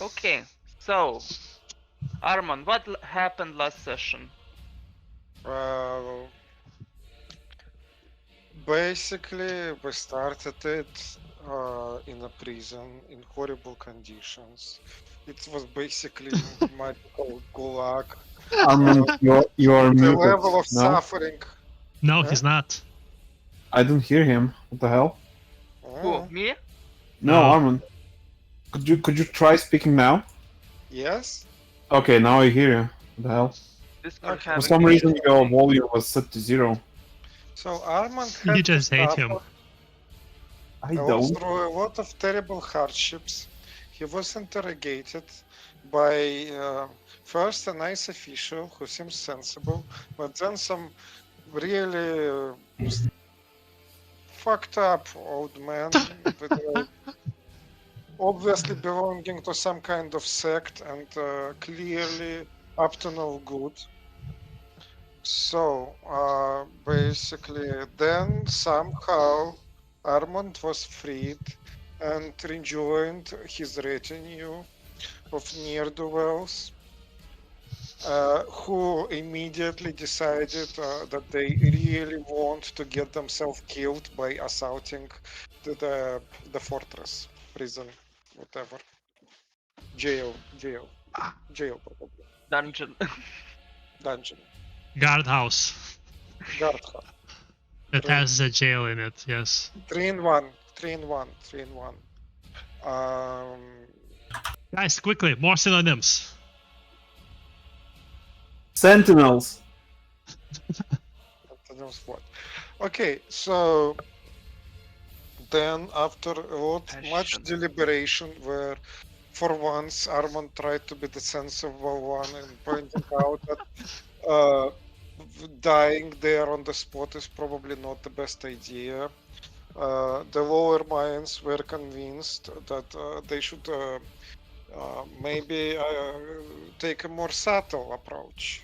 Okay, so Armand, what happened last session? Basically, we started it in a prison in horrible conditions. It was basically magical gulag. Armand, you're The muted. level of No, suffering. No, Huh? he's not. I don't hear him. What the hell? Who? Oh, Me? No, No. Armand. Could you try speaking now? yes. Okay, now I hear you. What the hell? Discord Okay. For having some reason, issues your today. volume was set to 0. So Armand You had to just hate him. suffer I don't. through a lot of terrible hardships. He was interrogated by first a nice official who seems sensible, but then some really fucked up old man with obviously belonging to some kind of sect and clearly up to no good. So basically, then somehow Armand was freed and rejoined his retinue of ne'er-do-wells, who immediately decided that they really want to get themselves killed by assaulting the fortress, prison, whatever, jail, probably, Dungeon. dungeon, Guardhouse. guardhouse. It has a jail in it, yes. 3 in 1, 3 in 1, 3 in 1. Guys, quickly, more synonyms. Sentinels. What? Okay, so then after a lot, much Passion. deliberation, where for once Armand tried to be the sensible one and pointing out that dying there on the spot is probably not the best idea. The lower minds were convinced that they should maybe take a more subtle approach.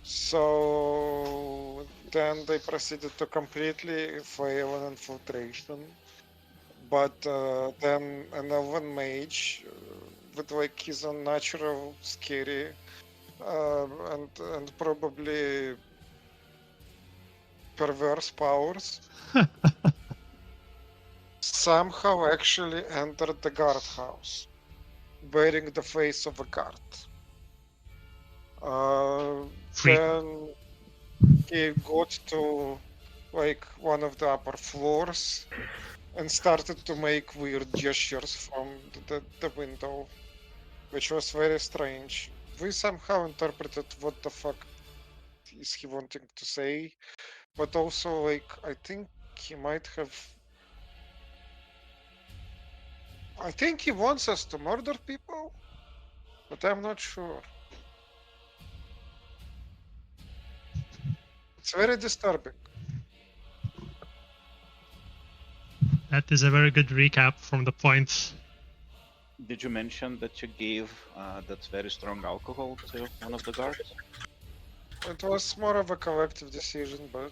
So then they proceeded to completely fail an infiltration. But then an elven mage with like his unnatural, scary, and probably perverse powers somehow actually entered the guardhouse, wearing the face of a guard. Then he got to like one of the upper floors and started to make weird gestures from the window, which was very strange. We somehow interpreted what the fuck is he wanting to say, but also like I think he might have. I think he wants us to murder people, but I'm not sure. It's very disturbing. That is a very good recap from the point. Did you mention that you gave that very strong alcohol to one of the guards? It was more of a collective decision, but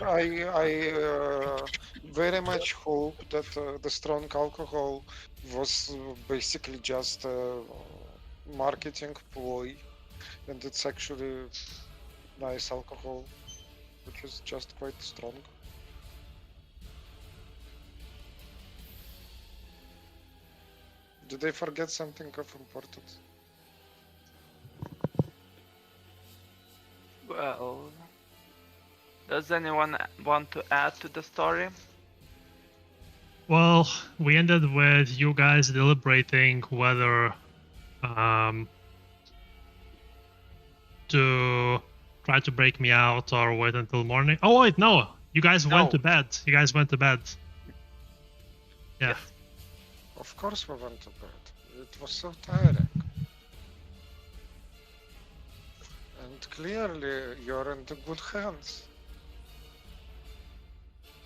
I very much hope that the strong alcohol was basically just a marketing ploy, and it's actually nice alcohol, which is just quite strong. Did they forget something of importance? Well, does anyone want to add to the story? Well, we ended with you guys deliberating whether to try to break me out or wait until morning. Oh wait, no. You guys went to bed. You guys went to bed. Yeah. Yes. Of course we went to bed. It was so tiring. And clearly you're in the good hands.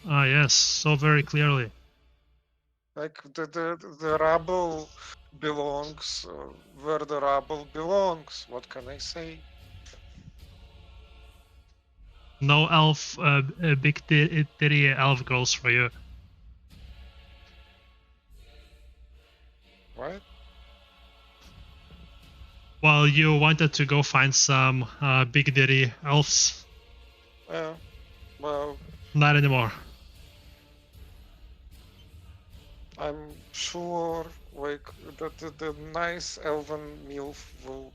Ah, yes, so very clearly. Like the rubble belongs where the rubble belongs. What can I say? No elf, big titty elf girls for you. right? Well, you wanted to go find some Big Daddy elves. Yeah. Well, Not anymore. I'm sure like that the nice elven MILF will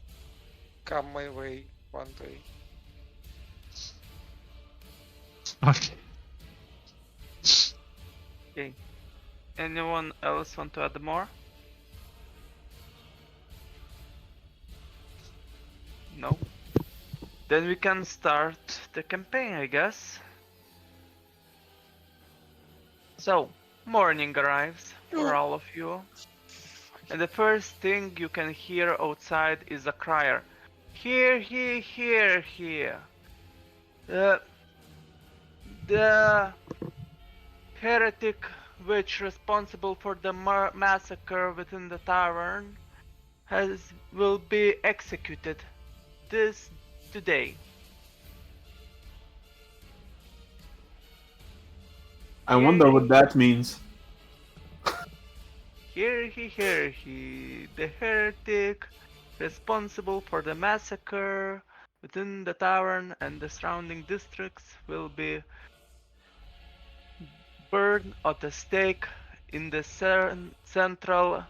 come my way one day. Okay. Okay. Anyone else want to add more? No? Then we can start the campaign, I guess. So, morning arrives for all of you. And the first thing you can hear outside is a crier. Here, here, here, here. The heretic witch responsible for the massacre within the tavern will be executed today. I wonder what that means. Here he, the heretic responsible for the massacre within the tavern and the surrounding districts will be burned at the stake in the central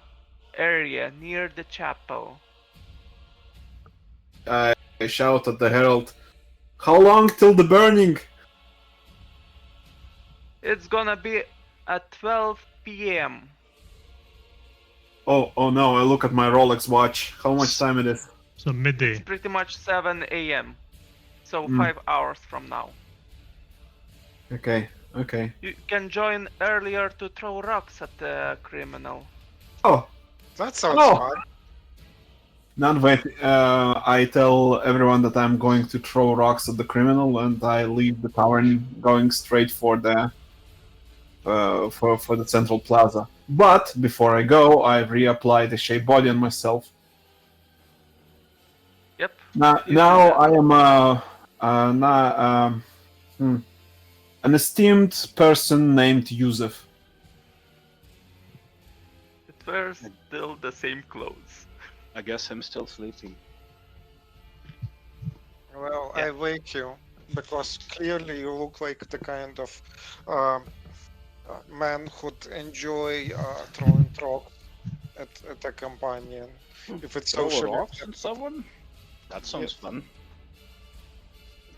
area near the chapel. I shout at the herald. How long till the burning? It's gonna be at 12 p.m. Oh no! I look at my Rolex watch. How much time it is? So midday. It's pretty much 7 a.m. So 5 hours from now. Okay. Okay. You can join earlier to throw rocks at the criminal. Oh. That sounds Oh. fun. None wait. I tell everyone that I'm going to throw rocks at the criminal, and I leave the tavern, going straight for the for the central plaza. But before I go, I reapply the shape body on myself. Yep. Now I am an esteemed person named Yusuf. It wears still the same clothes. I guess I'm still sleeping. Well, Yeah. I wake you because clearly you look like the kind of man who'd enjoy throwing rocks at a companion. If it's Throw socially rocks at acceptable. someone? That sounds fun.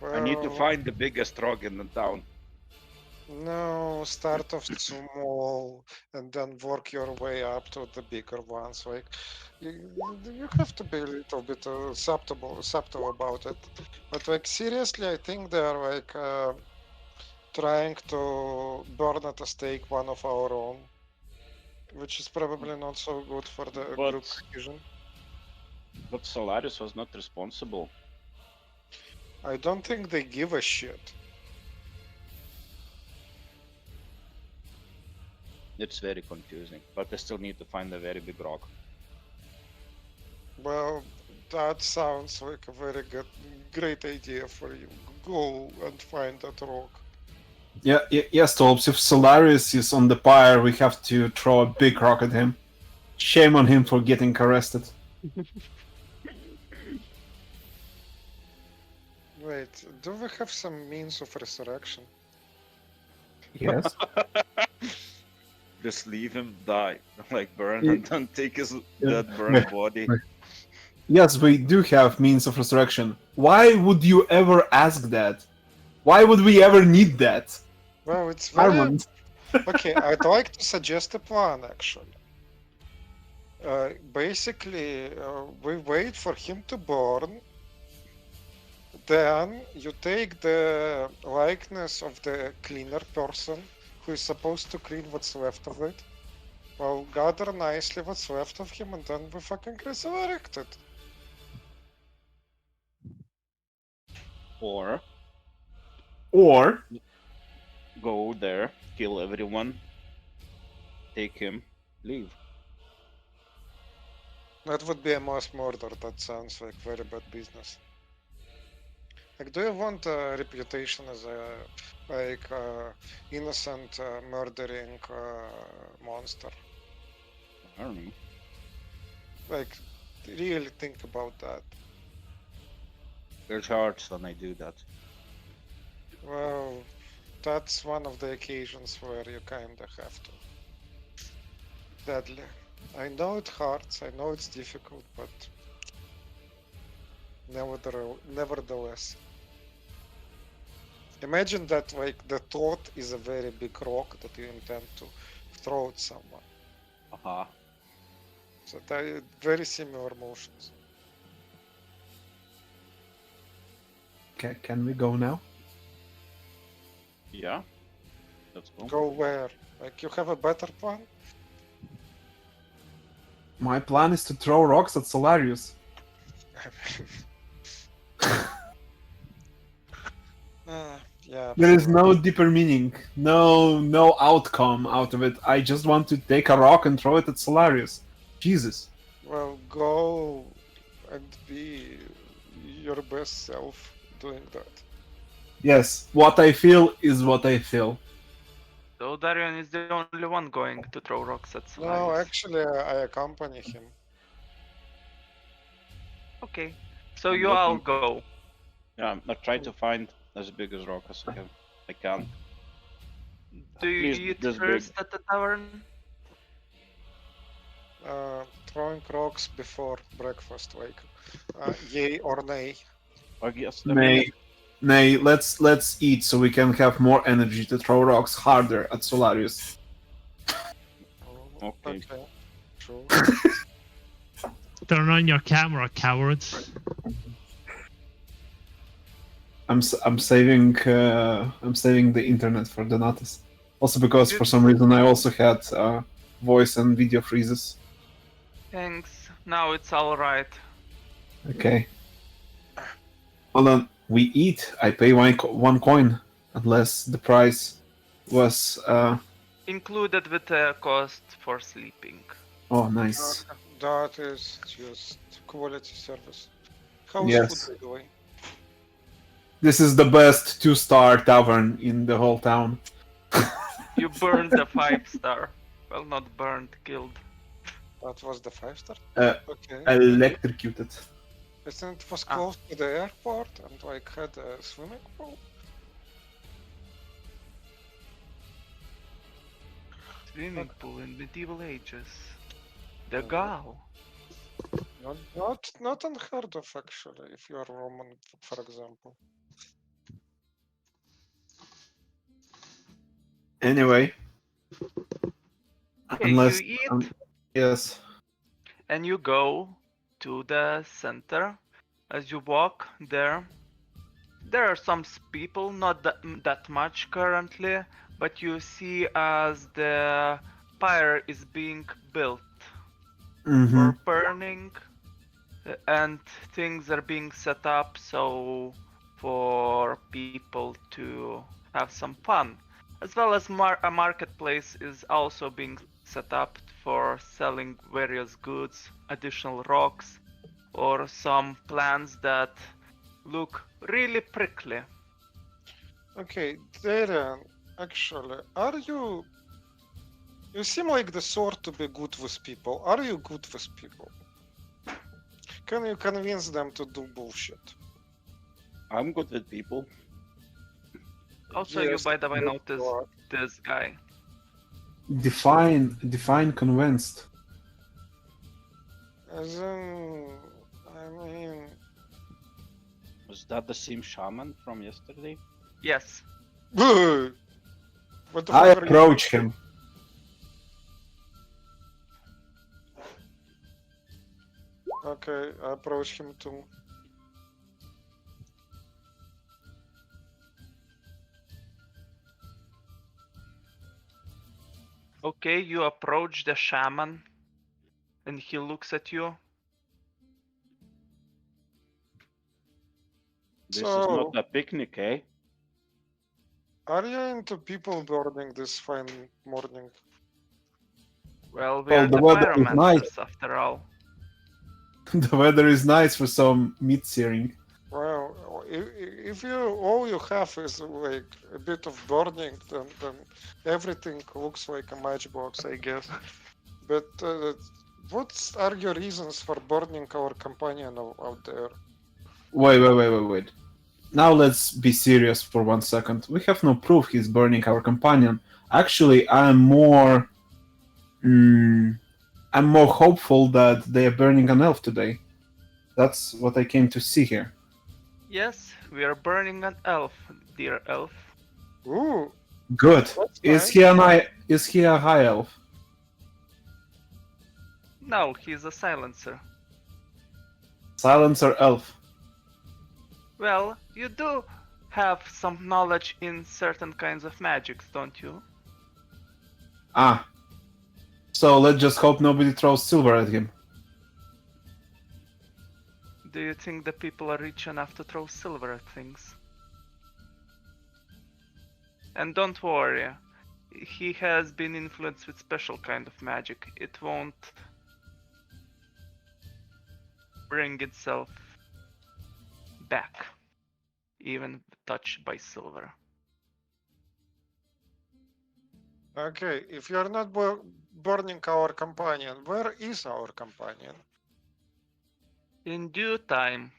Well, I need to find the biggest rock in the town. No, start off small and then work your way up to the bigger ones. Like you have to be a little bit subtle about it. But like seriously, I think they're like trying to burn at a stake one of our own, which is probably not so good for the But- group cohesion. But Solaris was not responsible. I don't think they give a shit. It's very confusing, but I still need to find a very big rock. Well, that sounds like a very great idea for you. Go and find that rock. Yes, Tolps, if Solaris is on the pyre, we have to throw a big rock at him. Shame on him for getting arrested. Wait, do we have some means of resurrection? Yes. Just leave him die, like burn, Yeah. and then take his Yeah. dead burned body. Yes, we do have means of resurrection. Why would you ever ask that? Why would we ever need that? Well, it's very... Armand. Okay, I'd like to suggest a plan, actually. Basically, we wait for him to burn. Then you take the likeness of the cleaner person who is supposed to clean what's left of it. Well, gather nicely what's left of him and then we fucking resurrect it. Or Or go there, kill everyone, take him, leave. That would be a mass murder. That sounds like very bad business. Like, do you want a reputation as a innocent murdering monster? I don't know. Like, really think about that. It hurts when I do that. Well, that's one of the occasions where you kinda have to. Deadly. I know it hurts, I know it's difficult, but nevertheless. Imagine that like the thought is a very big rock that you intend to throw at someone. Aha. So that very similar motions. Can we go now? Yeah. Let's go. Go where? Like you have a better plan? My plan is to throw rocks at Solarius. Yeah. There is sure. no deeper meaning, no outcome out of it. I just want to take a rock and throw it at Solarius. Jesus. Well, go and be your best self doing that. Yes, what I feel is what I feel. So Darian is the only one going to throw rocks at No, Solarius. actually, I accompany him. Okay. So I'm you all looking- go. Yeah, I try to find as big as rock as I can. Do you least eat this big. first at the tavern? Throwing rocks before breakfast, like, yay or nay. I guess. Nay, let's eat so we can have more energy to throw rocks harder at Solarius. Okay. True. Turn on your camera, cowards. I'm saving the internet for the notice. Also because for some reason I also had voice and video freezes. Thanks. Now it's alright. Okay. Hold on. We eat. I pay one coin, unless the price was. Included with the cost for sleeping. Oh, nice. That is just quality service. How's Yes. food, by the way? This is the best 2-star tavern in the whole town. You burned the 5-star. Well, not burned, killed. That was the 5-star? Okay. Electrocuted. Isn't it was close to the airport and like had a swimming pool? Swimming pool in medieval ages. The Gal. Not unheard of actually, if you are Roman, for example. Anyway. Okay, Unless. you eat Yes. and you go to the center. As you walk there, there are some people, not that much currently, but you see as the pyre is being built Mm-hmm. for burning, and things are being set up so for people to have some fun, as well as a marketplace is also being set up for selling various goods, additional rocks, or some plants that look really prickly. Okay, Darian, actually, are you... You seem like the sort to be good with people. Are you good with people? Can you convince them to do bullshit? I'm good with people. Also, Yes, you by the way you notice are. this guy. Define convinced. As in, I mean... Was that the same shaman from yesterday? Yes. What the I fuck are you... approach him. Okay, I approach him too. Okay, you approach the shaman, and he looks at you. This is not So, a picnic, eh? are you into people burning this fine morning? Well, we Well, are the the weather is nice. pyromancers after all. The weather is nice for some meat searing. Well, if you all you have is like a bit of burning, then everything looks like a matchbox, I guess. But What are your reasons for burning our companion out there? Wait. Now let's be serious for 1 second. We have no proof he's burning our companion. Actually, I'm more hopeful that they are burning an elf today. That's what I came to see here. Yes, we are burning an elf, dear elf. Ooh, Good. that's Is nice. is he a high elf? No, he's a silencer. Silencer elf. Well, you do have some knowledge in certain kinds of magics, don't you? Ah. So let's just hope nobody throws silver at him. Do you think the people are rich enough to throw silver at things? And don't worry, he has been influenced with special kind of magic. It won't bring itself back, even touched by silver. Okay, if you're not burning our companion, where is our companion? In due time,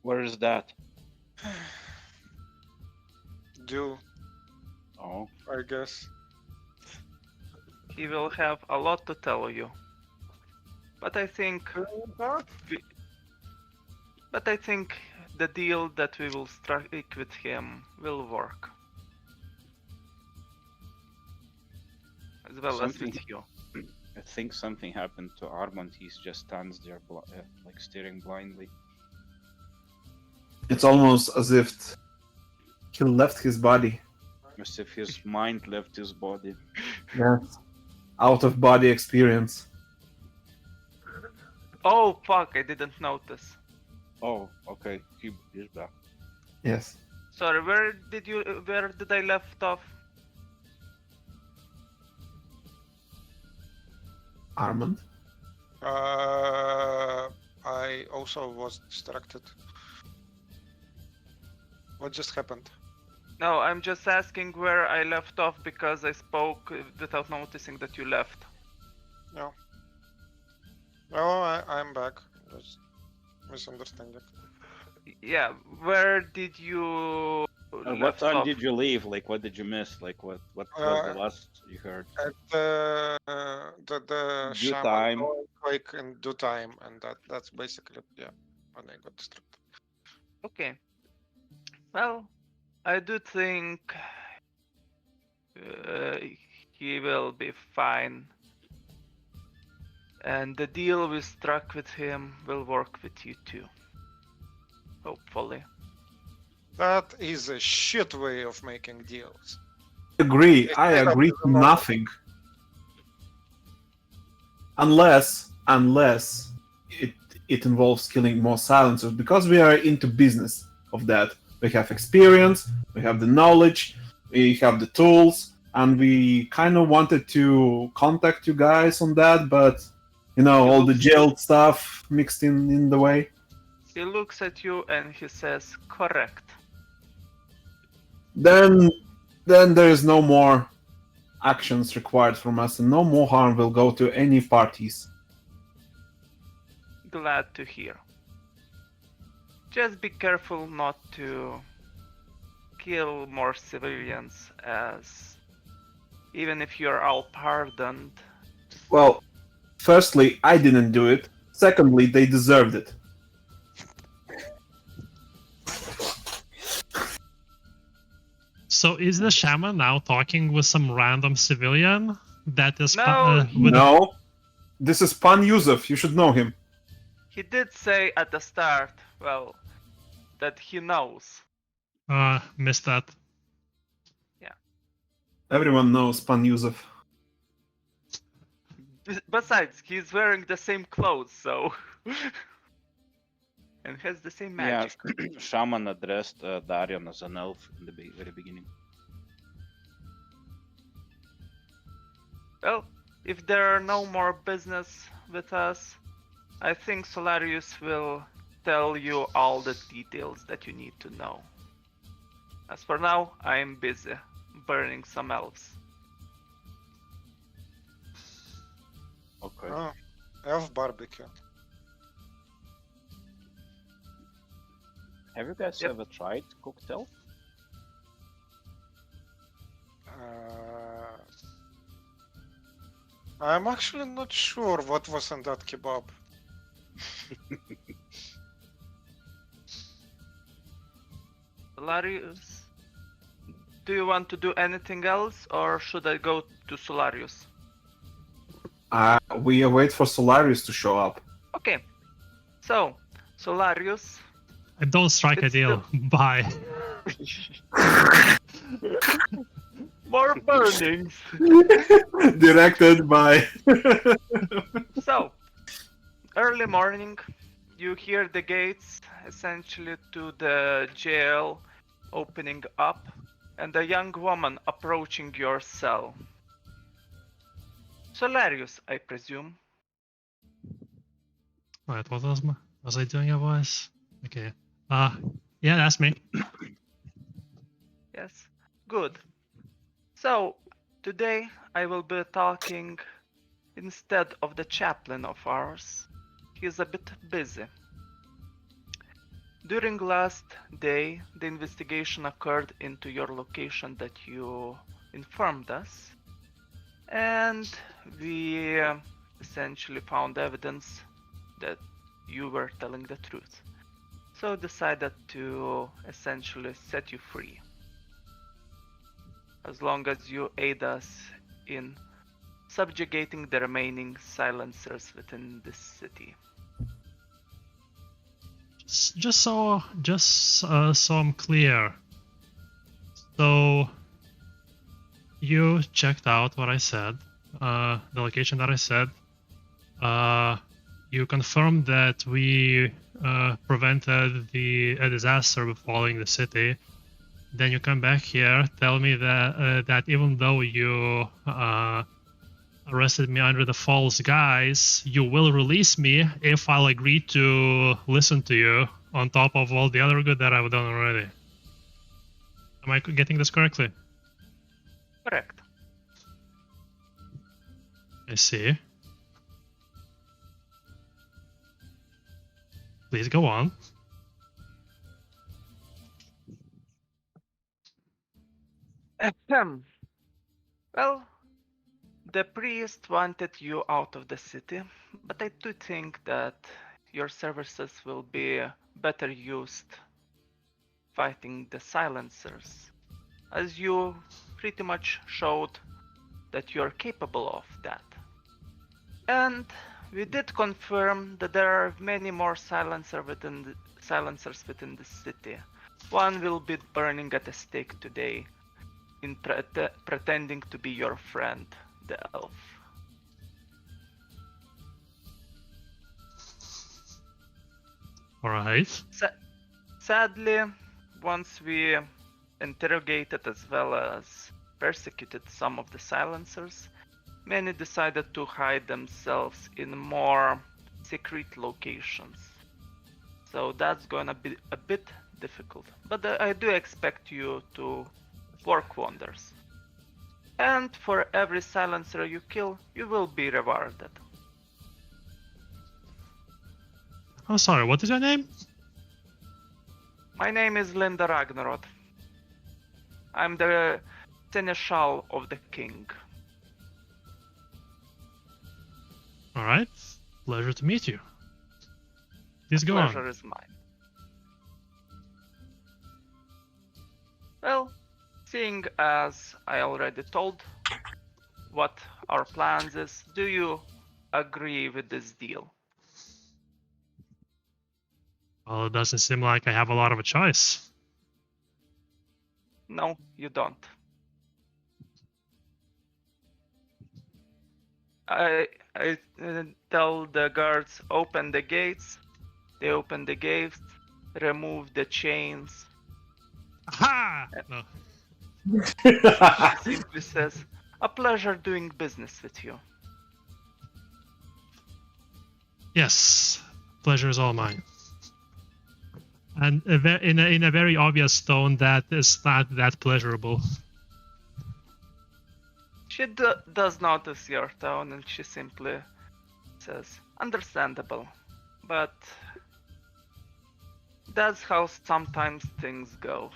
Where is that? Do, Oh, I guess. he will have a lot to tell you. But I think the deal that we will strike with him will work. As well as with you. I think something happened to Armand. He just stands there, like staring blindly. It's almost as if he left his body. As if his mind left his body. Yes. Out of body experience. Oh fuck, I didn't notice. Oh, okay. He's back. Yes. Sorry, where did I left off? Armand? I also was distracted. What just happened? No, I'm just asking where I left off because I spoke without noticing that you left. No. Oh, I'm back. Just misunderstanding. Yeah, where did you What left time off? did you leave? Like, what did you miss? Like, what was the last you heard? At the Due shaman time. going, like in due time, and that's basically when I got distracted. Okay. Well, I do think he will be fine. And the deal we struck with him will work with you too. Hopefully. That is a shit way of making deals. I agree to nothing. Unless it involves killing more silencers, because we are into business of that. We have experience, we have the knowledge, we have the tools, and we kind of wanted to contact you guys on that, but all the jail stuff mixed in the way. He looks at you and he says, correct. Then there is no more actions required from us, and no more harm will go to any parties. Glad to hear. Just be careful not to kill more civilians, as even if you're all pardoned. Well, firstly, I didn't do it. Secondly, they deserved it. So is the shaman now talking with some random civilian that is No, this is Pan Yusuf. You should know him. He did say at the start, well, that he knows. Missed that. Yeah. Everyone knows Pan Yusuf. Besides, he's wearing the same clothes, so... and has the same magic. Yeah, Shaman addressed Darion as an elf in the very beginning. Well, if there are no more business with us, I think Solarius will tell you all the details that you need to know. As for now, I am busy burning some elves. Okay. Oh, elf barbecue. Have you guys Yep. ever tried cooked elk? I'm actually not sure what was in that kebab. Solarius, do you want to do anything else, or should I go to Solarius? We wait for Solarius to show up. Okay, so Solarius. I don't strike a It's deal. Bye. More burnings. Directed by. So, early morning, you hear the gates essentially to the jail opening up, and a young woman approaching your cell. Solarius, I presume. Right, what was I doing a voice? Okay. Yeah, that's me. Yes, good. So, today I will be talking instead of the chaplain of ours. He is a bit busy. During last day, the investigation occurred into your location that you informed us, and we essentially found evidence that you were telling the truth. So decided to essentially set you free, as long as you aid us in subjugating the remaining silencers within this city. Just so I'm clear. So you checked out what I said, the location that I said. You confirmed that we prevented a disaster befalling the city. Then you come back here, tell me that even though you arrested me under the false guise, you will release me if I'll agree to listen to you on top of all the other good that I've done already. Am I getting this correctly? Correct. I see. Please go on. Ahem. Well, the priest wanted you out of the city, but I do think that your services will be better used fighting the silencers, as you pretty much showed that you're capable of that. And we did confirm that there are many more silencers within the city. One will be burning at the stake today in pretending to be your friend, the elf. Alright. Sadly, once we interrogated as well as persecuted some of the silencers, many decided to hide themselves in more secret locations. So that's gonna be a bit difficult, but I do expect you to work wonders. And for every silencer you kill, you will be rewarded. I'm sorry, what is your name? My name is Linda Ragnarod. I'm the seneschal of the king. Alright. Pleasure to meet you. Please go Pleasure on. is mine. Well, seeing as I already told what our plans is, do you agree with this deal? Well, it doesn't seem like I have a lot of a choice. No, you don't. I tell the guards, open the gates. They open the gates, remove the chains. Aha! No. She simply says, a pleasure doing business with you. Yes, pleasure is all mine. And in a very obvious tone that is not that pleasurable. She does notice your tone, and she simply says, understandable, but that's how sometimes things go.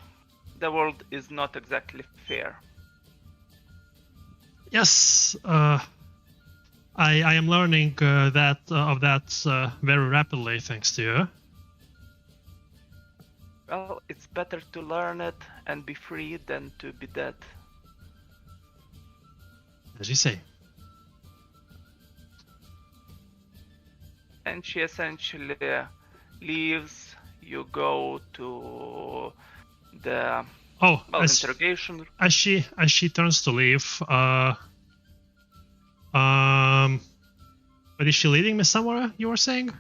The world is not exactly fair. Yes, I am learning that very rapidly, thanks to you. Well, it's better to learn it and be free than to be dead. As you say. And she essentially leaves. You go to the Oh, interrogation. As she turns to leave, but is she leading me somewhere? You were saying?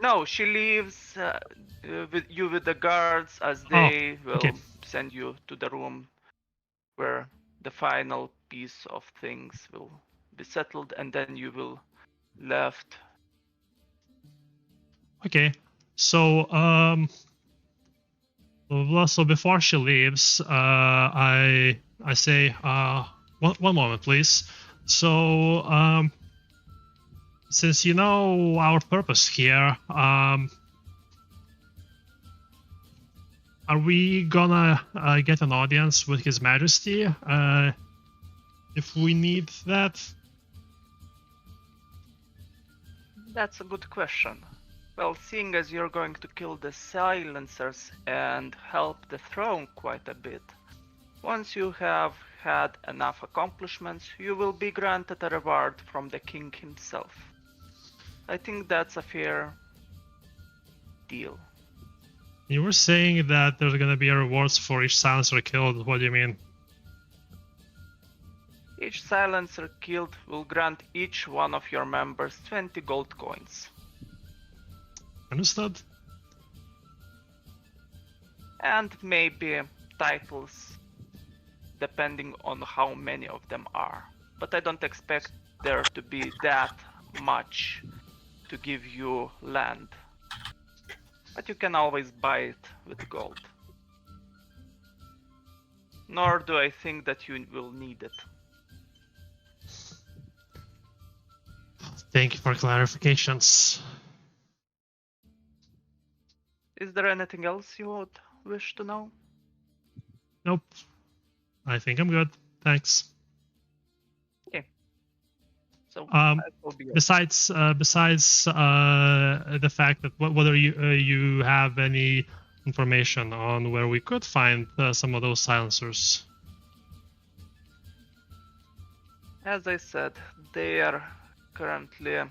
No, she leaves with the guards as they will send you to the room where the final piece of things will be settled, and then you will left. Okay, so so before she leaves, I say, one moment, please. So, since you know our purpose here, are we gonna get an audience with His Majesty if we need that? That's a good question. Well, seeing as you're going to kill the silencers and help the throne quite a bit, once you have had enough accomplishments, you will be granted a reward from the king himself. I think that's a fair deal. You were saying that there's gonna be rewards for each silencer killed. What do you mean? Each silencer killed will grant each one of your members 20 gold coins. Understood. And maybe titles, depending on how many of them are. But I don't expect there to be that much to give you land. But you can always buy it with gold. Nor do I think that you will need it. Thank you for clarifications. Is there anything else you would wish to know? Nope. I think I'm good. Thanks. Okay. So besides the fact that whether you have any information on where we could find some of those silencers. As I said, they are currently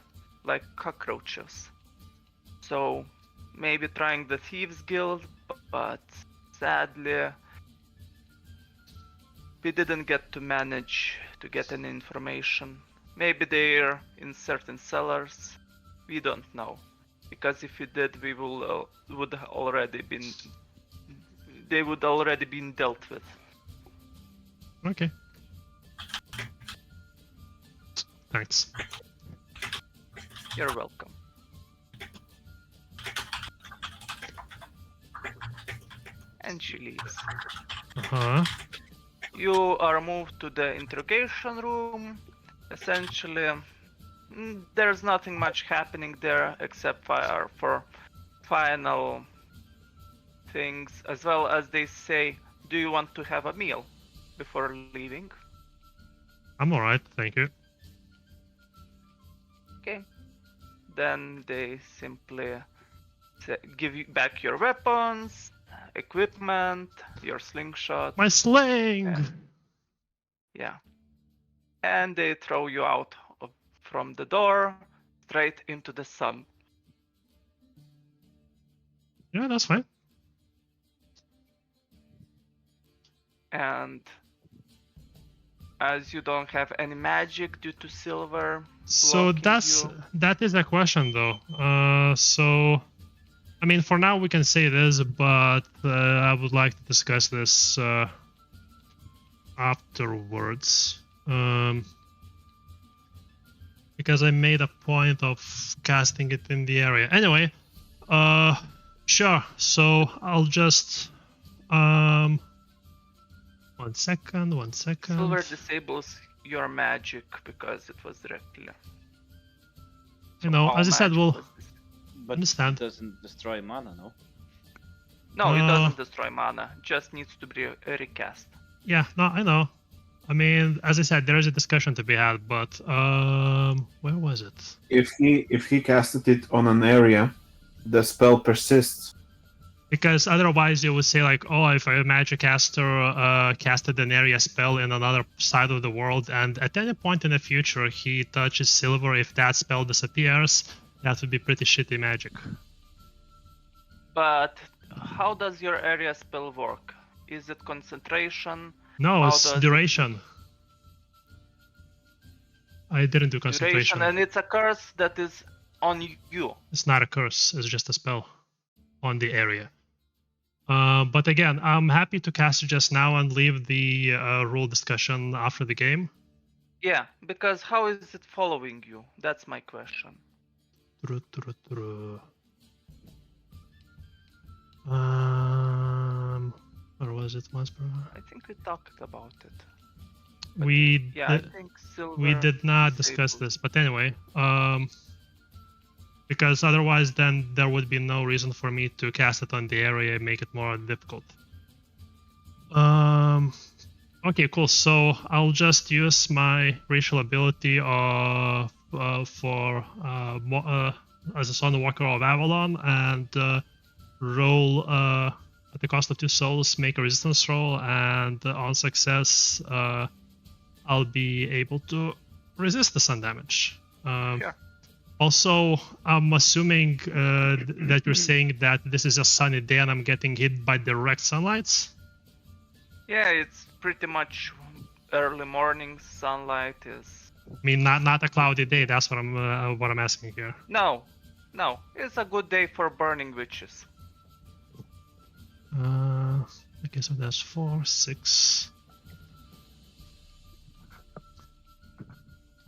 like cockroaches. So maybe trying the Thieves Guild, but sadly we didn't get to manage to get any information. Maybe they're in certain cellars. We don't know, because if we did, we would already been. They would already been dealt with. Okay. Thanks. You're welcome. And she leaves. Uh-huh. You are moved to the interrogation room. Essentially, there's nothing much happening there except for final things, as well as they say, do you want to have a meal before leaving? I'm alright, thank you. Okay. Then they simply give you back your weapons, equipment, your slingshot. My sling! Yeah. And they throw you out from the door straight into the sun. Yeah, that's fine. And as you don't have any magic due to silver, so that is a question though. So I mean, for now we can say this, but I would like to discuss this afterwards. Because I made a point of casting it in the area. Anyway, sure. So I'll just 1 second. Silver disables your magic because it was directly. So know, how as I said, magical we'll is this? But understand. it doesn't destroy mana, no? No, it Uh, doesn't destroy mana. Just needs to be recast. Yeah, no, I know. I mean, as I said, there is a discussion to be had, but where was it? If he casted it on an area, the spell persists. Because otherwise you would say like, oh, if a magic caster casted an area spell in another side of the world, and at any point in the future he touches silver, if that spell disappears, that would be pretty shitty magic. But how does your area spell work? Is it concentration? No, How it's does it- duration. I didn't do concentration. Duration, and it's a curse that is on you. It's not a curse, it's just a spell on the area. But again, I'm happy to cast it just now and leave the rule discussion after the game. Yeah, because how is it following you? That's my question. Where was it once per I think we talked about it. We Yeah, I did, think silver. we did not is discuss able- this, but anyway, because otherwise then there would be no reason for me to cast it on the area and make it more difficult. Okay, cool. So I'll just use my racial ability for as a Sunwalker of Avalon and roll at the cost of 2 souls, make a resistance roll, and on success, I'll be able to resist the sun damage. Sure. Also, I'm assuming that you're saying that this is a sunny day and I'm getting hit by direct sunlight. Yeah, it's pretty much early morning. Sunlight is. I mean, not a cloudy day. That's what I'm asking here. No, it's a good day for burning witches. Okay, so that's 4, 6.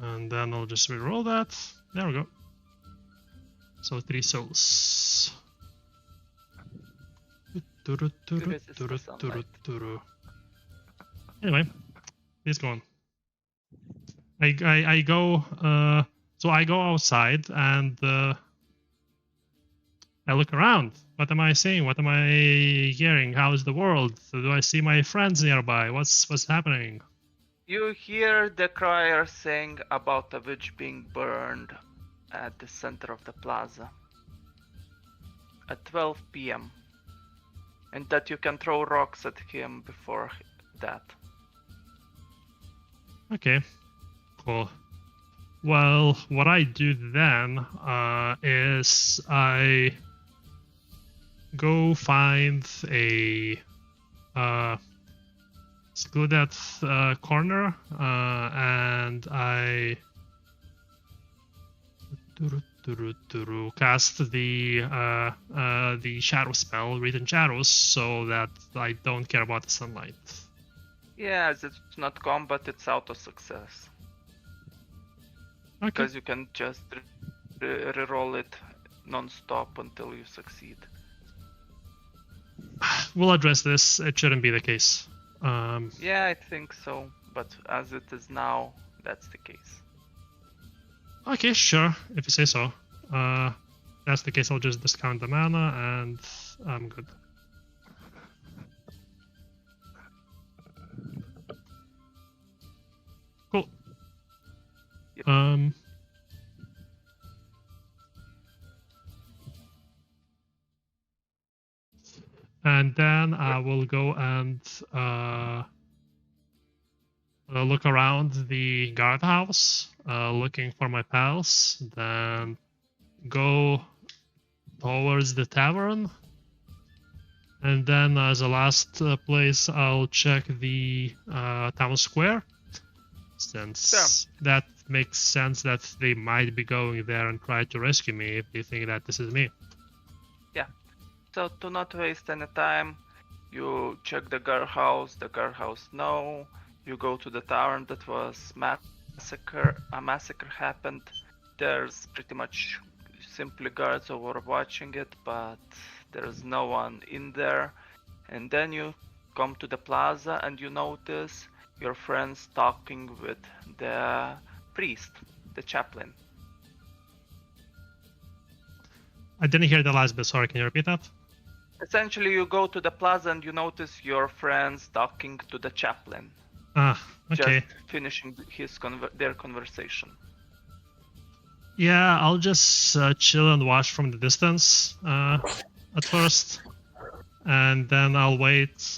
And then I'll just reroll that. There we go. So 3 souls. Anyway, please go on. I go so I go outside and I look around. What am I seeing? What am I hearing? How is the world? Do I see my friends nearby? What's happening? You hear the crier saying about a witch being burned at the center of the plaza at 12 p.m. and that you can throw rocks at him before that. Okay, cool. Well, what I do then is I go find a secluded corner and I cast the shadow spell, Read in Shadows, so that I don't care about the sunlight. Yeah, as it's not combat, it's auto success. Okay. Because you can just reroll it non-stop until you succeed. We'll address this. It shouldn't be the case. Yeah, I think so, but as it is now, that's the case. Okay, sure, if you say so. That's the case, I'll just discount the mana and I'm good. Cool. Yep. And then I will go and look around the guardhouse, looking for my pals, then go towards the tavern, and then as a last place I'll check the town square, since that makes sense that they might be going there and try to rescue me if they think that this is me. So to not waste any time, you check the guardhouse no. You go to the tavern that was a massacre happened. There's pretty much simply guards over watching it, but there's no one in there. And then you come to the plaza and you notice your friends talking with the priest, the chaplain. I didn't hear the last bit. Sorry, can you repeat that? Essentially, you go to the plaza and you notice your friends talking to the chaplain, Ah, okay. just finishing their conversation. Yeah, I'll just chill and watch from the distance at first, and then I'll wait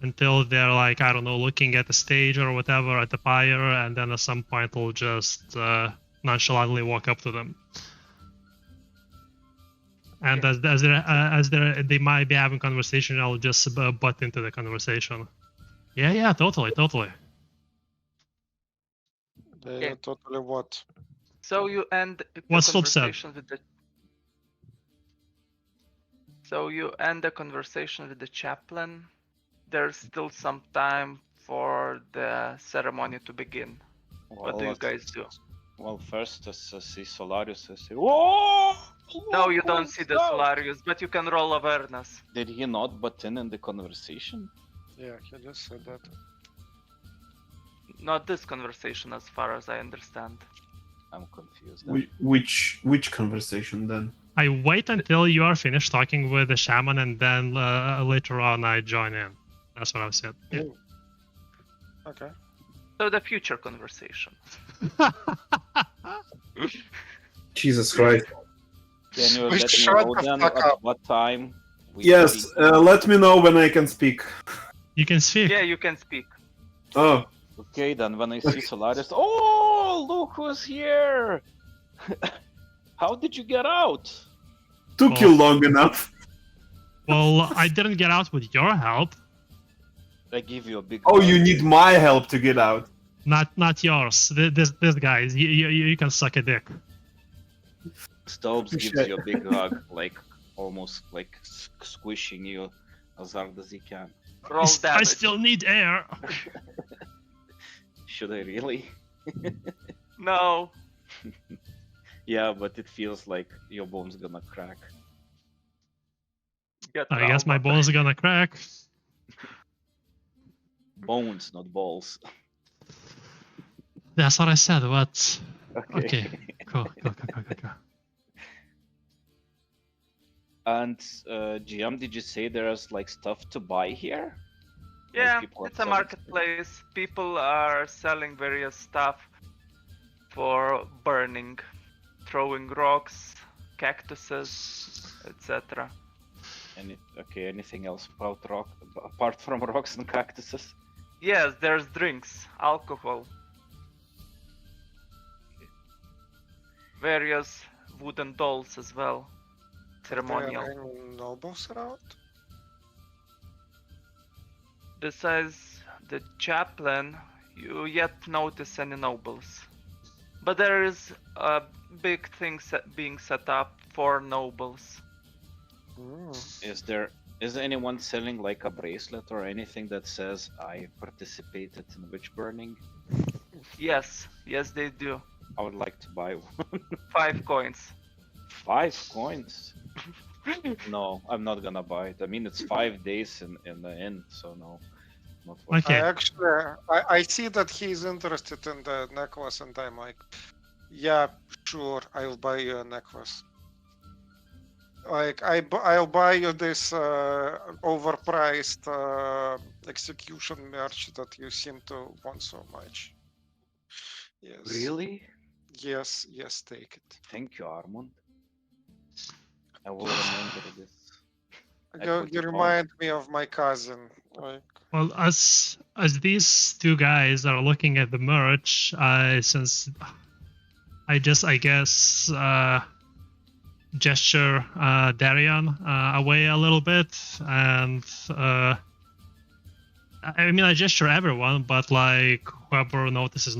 until they're like, I don't know, looking at the stage or whatever at the pyre, and then at some point I'll just nonchalantly walk up to them. And as they might be having conversation, I'll just butt into the conversation. Yeah, totally. Yeah, totally what? So you end the What's Philip said? conversation with the. So you end the conversation with the chaplain. There's still some time for the ceremony to begin. What do you guys do? Well, first, as I see Solarius, I say, "Whoa!" No, you don't see the Solarius, but you can roll awareness. Did he not butt in the conversation? Yeah, he just said that. Not this conversation, as far as I understand. I'm confused. Then. Which conversation then? I wait until you are finished talking with the shaman, and then later on I join in. That's what I've said. Yeah. Okay. So the future conversation. Jesus Christ. Can you We let me shut know the then fuck at up. what time? We Yes, speak? let me know when I can speak. You can speak. Yeah, you can speak. Oh, Okay, then when I see Solarius, oh, look who's here! How did you get out? took you long enough. Well, I didn't get out with your help. I give you a big. Oh, hug. you need my help to get out. Not yours. This guys. You can suck a dick. Stubbs gives Shit. you a big hug, like almost like squishing you as hard as he can. Roll I damage. still need air. Should I really? No. Yeah, but it feels like your bone's gonna crack. Get I guess my trauma. bones are gonna crack. Bones, not balls. That's what I said. What? Okay. Okay. Cool. And GM, did you say there's like stuff to buy here? Like, Yeah, people are it's a selling marketplace. People are selling various stuff for burning, throwing rocks, cactuses, etc. Anything else about rock apart from rocks and cactuses? Yes, there's drinks, alcohol, various wooden dolls as well, ceremonial. Are there any nobles around? Besides the chaplain, you yet notice any nobles. But there is a big thing being set up for nobles. Is anyone selling like a bracelet or anything that says I participated in witch burning? Yes, they do. I would like to buy one. 5 coins. 5 coins? No, I'm not gonna buy it. I mean, it's 5 days in the inn, so no. Not worth Okay. I see that he's interested in the necklace, and I'm like, yeah, sure, I'll buy you a necklace. Like, I'll buy you this overpriced execution merch that you seem to want so much. Yes. Really? Yes, take it. Thank you, Armand. I will remember this. You remind me of my cousin. Like, Well, as these two guys are looking at the merch, I guess gesture Darian away a little bit, and I mean I gesture everyone, but like whoever notices.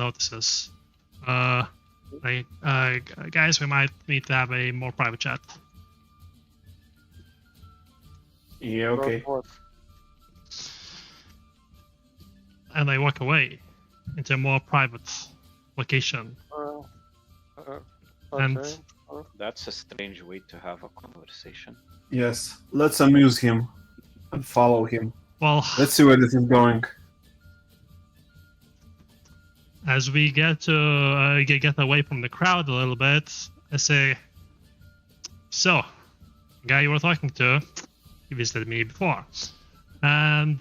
Guys, we might need to have a more private chat. Yeah, okay. what? And I walk away into a more private location. And- Okay. That's a strange way to have a conversation. Yes, let's amuse him and follow him. Well, Let's see where this is going. as we get to get away from the crowd a little bit, I say, So, guy you were talking to, he visited me before. And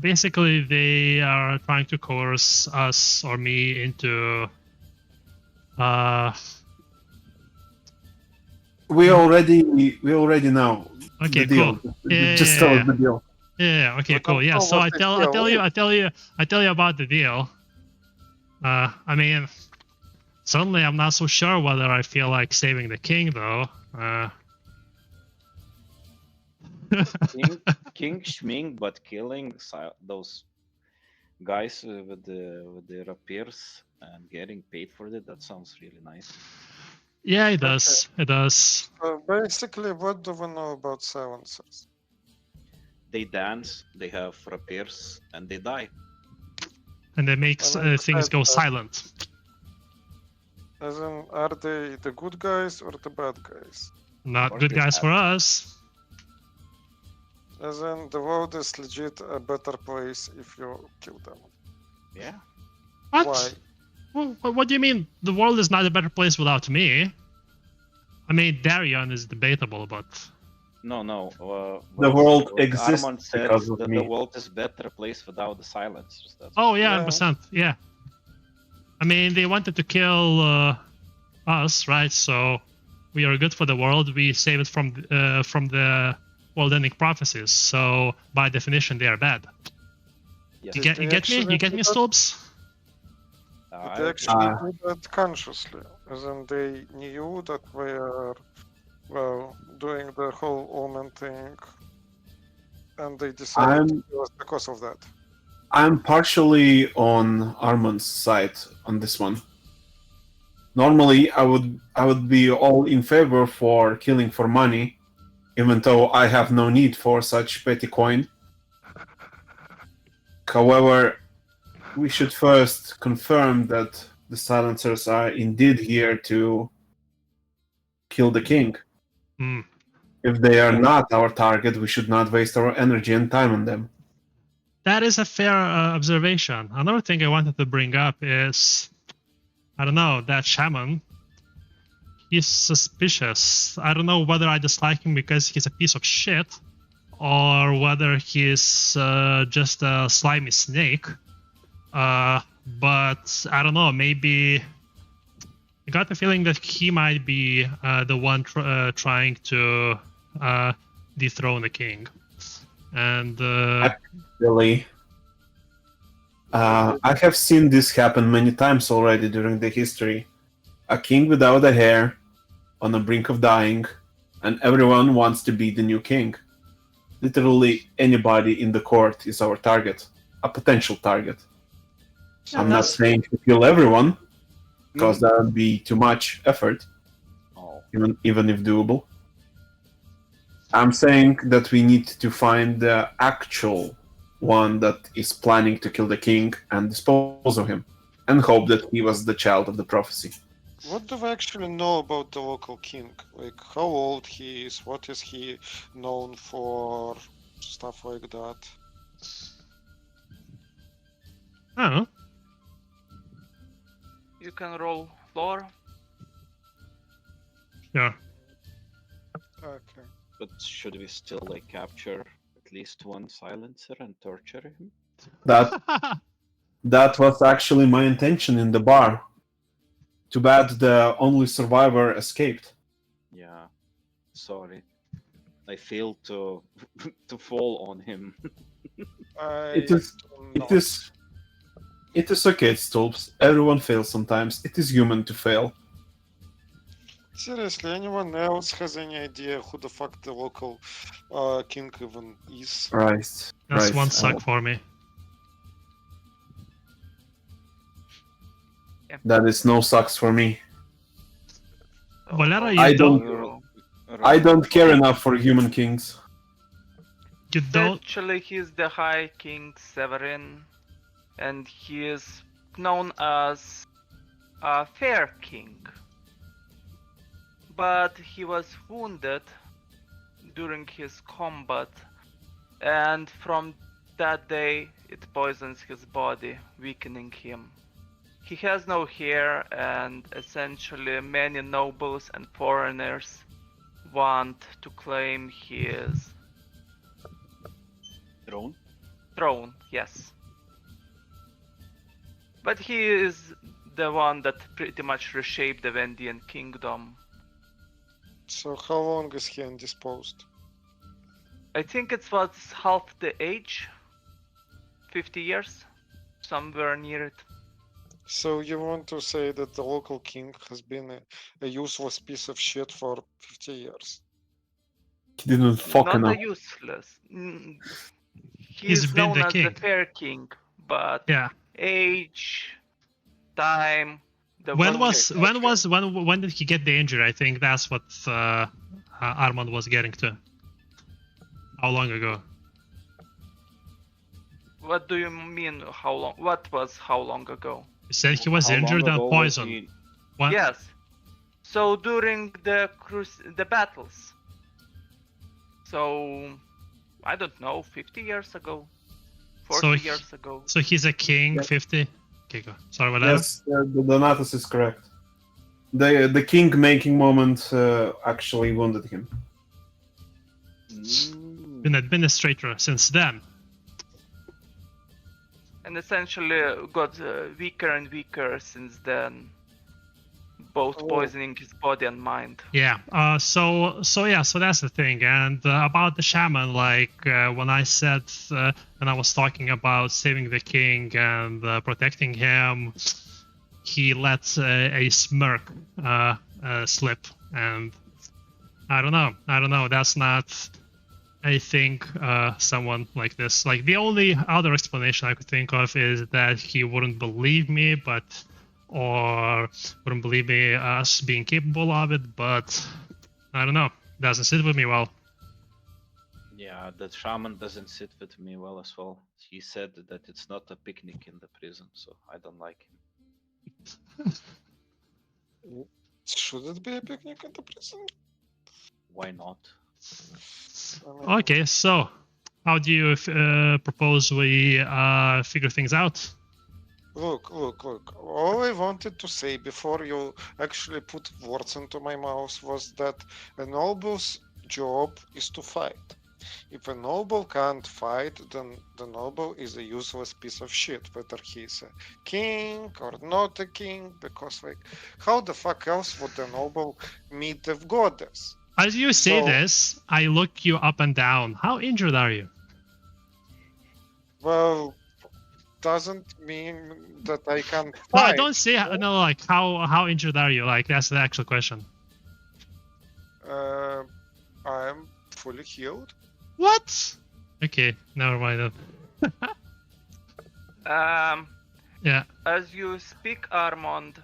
basically they are trying to coerce us or me into We already know okay, the deal. cool. Yeah, Just tell us the deal. Yeah, okay, We cool. don't Yeah, know so what the deal is. I tell you about the deal. I mean, suddenly I'm not so sure whether I feel like saving the king though. King Schming, but killing those guys with the rapiers and getting paid for it, that sounds really nice. Yeah, it does. It does. Basically, what do we know about silencers? They dance, they have rapiers, and they die. And they make I mean, things go silent. As in, are they the good guys or the bad guys? Not course good they guys have. for us. As in, the world is legit a better place if you kill them. Yeah. What? Why? Well, what do you mean? The world is not a better place without me. I mean, Darion is debatable, but No. The world what exists Armand said because of that me. the world is better place without the silencers. That's oh yeah, Yeah. 100%. Yeah. I mean, they wanted to kill us, right? So we are good for the world. We save it from the world-ending prophecies. So by definition, they are bad. yes. You Did get they me? You get actually me, do that? Stolps? They actually do that consciously. As in, they knew that we are, well, doing the whole omen thing, and they decided to kill us because of that. I'm partially on Armand's side on this one. Normally, I would be all in favor for killing for money, even though I have no need for such petty coin. However, we should first confirm that the silencers are indeed here to kill the king. Hmm. If they are not our target, we should not waste our energy and time on them. That is a fair observation. Another thing I wanted to bring up is, I don't know, that shaman. He's suspicious. I don't know whether I dislike him because he's a piece of shit, or whether he's just a slimy snake. But I don't know. Maybe I got the feeling that he might be the one trying to dethrone the king. And Really, I have seen this happen many times already during the history. A king without a hair, on the brink of dying, and everyone wants to be the new king. Literally anybody in the court is our target, a potential target. Yeah, I'm not that's- saying to kill everyone, because that would be too much effort, Oh, even if doable. I'm saying that we need to find the actual one that is planning to kill the king and dispose of him, and hope that he was the child of the prophecy. What do we actually know about the local king? Like, how old he is, what is he known for, stuff like that. I don't know. You can roll lore. Sure. Okay. but should we still like capture at least one silencer and torture him? That was actually my intention in the bar. Too bad the only survivor escaped. Yeah. Sorry. I failed to to fall on him. It is okay, Stolps. Everyone fails sometimes. It is human to fail. Seriously, anyone else has any idea who the fuck the local king even is? Right. That's right. one suck for me. That is no sucks for me. Valera, you I don't. don't- I don't care enough for human kings. You don't. Actually, he's the High King Severin, and he is known as a fair king. But he was wounded during his combat, and from that day it poisons his body, weakening him. He has no hair, and essentially many nobles and foreigners want to claim his Drone. throne, yes. But he is the one that pretty much reshaped the Vendian kingdom. So how long is he indisposed? I think it was half the age, 50 years, somewhere near it. So you want to say that the local king has been a useless piece of shit for 50 years? He didn't fuck Not enough. a useless. He's He's been known the as the king. fair king, but Yeah. age, time, the When wounds. when did he get the injury? I think that's what Armand was getting to. How long ago? What do you mean? How long? What was how long ago? He said he was How long injured and ago was poisoned. he- What? Yes. So during the the battles. So I don't know, 50 years ago, 40 So years ago. So he's a king, Yeah. 50. Okay, go. Sorry about that. Yes, the Donatus is correct. The king-making moment actually wounded him. Been administrator since then. And essentially got weaker and weaker since then, both Oh. poisoning his body and mind. Yeah. So that's the thing. And about the shaman, like when I said when I was talking about saving the king and protecting him, he let a smirk slip, and I don't know. That's not. I think someone like this. Like the only other explanation I could think of is that he wouldn't believe me, or wouldn't believe me us being capable of it. But I don't know. Doesn't sit with me well. Yeah, that shaman doesn't sit with me well as well. He said that it's not a picnic in the prison, so I don't like him. Should it be a picnic in the prison? Why not? I mean, Okay, so how do you propose we figure things out? Look. All I wanted to say before you actually put words into my mouth was that a noble's job is to fight. If a noble can't fight, then the noble is a useless piece of shit, whether he's a king or not a king, because, like, how the fuck else would the noble meet the goddess? As you say So- this, I look you up and down. How injured are you? Well, doesn't mean that I can Well, fight. don't say no. Like how injured are you? Like that's the actual question. I'm fully healed. What? Okay, never mind then. Yeah. As you speak, Armand,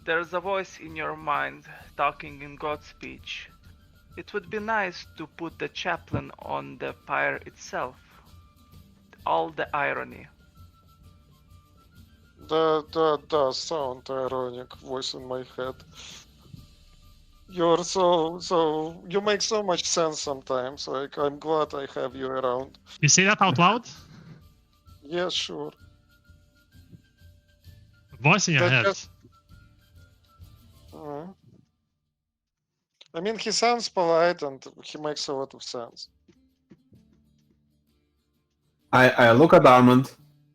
there's a voice in your mind talking in God speech. It would be nice to put the chaplain on the pyre itself. All the irony. That does sound ironic, voice in my head. You're so you make so much sense sometimes. Like, I'm glad I have you around. You say that out loud? Yeah, sure. Voice in your That head. just- I mean, he sounds polite and he makes a lot of sense. I look at Armand,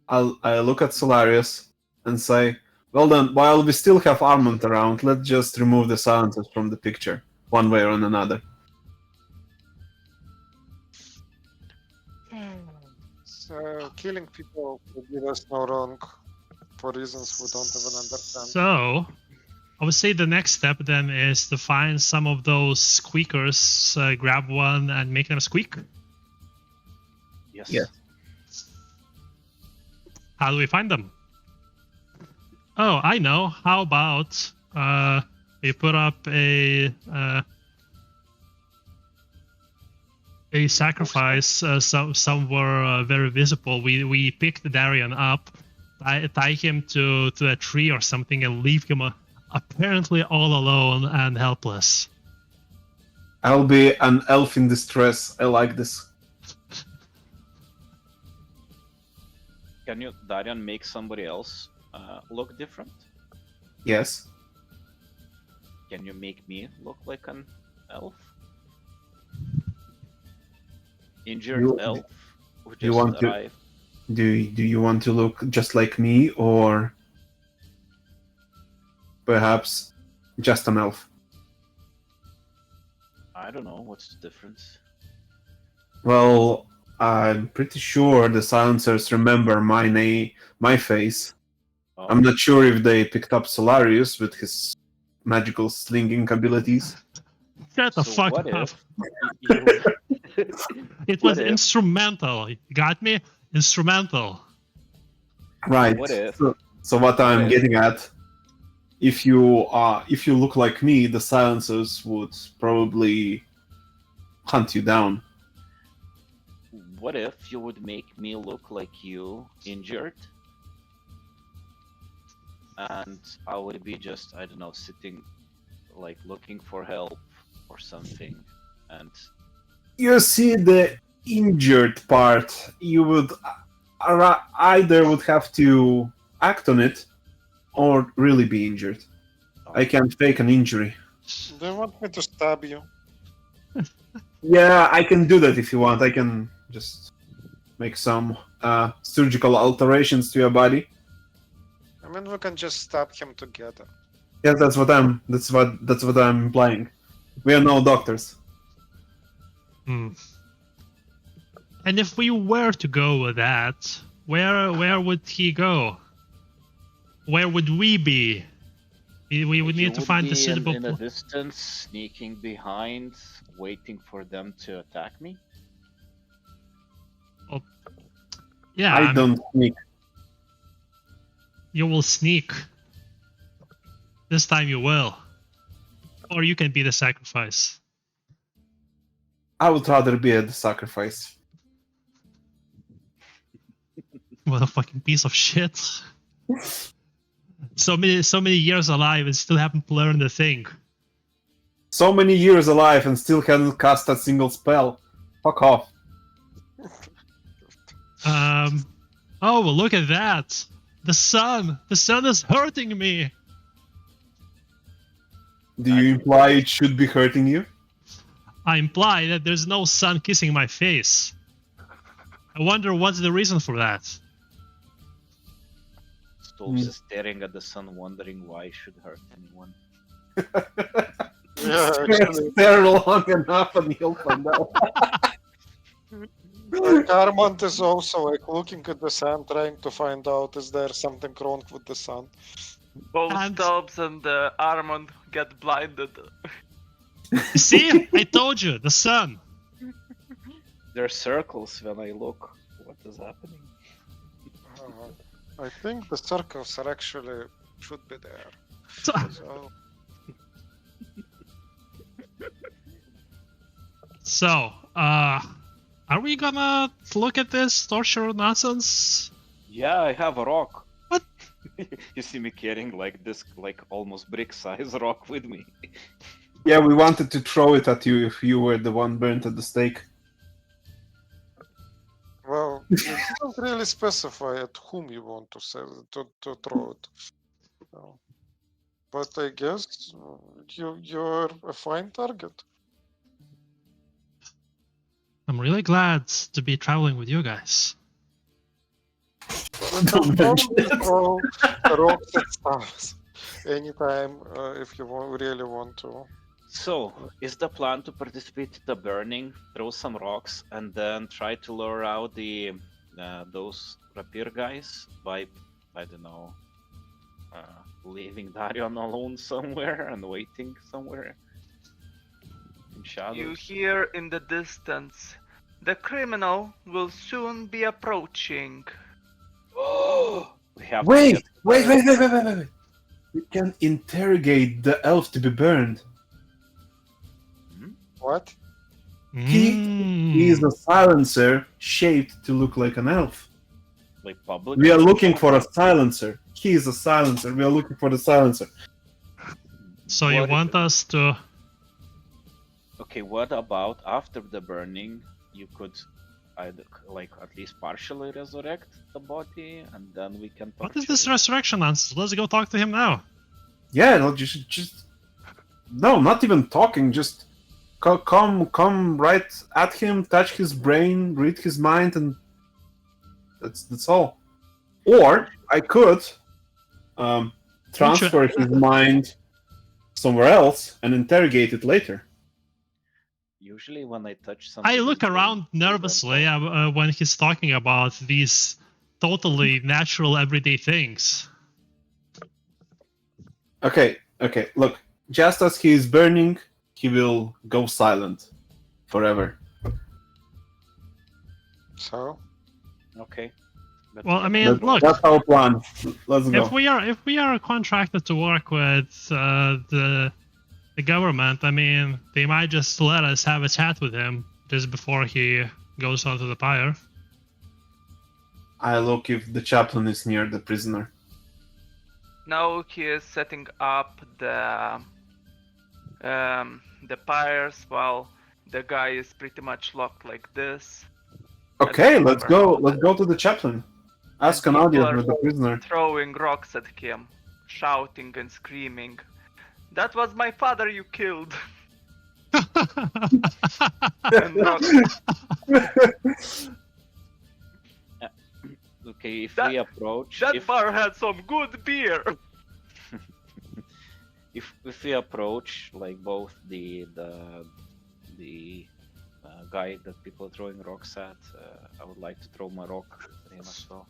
I look at Solarius, and say, well then, while we still have Armand around, let's just remove the silencers from the picture, one way or another. So, killing people will give us no wrong for reasons we don't even understand. So, I would say the next step then is to find some of those squeakers, grab one and make them squeak. Yes. Yeah. How do we find them? Oh, I know. How about we put up a sacrifice somewhere very visible. We pick the Darian up, tie him to a tree or something, and leave him apparently all alone and helpless. I'll be an elf in distress. I like this. Can you, Darian, make somebody else look different? Yes. Can you make me look like an elf? injured You- elf who you just want to- arrived. Do you want to look just like me, or perhaps just an elf? I don't know what's the difference. Well, I'm pretty sure the silencers remember my face. Oh, I'm not sure if they picked up Solarius with his magical slinging abilities. Shut the so fuck what up. if you... It what was if- instrumental. You got me? Instrumental. Right. What if- So what I'm if- getting at, if you look like me, the silencers would probably hunt you down. What if you would make me look like you, injured? And I would be just, I don't know, sitting, like, looking for help or something. And You see the injured part. You would either would have to act on it, or really be injured. I can fake an injury. Do you want me to stab you? Yeah, I can do that if you want. I can just make some surgical alterations to your body. I mean, we can just stab him together. Yeah, that's what I'm implying. We are no doctors. Hmm. And if we were to go with that, where would he go? Where would we be? We would you need to find be a suitable. in a distance, sneaking behind, waiting for them to attack me. Yeah, I don't sneak. You will sneak. This time you will. Or you can be the sacrifice. I would rather be at the sacrifice. What a fucking piece of shit. So many years alive and still haven't learned a thing. So many years alive and still haven't cast a single spell. Fuck off. Oh, well, look at that. The sun is hurting me. Do you imply it should be hurting you? I imply that there's no sun kissing my face. I wonder what's the reason for that. Stolz is staring at the sun, wondering why it should hurt anyone. Yeah, actually. Stare long enough and he'll find out. Like, Armand is also like looking at the sun, trying to find out is there something wrong with the sun. Both And- Stubbs and Armand get blinded. See? I told you, the sun. There are circles when I look. What is happening? I think the circles are actually should be there. So- So So, are we gonna look at this torture nonsense? Yeah, I have a rock. What? You see me carrying like this, like almost brick-size rock with me. Yeah, we wanted to throw it at you if you were the one burnt at the stake. well, you don't really specify at whom you want to to throw it. So, but I guess you're a fine target. I'm really glad to be traveling with you guys. You can probably throw rocks at stars anytime if you really want to. So, is the plan to participate in the burning, throw some rocks, and then try to lure out the those rapier guys by, I don't know, leaving Darion alone somewhere and waiting somewhere in shadows? You hear in the distance, the criminal will soon be approaching. We have to Wait, get- wait. We can interrogate the elf to be burned. What? He is a silencer shaped to look like an elf. like public. We are looking for a silencer. He is a silencer. We are looking for the silencer. So you What if- want us to... Okay, what about after the burning? You could either like at least partially resurrect the body, and then we can. What is this torture it. resurrection nonsense? Let's go talk to him now. Yeah, no, just no, not even talking. Just come right at him, touch his brain, read his mind, and that's all. Or I could transfer his mind somewhere else and interrogate it later. Usually when I touch something... I look around nervously when he's talking about these totally natural everyday things. Okay, look. Just as he is burning, he will go silent forever. So, Okay. But Well, I mean, look. That's our plan. Let's go. If we are contracted to work with the government, I mean, they might just let us have a chat with him just before he goes onto the pyre. I look if the chaplain is near the prisoner. Now he is setting up the pyres while the guy is pretty much locked like this. Okay, let's go. Let's go to the chaplain. Ask an People audience are with the prisoner. throwing rocks at him, shouting and screaming. That was my father you killed. And rocks. Okay, if That- we approach... That if, bar had some good beer. if we approach, like, both the guy that people are throwing rocks at, I would like to throw my rock at him as well.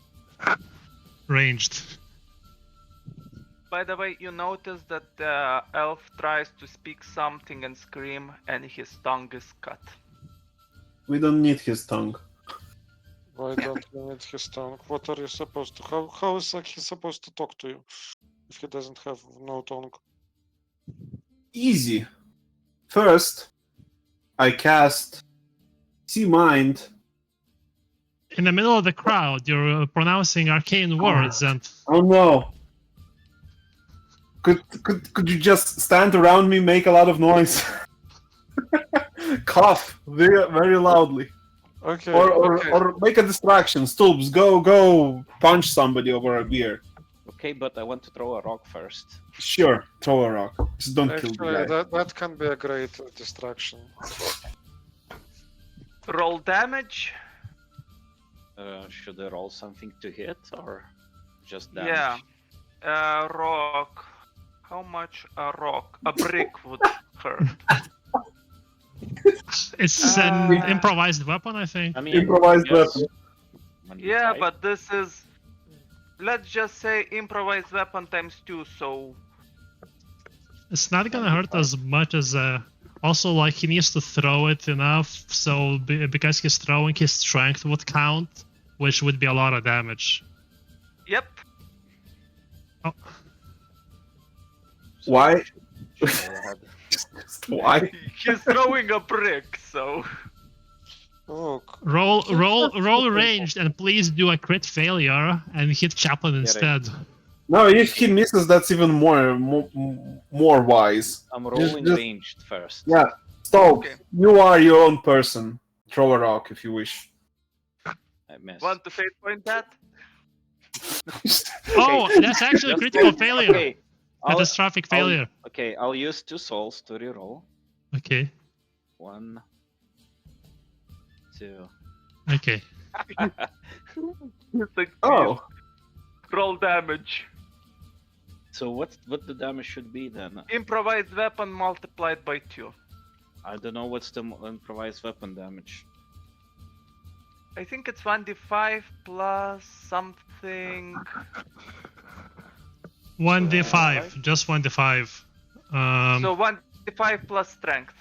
Ranged. By the way, you notice that the elf tries to speak something and scream, and his tongue is cut. We don't need his tongue. why don't we need his tongue? What are you supposed to... How is he supposed to talk to you if he doesn't have no tongue? Easy. First, I cast See Mind. In the middle of the crowd, you're pronouncing arcane words, and Oh no! Could you just stand around me, make a lot of noise, cough very loudly, Okay, or make a distraction? Stoops, go punch somebody over a beer. Okay, but I want to throw a rock first. Sure, throw a rock. Just don't kill the Actually, guy. that can be a great distraction. Roll damage. Should I roll something to hit or just damage? Yeah. Rock. How much a rock? A brick would hurt. it's an improvised weapon, I think. I mean, Improvised yes. weapon. Yeah, 1d5. but this is... Let's just say improvised weapon times 2, so... It's not gonna hurt as much as also, like, he needs to throw it enough, so because he's throwing, his strength would count, which would be a lot of damage. Yep. Oh, So Why? should I add- Just why? He's throwing a brick, so... Look, roll ranged, and please do a crit failure and hit Chaplain instead. No, if he misses, that's even more wise. I'm rolling just- ranged first. Yeah, Stop. Okay. You are your own person. Throw a rock if you wish. I missed. Want to fate point that? Oh, that's actually a critical failure. Okay. Catastrophic failure. Okay, I'll use 2 souls to reroll. Okay. 1, 2. Okay. Like, Oh, roll damage. So what the damage should be then? Improvised weapon multiplied by 2. I don't know what's the improvised weapon damage. I think it's 1d5 plus something. 1d5. Just 1d5. So 1d5 plus strength.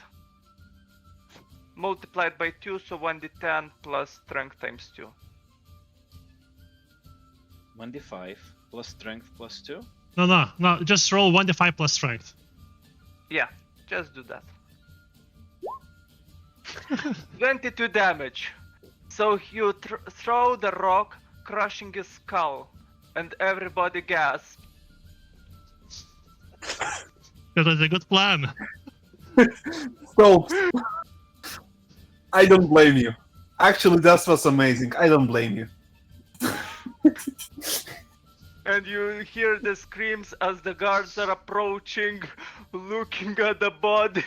Multiplied by 2, so 1d10 plus strength times 2. 1d5 plus strength plus 2? No. Just roll 1d5 plus strength. Yeah, just do that. 22 damage. So you throw the rock, crushing his skull, and everybody gasps. That was a good plan. so I don't blame you. Actually, that was amazing. I don't blame you. And you hear the screams as the guards are approaching, looking at the body.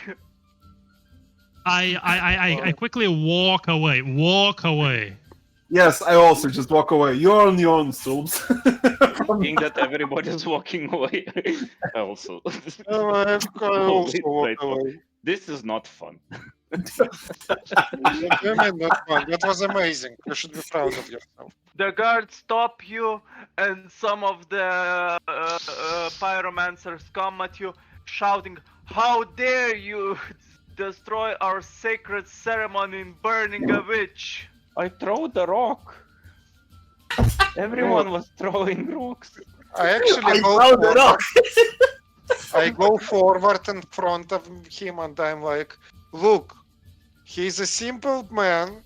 I quickly walk away. Walk away. Yes, I also just walk away. You're on your own, Stools. Seeing that everybody's walking away, I also. I also Wait, walk wait, away. This is not fun. What do you mean not fun? That was amazing. You should be proud of yourself. The guards stop you, and some of the pyromancers come at you, shouting, "How dare you destroy our sacred ceremony in burning a witch!" I throw the rock. Everyone was throwing rocks. I actually I go found it forward. up. I go forward in front of him and I'm like, look, he's a simple man.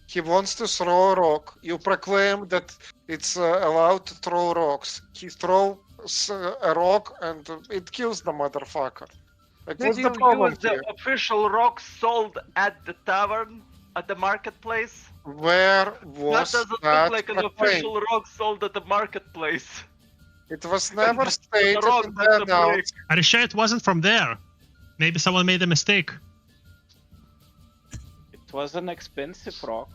He wants to throw a rock. You proclaim that it's allowed to throw rocks. He throws a rock and it kills the motherfucker. Like, Did what's the you problem use the here? official rocks sold at the tavern, at the marketplace? Where That was doesn't that look like an proclaimed? official rock sold at the marketplace. It was never stated rock in that's the a brick. announcement. Are you sure it wasn't from there? Maybe someone made a mistake. It was an expensive rock.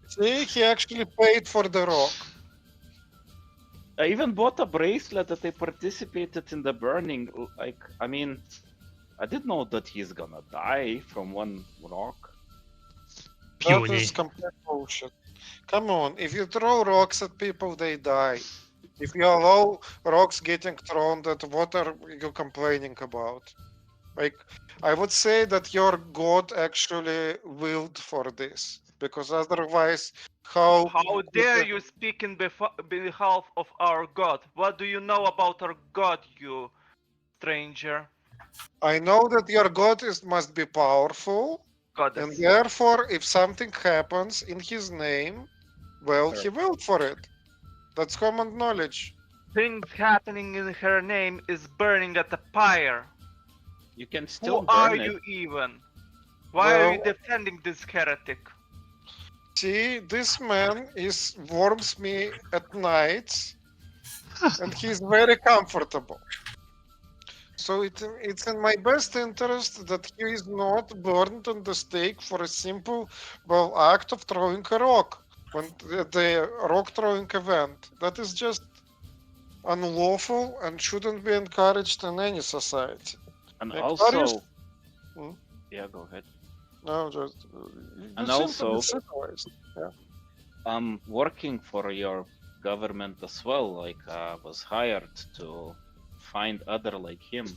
See, he actually paid for the rock. I even bought a bracelet that I participated in the burning. Like, I mean, I didn't know that he's gonna die from one rock. That Puny. is complete bullshit. Come on, if you throw rocks at people, they die. If you allow rocks getting thrown, that what are you complaining about? Like, I would say that your god actually willed for this, because otherwise, how dare you speak in behalf of our god? What do you know about our god, you stranger? I know that your god must be powerful, Goddess. and therefore, if something happens in his name, well, he willed for it. That's common knowledge. Things happening in her name is burning at the pyre. You can still Who burn are it. you even? Why are you Well- defending this heretic? See, this man warms me at night, and he's very comfortable. So it's in my best interest that he is not burned on the stake for a simple, act of throwing a rock when the rock throwing event. That is just unlawful and shouldn't be encouraged in any society. And Like, also, Hmm? yeah, go ahead. No, just And you seem to be also- civilized. I'm working for your government as well. Like, I was hired to find other like him.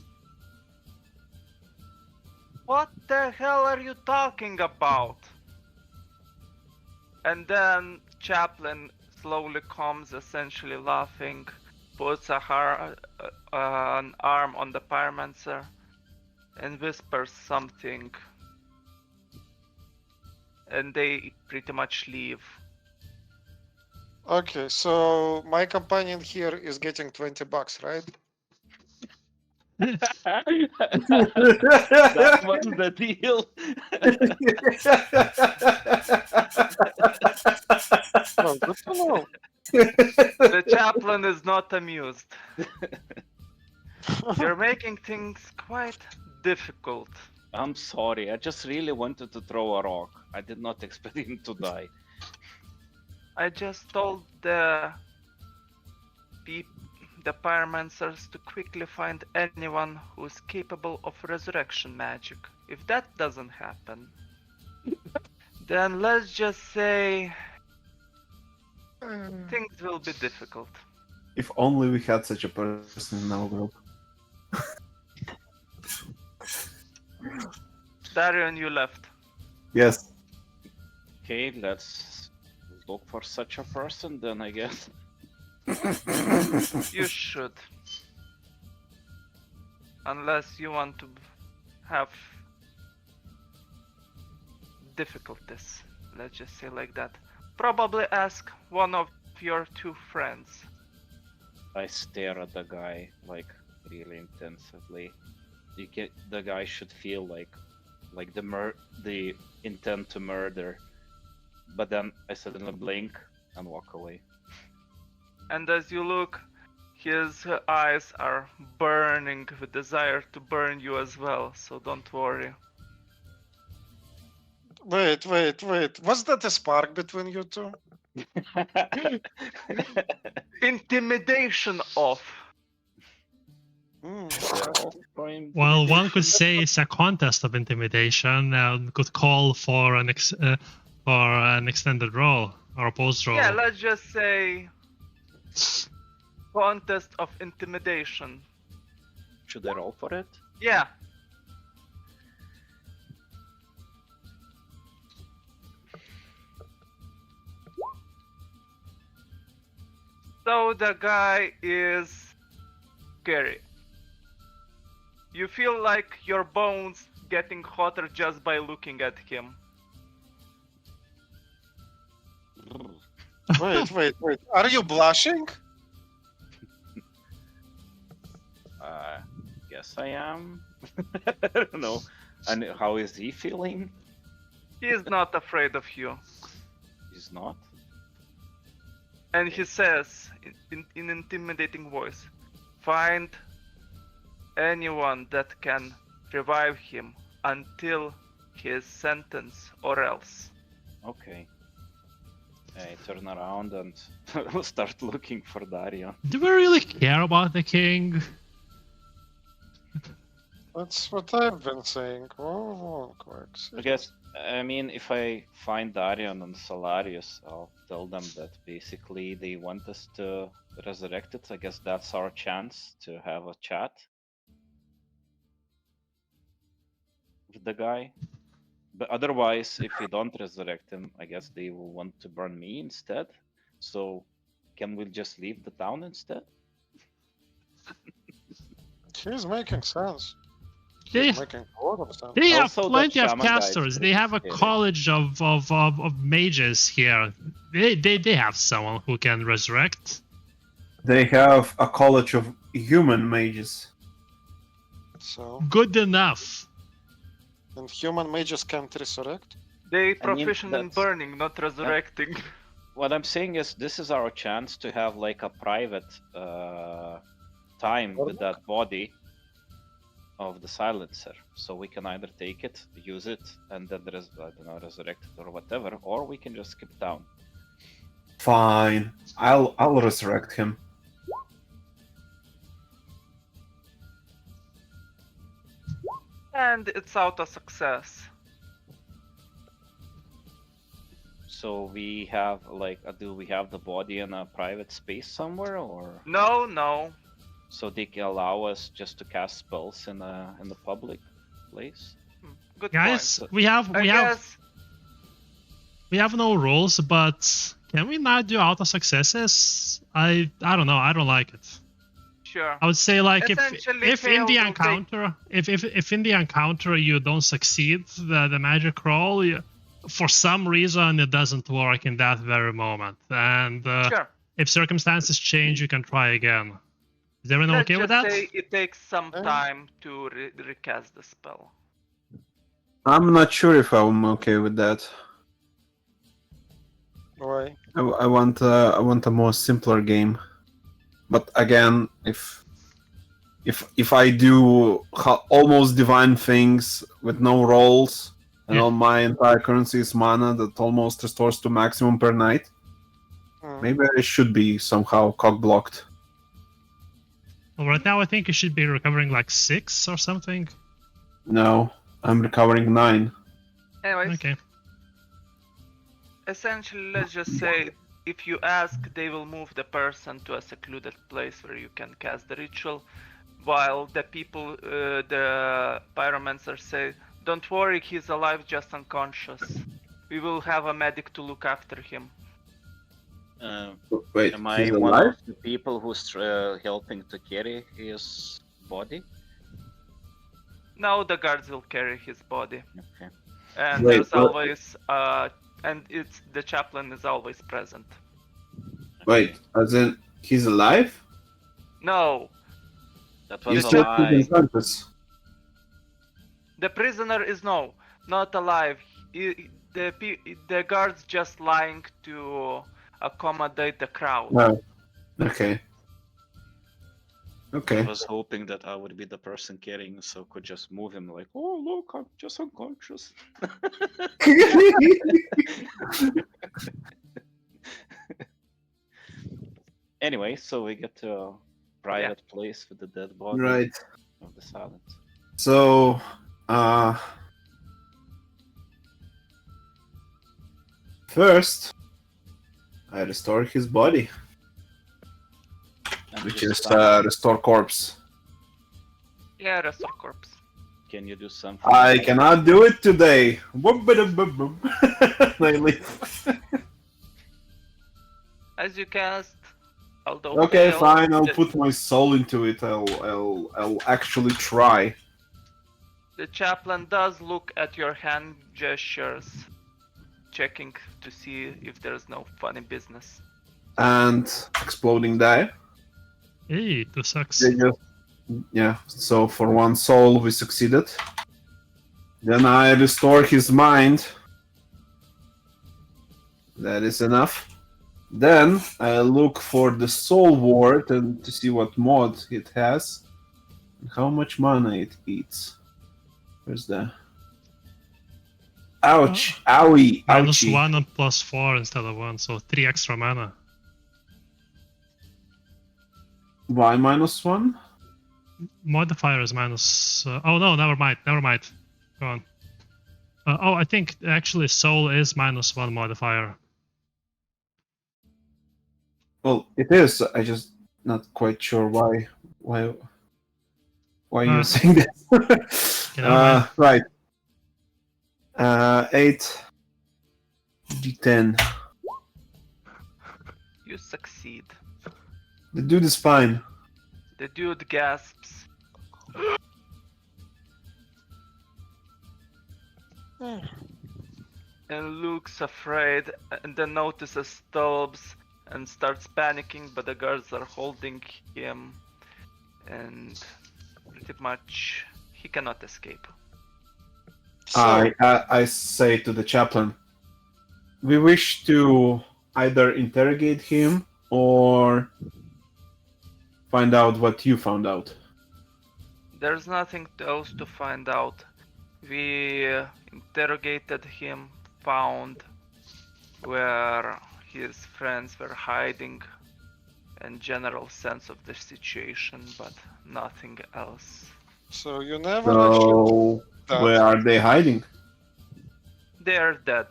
What the hell are you talking about? And then Chaplin slowly comes, essentially laughing, puts an arm on the pyromancer, and whispers something. And they pretty much leave. Okay, so my companion here is getting $20, right? That was the deal. Oh, good to know. The chaplain is not amused. You're making things quite difficult. I'm sorry. I just really wanted to throw a rock. I did not expect him to die. I just told the pyromancers to quickly find anyone who is capable of resurrection magic. If that doesn't happen, then let's just say things will be difficult. If only we had such a person in our group. Darian, you left. Yes. Okay, let's look for such a person then, I guess. You should. Unless you want to have difficulties, let's just say like that. Probably ask one of your two friends. I stare at the guy like really intensively. The guy should feel like the intent to murder. But then I suddenly blink and walk away. And as you look, His eyes are burning with desire to burn you as well, so don't worry. Wait. Was that a spark between you two? Intimidation off. Well, one could say it's a contest of intimidation and could call for an extended roll or a post roll. Yeah, let's just say contest of intimidation. Should I roll for it? Yeah. So the guy is scary. You feel like your bones getting hotter just by looking at him. Wait. Are you blushing? Guess I am. I don't know. And how is he feeling? He is not afraid of you. He's not. And he says in intimidating voice, find anyone that can revive him until his sentence or else. Okay. I turn around and start looking for Dario. Do we really care about the king? That's what I've been saying. Oh, quacks. I guess, I mean, if I find Darion and Solarius, I'll tell them that basically they want us to resurrect it. I guess that's our chance to have a chat with the guy. But otherwise, if we don't resurrect him, I guess they will want to burn me instead. So, can we just leave the town instead? He's making sense. They, He's making a lot of sense. they have Also, the plenty of shaman guy is casters. They pretty have a scary. college of mages here. They have someone who can resurrect. They have a college of human mages. So, Good enough. and human mages can't resurrect? They I mean, proficient in that's- burning, not resurrecting. What I'm saying is, this is our chance to have like a private time with that body of the silencer. So we can either take it, use it, and then resurrect it or whatever, or we can just skip town. Fine, I'll resurrect him. And it's out a success. So we have like, do we have the body in a private space somewhere, or No. so they can allow us just to cast spells in the public place? Good Guys, point. we have I guess no rules, but can we not do auto successes? I don't know. I don't like it. sure. I would say like Essentially, if in fail the will encounter if in the encounter you don't succeed the magic roll, for some reason it doesn't work in that very moment, and Sure. if circumstances change, you can try again. Is everyone Let's okay with just that? say it takes some Yeah. time to recast the spell. I'm not sure if I'm okay with that. Why? I want a more simpler game. But again, if I do almost divine things with no rolls and Yeah. all my entire currency is mana that almost restores to maximum per night, Hmm. maybe I should be somehow cock-blocked. Well, right now I think you should be recovering like 6 or something. No, I'm recovering 9. Anyways, Okay. essentially, let's just say if you ask, they will move the person to a secluded place where you can cast the ritual, while the people, the pyromancers say, don't worry, he's alive, just unconscious. We will have a medic to look after him. Wait, Am I he's one alive? of the people who's helping to carry his body? Now the guards will carry his body. Okay. And Wait, there's what? always, and it's the chaplain is always present. Wait, as in he's alive? No, That You was a said lie. he's unconscious. the prisoner is not alive. The guards just lying to accommodate the crowd. No. Okay. I Okay. was hoping that I would be the person carrying, so could just move him like, oh look, I'm just unconscious. Anyway, so we get to a private place with the dead body Right. of the silent. So, first, I restore his body, And which you is span- restore corpse. Yeah, restore corpse. Can you do something? I like- cannot do it today. I leave. As you cast, although Okay, failed, fine. I'll the, put my soul into it. I'll actually try. the chaplain does look at your hand gestures, checking to see if there's no funny business. And exploding die. Hey, 2 sucks. They just, yeah. So for one soul, we succeeded. Then I restore his mind. That is enough. Then I look for the soul ward and to see what mod it has and how much mana it eats. Where's the? Ouch! Owie! Minus Ouchie! 1 and plus 4 instead of 1, so 3 extra mana. Why -1? Modifier is minus. Oh no, never mind. Never mind. Go on. Oh, I think actually soul is -1 modifier. Well, it is. I just not quite sure why. Why you're saying that? Okay, never mind. Right. 8 d10. You succeed. The dude is fine. The dude gasps. And looks afraid, and then notices Stubbs and starts panicking, but the guards are holding him, and pretty much he cannot escape. So, I say to the chaplain, we wish to either interrogate him or find out what you found out. There's nothing else to find out. We interrogated him, found where his friends were hiding, and general sense of the situation, but nothing else. so you never actually So that. where are they hiding? They are dead.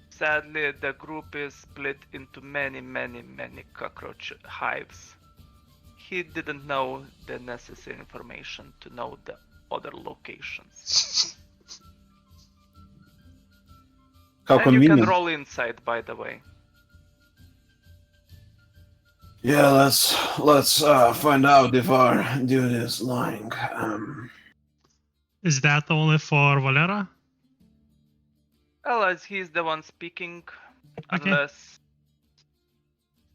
Sadly, the group is split into many cockroach hives. He didn't know the necessary information to know the other locations. How And you convenient. can roll inside, by the way. Yeah, let's find out if our dude is lying. Is that only for Valera? Well, as he's the one speaking, Okay. unless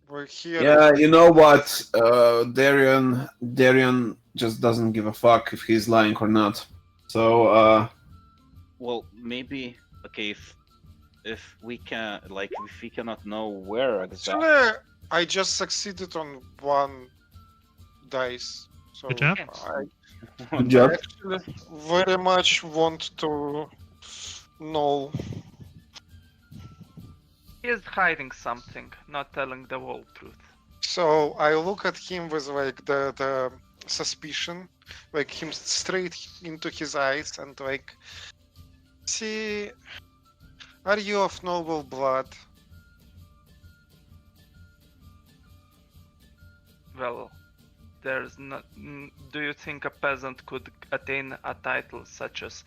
We're here. Yeah, you know what? Darian just doesn't give a fuck if he's lying or not. So, Well, maybe okay if we can if we cannot know where exactly. Actually, I just succeeded on one dice. So Good job. I good job. actually very much want to know. he is hiding something, not telling the whole truth. So I look at him with like the suspicion, like him straight into his eyes and like, see, are you of noble blood? Well, there's not. Do you think a peasant could attain a title such as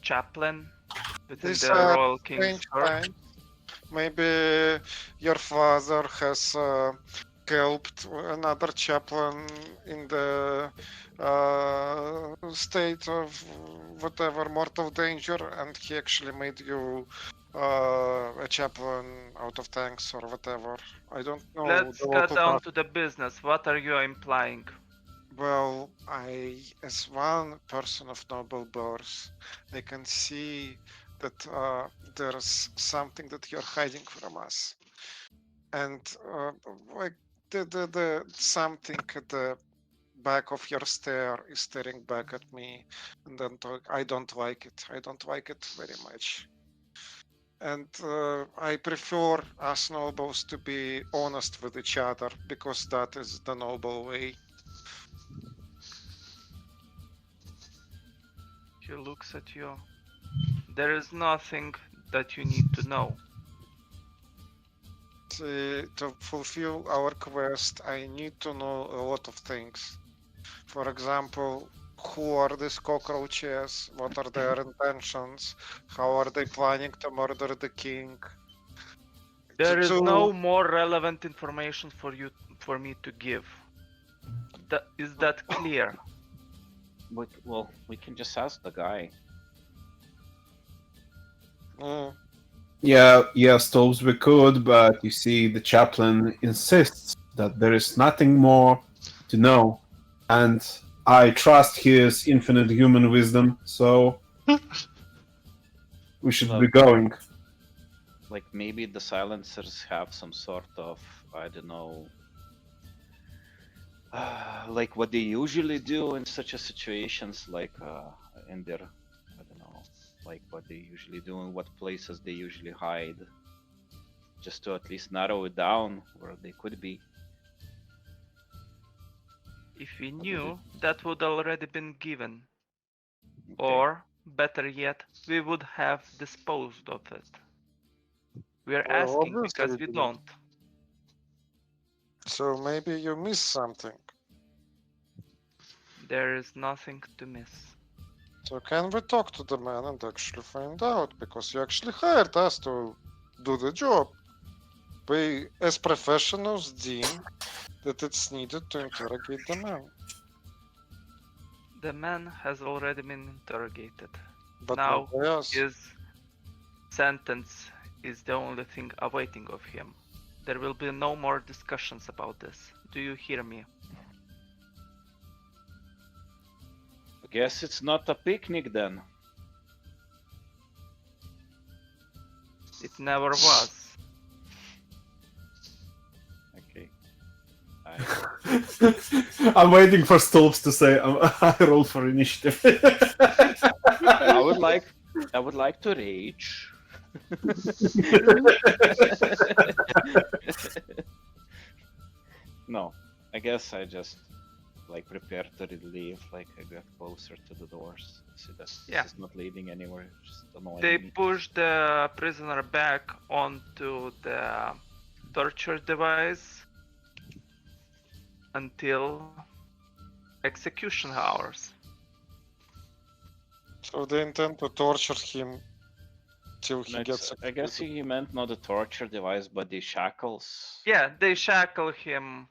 chaplain within This the Royal King's strange court? time. Maybe your father has helped another chaplain in the state of whatever mortal danger, and he actually made you a chaplain out of thanks or whatever. I don't know. Let's the get local down doc- to the business. What are you implying? Well, as one person of noble birth, I can see that there's something that you're hiding from us. And like the something at the back of your stare is staring back at me, and then I don't like it. I don't like it very much. And I prefer us nobles to be honest with each other because that is the noble way. She looks at you. There is nothing that you need to know. To fulfill our quest, I need to know a lot of things. For example, who are these cockroaches? What are their intentions? How are they planning to murder the king? There is To- no more relevant information for me to give. Is that clear? Well, we can just ask the guy. Mm, Yeah, Stoves, we could, but you see, the chaplain insists that there is nothing more to know, and I trust his infinite human wisdom, so we should be going. Like maybe the silencers have some sort of, I don't know, like what they usually do in such a situations, like in their, I don't know, like what they usually do and what places they usually hide, just to at least narrow it down where they could be. If we knew, that would already been given. Okay. Or, better yet, we would have disposed of it. We are Well, asking obviously because we we do. don't. so maybe you missed something. There is nothing to miss. So can we talk to the man and actually find out? Because you actually hired us to do the job. We, as professionals, deem that it's needed to interrogate the man. The man has already been interrogated. But Now, not by us. his sentence is the only thing awaiting of him. There will be no more discussions about this. Do you hear me? I guess it's not a picnic then. It never was. Okay. I'm waiting for Stolps to say I roll for initiative. I would like to rage. No, I guess I just like prepare to leave. Like I get closer to the doors. See that this is not leading anywhere. Just annoying They me. push the prisoner back onto the torture device until execution hours. So they intend to torture him till he Next, gets. I guess he meant not the torture device, but the shackles. Yeah, they shackle him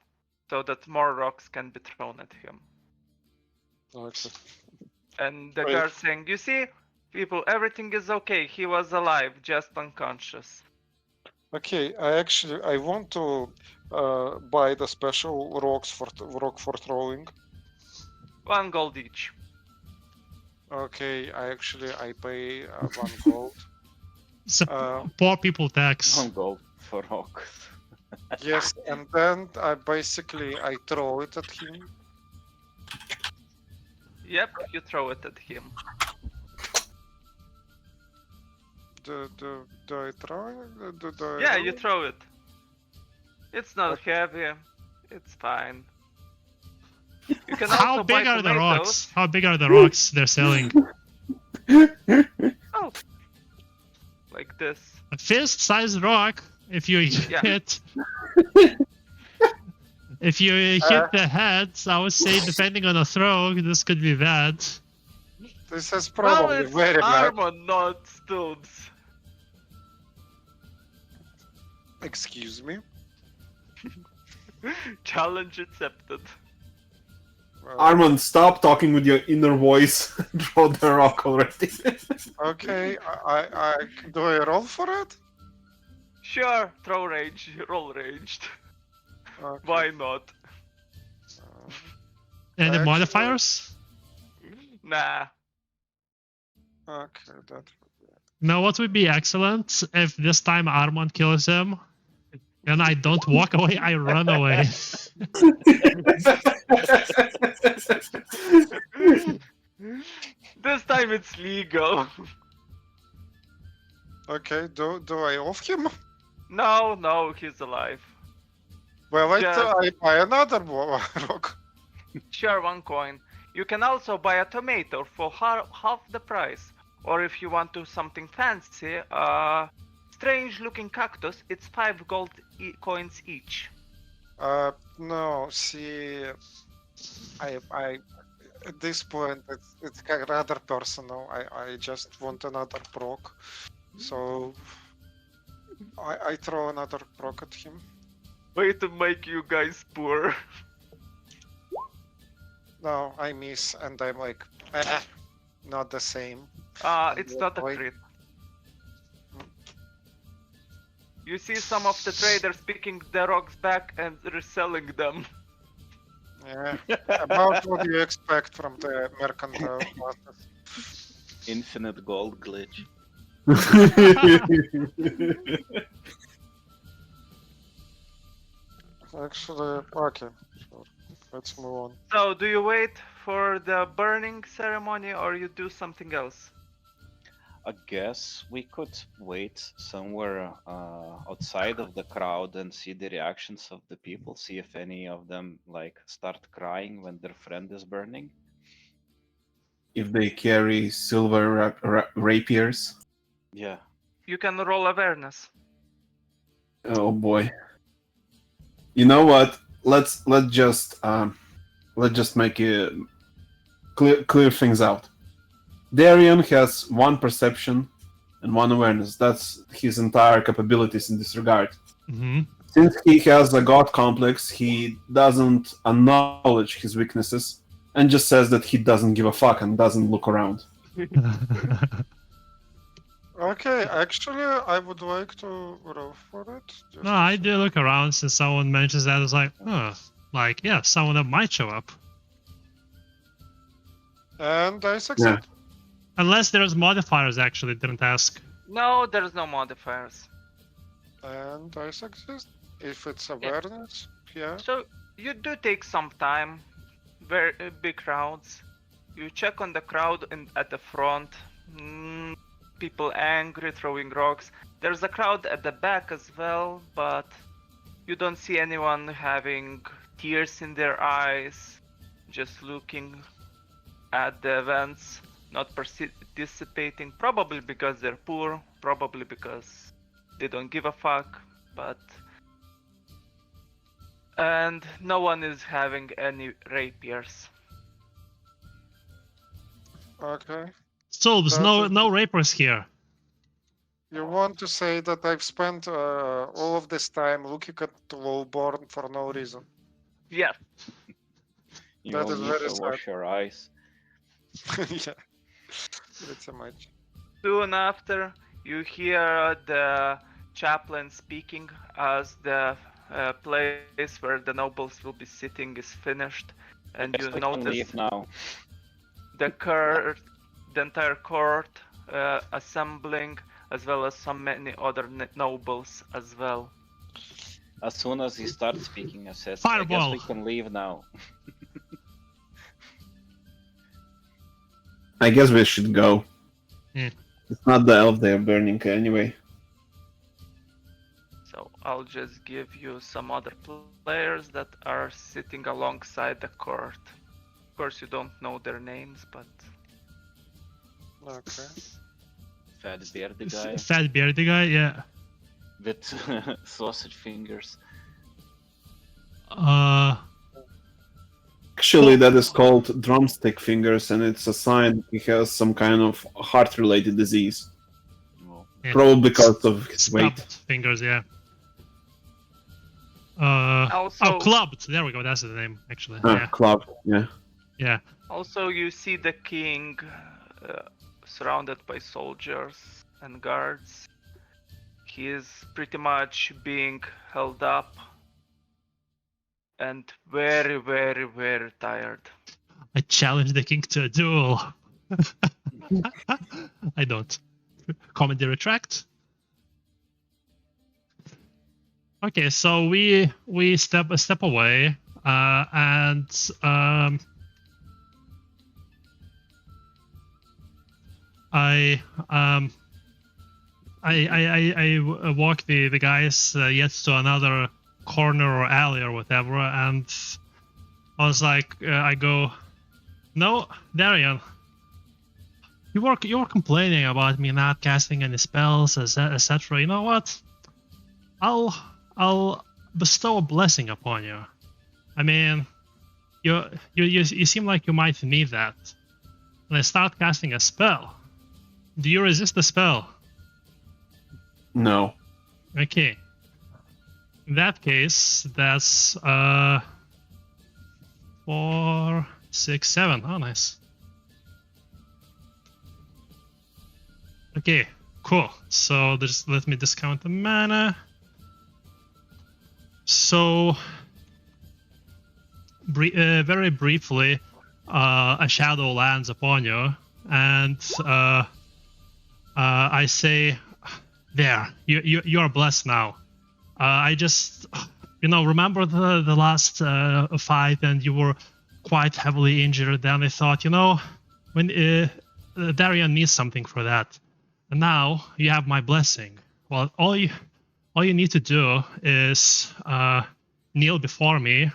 so that more rocks can be thrown at him. Okay. And the Right. guard saying, "You see, people, everything is okay. He was alive, just unconscious." Okay, I want to buy the special rock for throwing. 1 gold each. Okay, I pay 1 gold. So Uh, poor people tax. Don't go for rock. Yes, and then I throw it at him. Yep, you throw it at him. Do I throw it? Do I Yeah, roll you it? throw it. It's not heavy. It's fine. You can How also buy big are the tomatoes. rocks? How big are the rocks they're selling? Oh, like this. A fist-sized rock. If you Yeah. hit, if you hit the heads, I would say, depending on the throw, this could be bad. This is Well, probably it's very bad. armor, not stools. Excuse me. Challenge accepted. Armand, stop talking with your inner voice. Draw the rock already. Okay, do I roll for it? Sure, throw rage, roll raged. Okay. Why not? Any Actually- modifiers? Nah. Okay, that. Now, what would be excellent if this time Armand kills him, And I don't walk away, I run away. This time it's legal. Okay, do I off him? No, he's alive. Well, Just- I buy another rock. Share 1 coin. You can also buy a tomato for half the price. Or if you want to something fancy, strange looking cactus, it's 5 gold coins each. No, see, I at this point it's rather personal. I just want another proc, so I throw another proc at him. Way to make you guys poor. No, I miss, and I'm like, not the same. It's not a Wait. crit. You see some of the traders picking the rocks back and reselling them. Yeah, about what you expect from the mercantile classes. Infinite gold glitch. Actually, okay, sure. Let's move on. So, do you wait for the burning ceremony or you do something else? I guess we could wait somewhere outside of the crowd and see the reactions of the people, see if any of them like start crying when their friend is burning. If they carry silver rapiers. Yeah. You can roll awareness. Oh boy. You know what? Let's just make it clear things out. Darian has 1 perception and 1 awareness. That's his entire capabilities in this regard. Hmm. Since he has a god complex, he doesn't acknowledge his weaknesses and just says that he doesn't give a fuck and doesn't look around. Okay, actually, I would like to roll for it. Just No, I do look around since someone mentions that. It's like, oh, like, yeah, someone that might show up. And I succeed. Unless there's modifiers, actually, didn't ask. No, there's no modifiers. And I succeed. If it's awareness, yeah. So, you do take some time. Very big crowds. You check on the crowd at the front. People angry, throwing rocks. There's a crowd at the back as well, but you don't see anyone having tears in their eyes, just looking at the events, not participating, probably because they're poor, probably because they don't give a fuck, but... And no one is having any rapiers. Okay. Solves, no rapers here. You want to say that I've spent all of this time looking at the lowborn for no reason? Yeah. You That will is need very to wash your eyes. Yeah. Pretty much. Soon after, you hear the chaplain speaking as the place where the nobles will be sitting is finished, and Guess you we can notice leave now. the entire court assembling, as well as so many other nobles as well. As soon as he starts speaking, I said, Fireball. I guess we can leave now. I guess we should go. Yeah. It's not the elf they are burning anyway. So I'll just give you some other players that are sitting alongside the court. Of course, you don't know their names, but Okay. Fat bearded guy Fat bearded guy, yeah. with sausage fingers. Actually, that is called drumstick fingers, and it's a sign he has some kind of heart-related disease. Well, Yeah. Probably because of his weight. Stubbed fingers, yeah. Also- clubbed. There we go. That's the name, actually. Club, yeah. Yeah. also you see the king surrounded by soldiers and guards. He is pretty much being held up and very, very, very tired. I challenge the king to a duel. I don't. Comedy retract. Okay, so we step away, and I walk the guys yet to another corner or alley or whatever, and I was like, I go, no, Darian, you were complaining about me not casting any spells, etc. You know what? I'll bestow a blessing upon you. I mean, you seem like you might need that. And I start casting a spell. Do you resist the spell? No. Okay. In that case, that's 4, 6, 7. Oh, nice. Okay, cool. So just let me discount the mana. So, very briefly, a shadow lands upon you, and I say, "There, you are blessed now." I just, remember the last fight, and you were quite heavily injured. Then I thought, when Darian needs something for that, and now you have my blessing. Well, all you need to do is kneel before me,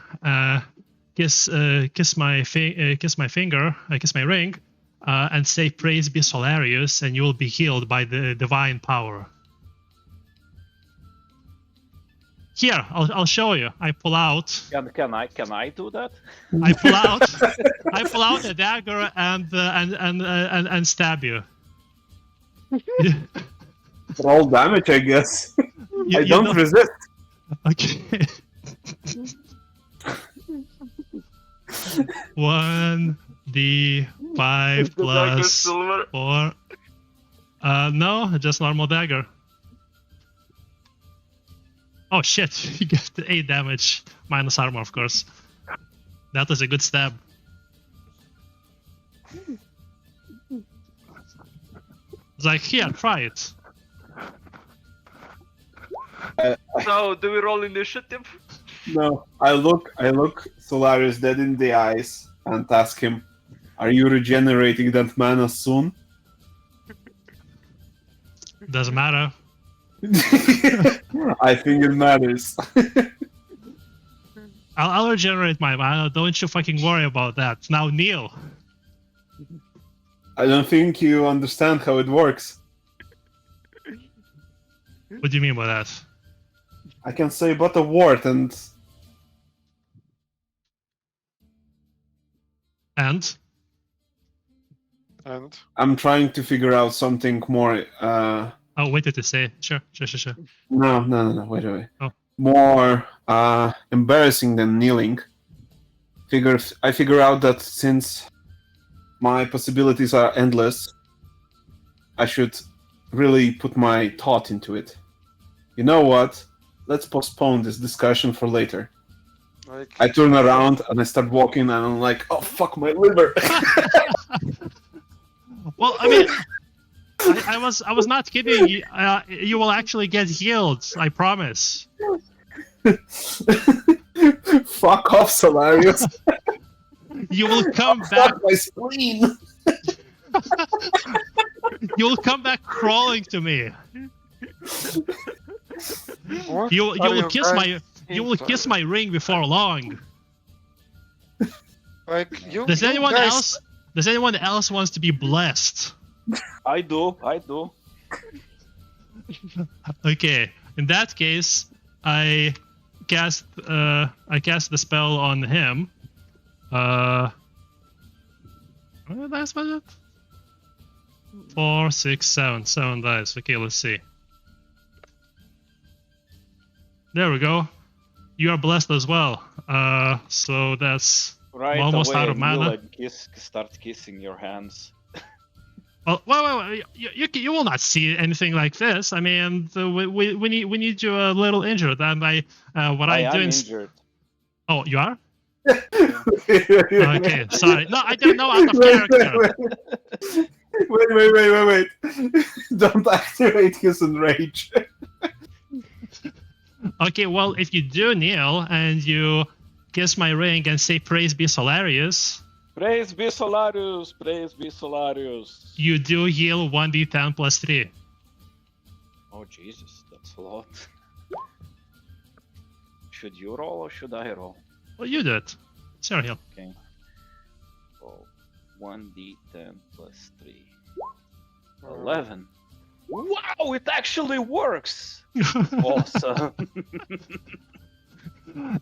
kiss my ring, and say "Praise be Solarius," and you will be healed by the divine power. Here, I'll show you. I pull out. Can I do that? I pull out a dagger and stab you. Roll damage, I guess. You I don't resist. Okay. 1d5 plus silver. 4. No, just normal dagger. Oh shit, you get 8 damage, minus armor, of course. That was a good stab. It's like, here, try it. So, do we roll initiative? No, I look Solaris dead in the eyes and ask him, "Are you regenerating that mana soon?" Doesn't matter. I think it matters. I'll regenerate my mana, don't you fucking worry about that. Now kneel. I don't think you understand how it works. What do you mean by that? I can say but a word and... And? I'm trying to figure out something more... Oh, wait to say. Sure. No, wait. Oh. More embarrassing than kneeling. I figure out that since my possibilities are endless, I should really put my thought into it. You know what? Let's postpone this discussion for later. I turn around and I start walking and I'm like, oh fuck my liver. Well, I mean, I was not kidding. You will actually get healed. I promise. Fuck off, Solarius. You will come back. Fuck my spleen. You will come back crawling to me. What You are will kiss guys you will kiss my ring before long. Like you. Does you anyone guys, else wants to be blessed? I do. Okay, in that case, I cast the spell on him. What dice was it? 4, 6, 7. 7 dice. Okay, let's see. There we go. You are blessed as well. So that's Right almost away, out of mana. and start kissing your hands. Well, wait. You will not see anything like this. I mean, we need you a little injured, and I am injured. Oh, you are? Okay, sorry. No, I didn't know out of character. Wait. Don't activate his enrage. Okay, well, if you do kneel and you kiss my ring and say praise be Solarius, Praise be Solarius! Praise be Solarius! you do heal 1d10 plus 3. Oh Jesus, that's a lot. Should you roll or should I roll? Well, you do it. It's your heal. Okay. So 1d10 plus 3. 11. Wow, it actually works! Awesome.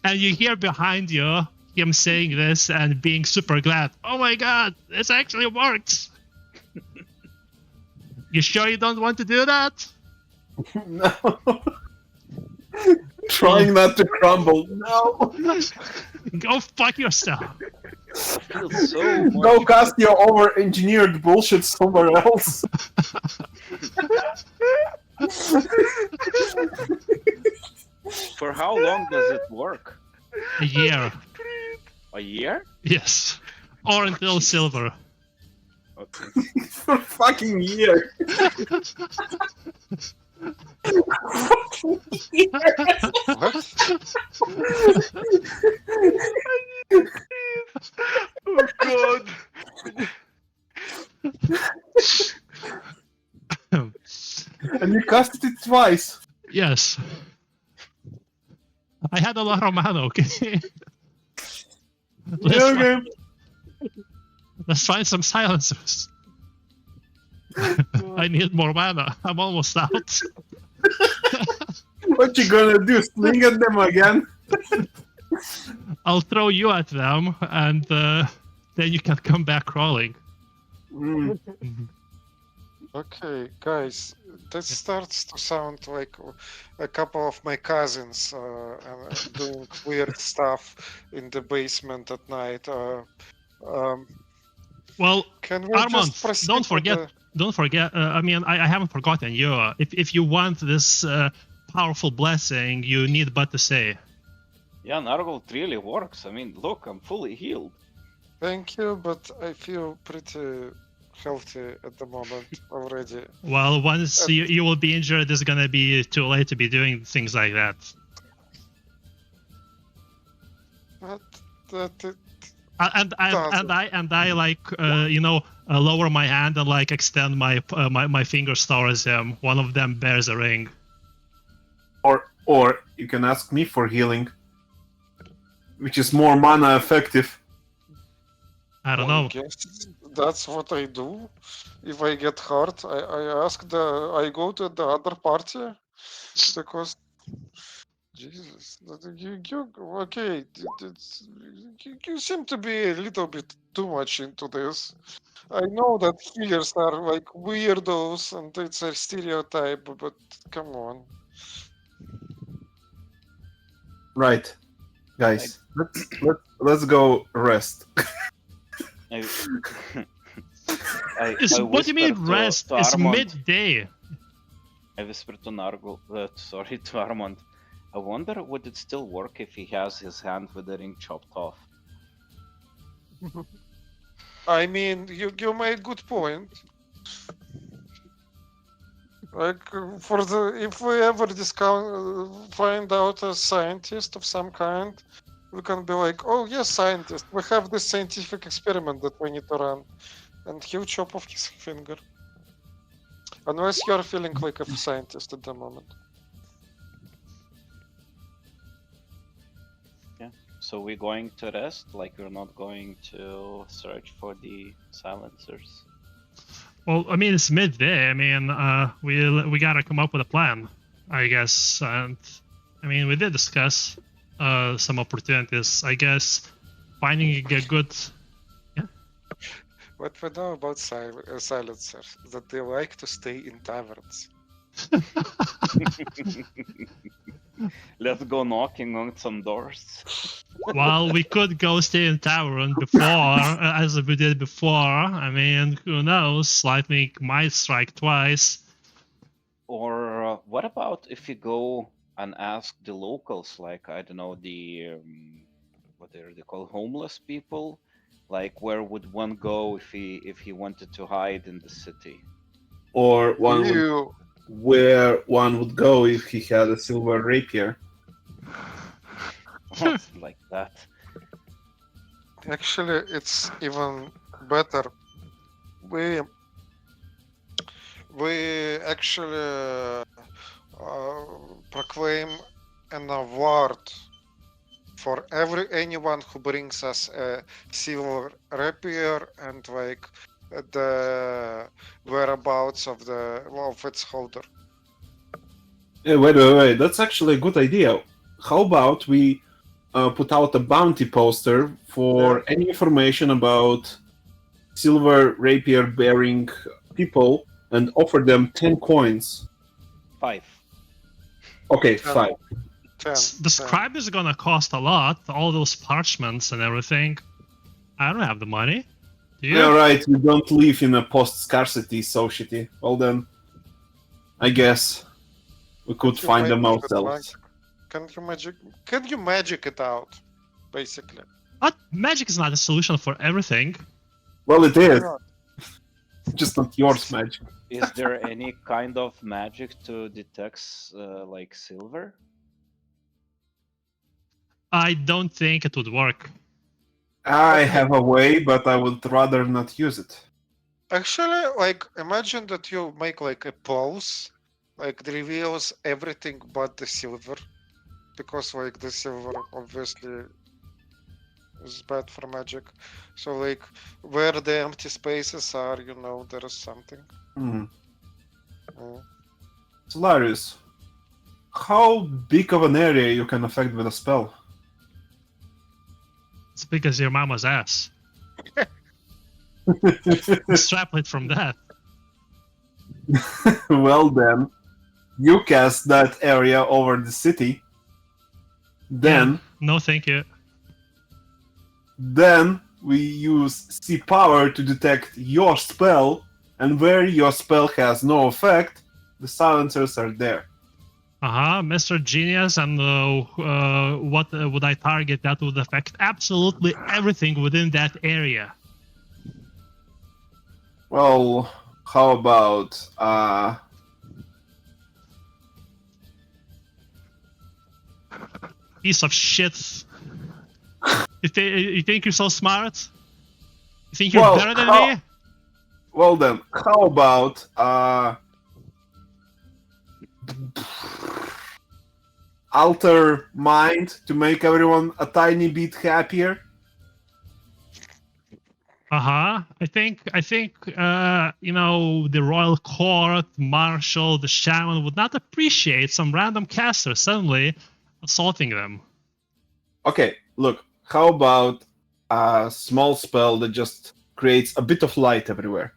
And you hear behind you him saying this and being super glad. Oh my god, this actually works! You sure you don't want to do that? No. Trying not to crumble. No. Go fuck yourself. Feels so much. Go cast your over-engineered bullshit somewhere else. For how long does it work? A year. A year? Yes. Or until silver. Okay. For a fucking year. What? Oh god. And you casted it twice. Yes. I had a lot of mana, okay? Yeah, okay. Let's find some silencers. I need more mana. I'm almost out. What you gonna do? Swing at them again? I'll throw you at them, and then you can come back crawling. Mm. Okay, guys, this starts to sound like a couple of my cousins doing weird stuff in the basement at night. Well, Can we Armand, just proceed don't with forget. Don't forget. I mean, I haven't forgotten you. If you want this powerful blessing, you need but to say. Yeah, Nargold really works. I mean, look, I'm fully healed. Thank you, but I feel pretty healthy at the moment already. Well, once you will be injured, it's gonna be too late to be doing things like that. But that And I like lower my hand and like extend my fingers towards him. One of them bears a ring. Or you can ask me for healing, which is more mana effective. I don't know. guess that's what I do. If I get hurt, I go to the other party because Jesus, okay? You seem to be a little bit too much into this. I know that healers are like weirdos and it's a stereotype, but come on. Right, guys. Let's go rest. What do you mean rest? It's Armand. midday. I whispered to to Armand. I wonder would it still work if he has his hand with the ring chopped off? I mean, you made good point. Like if we ever find out a scientist of some kind, we can be like, oh yes, scientist, we have this scientific experiment that we need to run, and he'll chop off his finger. Unless you're feeling like a scientist at the moment. Yeah. So we're going to rest, like we're not going to search for the silencers. Well, I mean it's midday. I mean we gotta come up with a plan, I guess. And I mean we did discuss some opportunities. I guess finding a good. What we know about silencers, that they like to stay in taverns. Let's go knocking on some doors. Well, we could go stay in tavern before, as we did before. I mean, who knows? Lightning might strike twice. Or what about if we go and ask the locals, like I don't know, the what are they called, homeless people? Like where would one go if he wanted to hide in the city? Or where one would go if he had a silver rapier. What's like that? Actually, it's even better. We we actually proclaim an award for anyone who brings us a silver rapier and like the whereabouts of its holder. Wait. That's actually a good idea. How about we put out a bounty poster for any information about silver rapier bearing people and offer them 10 coins? 5. Okay, 10. 5. 10. The scribe is gonna cost a lot. All those parchments and everything. I don't have the money. Do you? Yeah, right. We don't live in a post-scarcity society. Well then, I guess we could find them ourselves. Can you magic it out, basically? But magic is not a solution for everything. Well, it is. not? Just not yours, magic. Is there any kind of magic to detect like silver? I don't think it would work. I have a way, but I would rather not use it. Actually, like imagine that you make like a pulse, like it reveals everything but the silver, because like the silver obviously is bad for magic. So like where the empty spaces are, there is something. Hmm. Mm. Solarius, how big of an area you can affect with a spell? It's because your mama's ass. Extrapolate from that. Well then, you cast that area over the city. Then, No, thank you. then we use sea power to detect your spell, and where your spell has no effect, the silencers are there. Mr. Genius, and what would I target that would affect absolutely everything within that area? Well, how about Piece of shit. You think you're so smart? You think you're better than me? Well then, how about alter mind to make everyone a tiny bit happier? I think the royal court, marshal, the shaman would not appreciate some random caster suddenly assaulting them. Okay, look, how about a small spell that just creates a bit of light everywhere?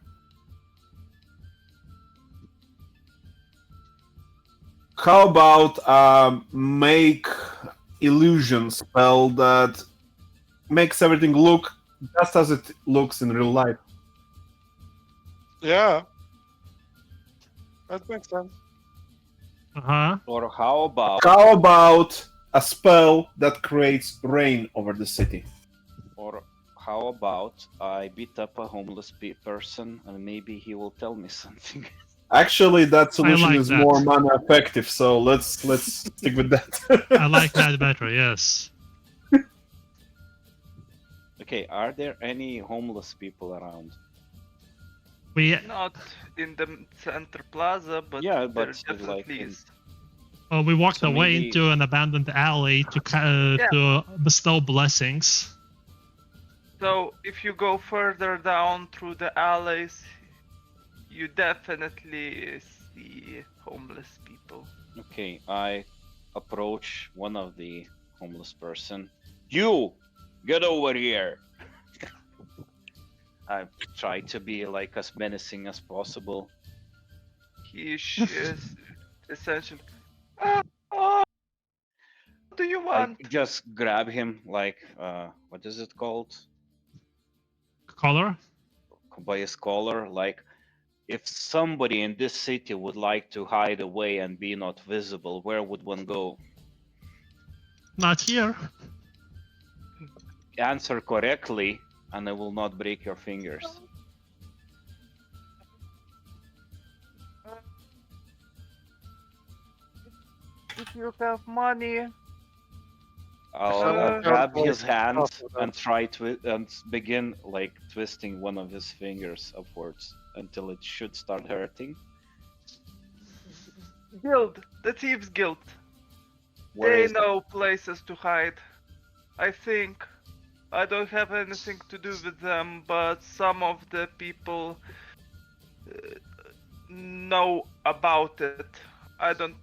How about make illusion spell that makes everything look just as it looks in real life? Yeah, that makes sense. Or how about How about a spell that creates rain over the city? Or how about I beat up a homeless person and maybe he will tell me something. Actually, that solution like is that. more mana effective, so let's stick with that. I like that better, yes. Okay, are there any homeless people around? Not in the center plaza, but Yeah, there but definitely like in- is. We walked So away maybe- into an abandoned alley to bestow blessings. So if you go further down through the alleys, you definitely see homeless people. Okay, I approach one of the homeless person. You, get over here! I try to be like as menacing as possible. He is essentially. What do you I want? just grab him like, what is it called? Color? By his collar. Like, if somebody in this city would like to hide away and be not visible, where would one go? Not here. Answer correctly, and I will not break your fingers. If you have money, I'll Yeah, grab like, his hand half of and try to and begin like twisting one of his fingers upwards until it should start hurting. Guild, the Thieves Guild. Where They is know places to hide. I think. I don't have anything to do with them, but some of the people know about it. I don't.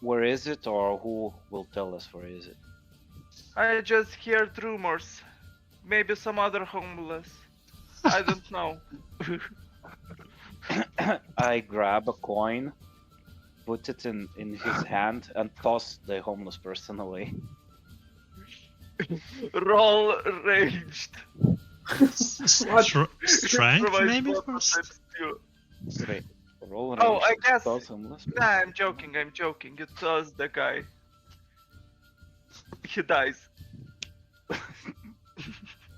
Where is it, or who will tell us where is it? I just heard rumors. Maybe some other homeless. I don't know. I grab a coin, put it in his hand, and toss the homeless person away. Roll raged. Strength, Improvise maybe weapon first. types too. Wait, roll Oh, I range, guess. toss homeless Nah, I'm joking. You toss the guy. He dies.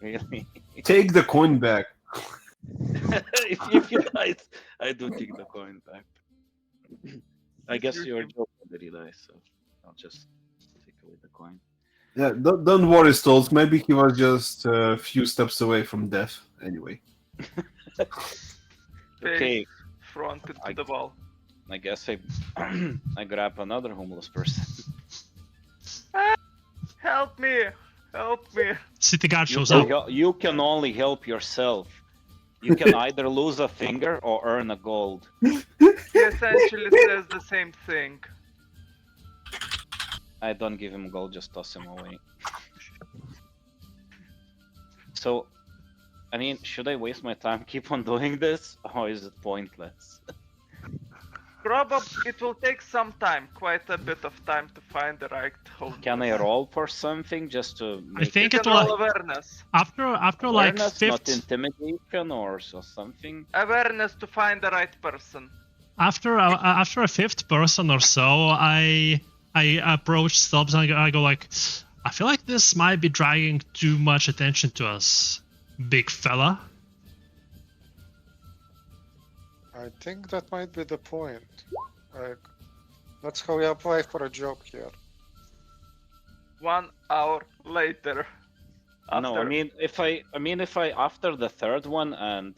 Really? Take the coin back. if he dies, I do take the coin back. I guess You're you're him. joking that he dies, so I'll just take away the coin. Yeah, don't worry, Stolz. Maybe he was just a few steps away from death. Anyway. Okay, Fronted to I- the wall. I guess I I grab another homeless person. Help me! Help me! City guard You shows can, up. you can only help yourself. You can either lose a finger or earn a gold. He essentially says the same thing. I don't give him gold, just toss him away. So, I mean, should I waste my time keep on doing this, or is it pointless? Probably it will take some time, quite a bit of time to find the right home. Can I roll for something just to make think You it can will- roll awareness. After like awareness, not fifth, intimidation or something? Awareness to find the right person. after a fifth person or so, I approach Stubbs and I go like, I feel like this might be dragging too much attention to us, big fella. I think that might be the point. Like, that's how we apply for a job here. 1 hour later. No, I mean if I after the third one and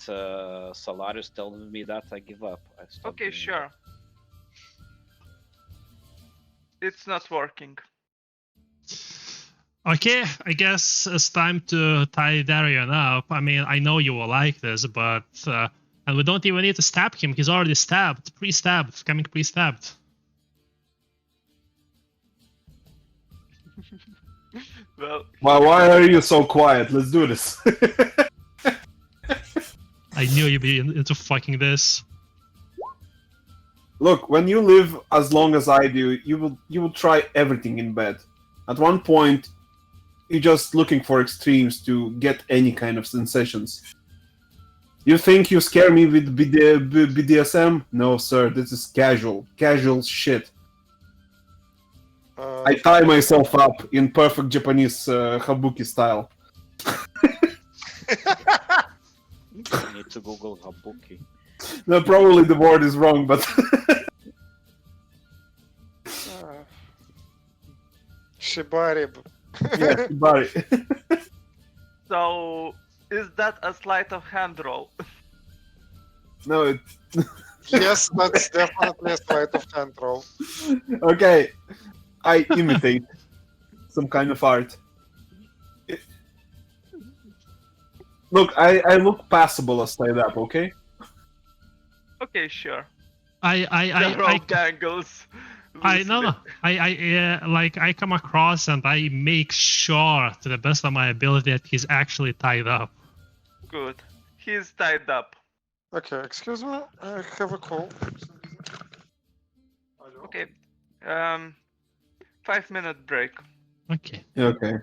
Solarius tells me that, I give up. I stop Okay, doing sure. It's not working. Okay, I guess it's time to tie Darian up. I mean, I know you will like this, but and we don't even need to stab him. He's already stabbed, pre-stabbed, coming pre-stabbed. Well, Why are you so quiet? Let's do this. I knew you'd be into fucking this. Look, when you live as long as I do, you will try everything in bed. At one point, you're just looking for extremes to get any kind of sensations. You think you scare me with BDSM? No, sir, this is casual shit. I tie myself up in perfect Japanese habuki style. I need to Google Habuki. No, probably the word is wrong, but Shibari. yeah, Barry. so is that a sleight of hand roll? No, it. Yes, that's definitely a sleight of hand roll. Okay, I imitate some kind of art. Look, I look passable as tied up, okay? Okay, sure. I The rope dangles. loosely. I come across and I make sure to the best of my ability that he's actually tied up. Good. He's tied up. Okay, excuse me, I have a call. Okay. 5-minute break. Okay. Okay.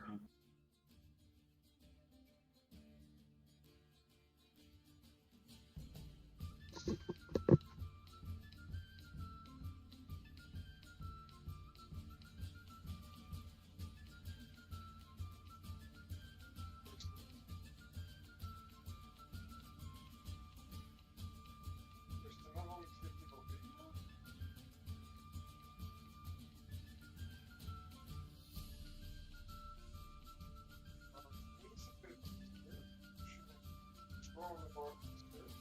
roundabout escape.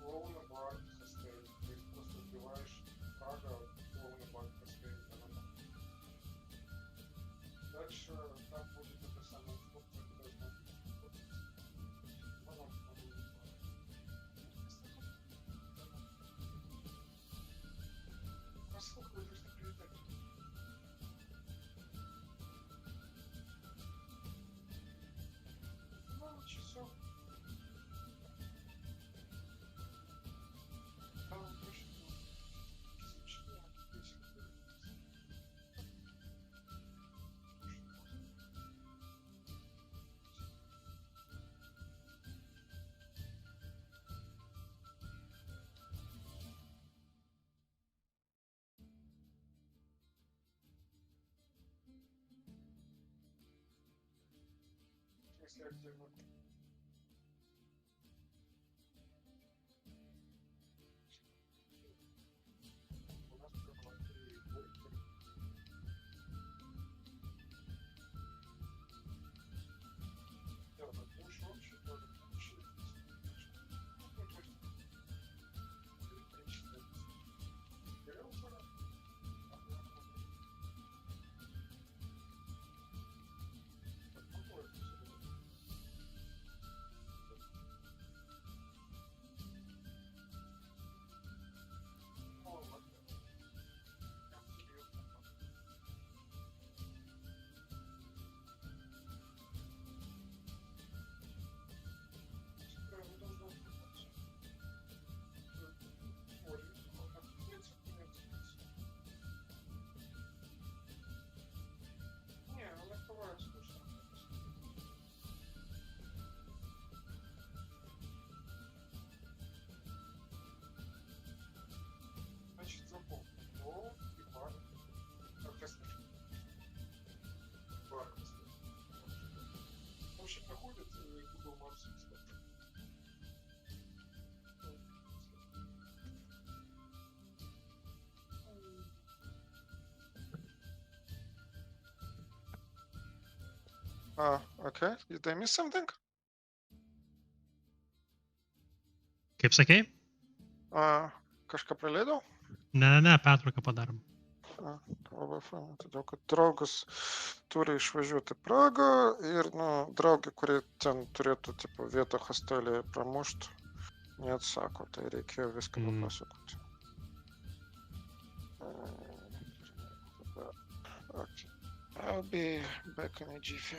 Roundabout escape. То есть просто убиваешь врага roundabout escape. Дальше там будет эта самая инструкция, куда Послухай, что прилетать. Мало часов. Там точно физически активно. Если активно. У нас было 3 горки. Я на душу вообще тоже получил. Ну, то есть, электричество. Берем пора. Какое Не, он открывается точно. Значит, запомни. О и бар. Оркестр. Бар. В общем, находится и Google Maps. Okay. Did I miss something? Kaip sakei? Kažką praleidau? Ne, pertrauką padarom. Labai faina, todėl kad draugas turi išvažiuoti į Pragą ir, nu, draugė, kurie ten turėtų, tipo, vietą hostelėje pramušti, neatsako, tai reikėjo viską papasakoti. Okay. I'll be back in a jiffy.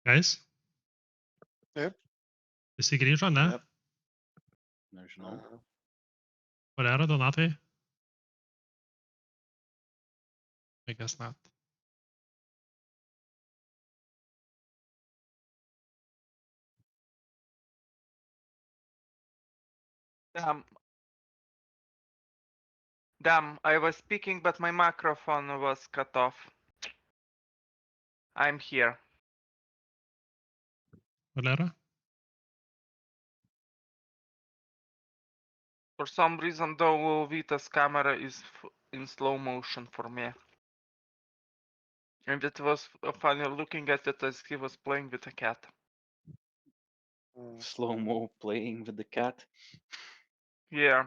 Guys? Yep. Visi grįžo, ne? Yep. Nežinau. Valera, Donatai? I guess not. Damn, I was speaking, but my microphone was cut off. I'm here. Valera? For some reason, though, Vita's camera is in slow motion for me. And it was funny looking at it as he was playing with a cat. Slow-mo playing with the cat. Yeah.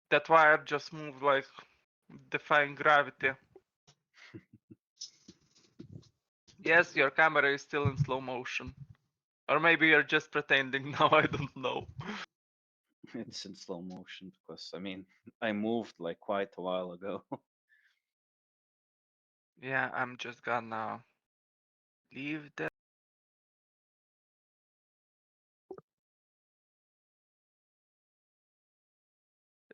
That wire just moved like defying gravity. Yes, your camera is still in slow motion. Or maybe you're just pretending now, I don't know. It's in slow motion because, I mean, I moved like quite a while ago. Yeah, I'm just gonna leave that.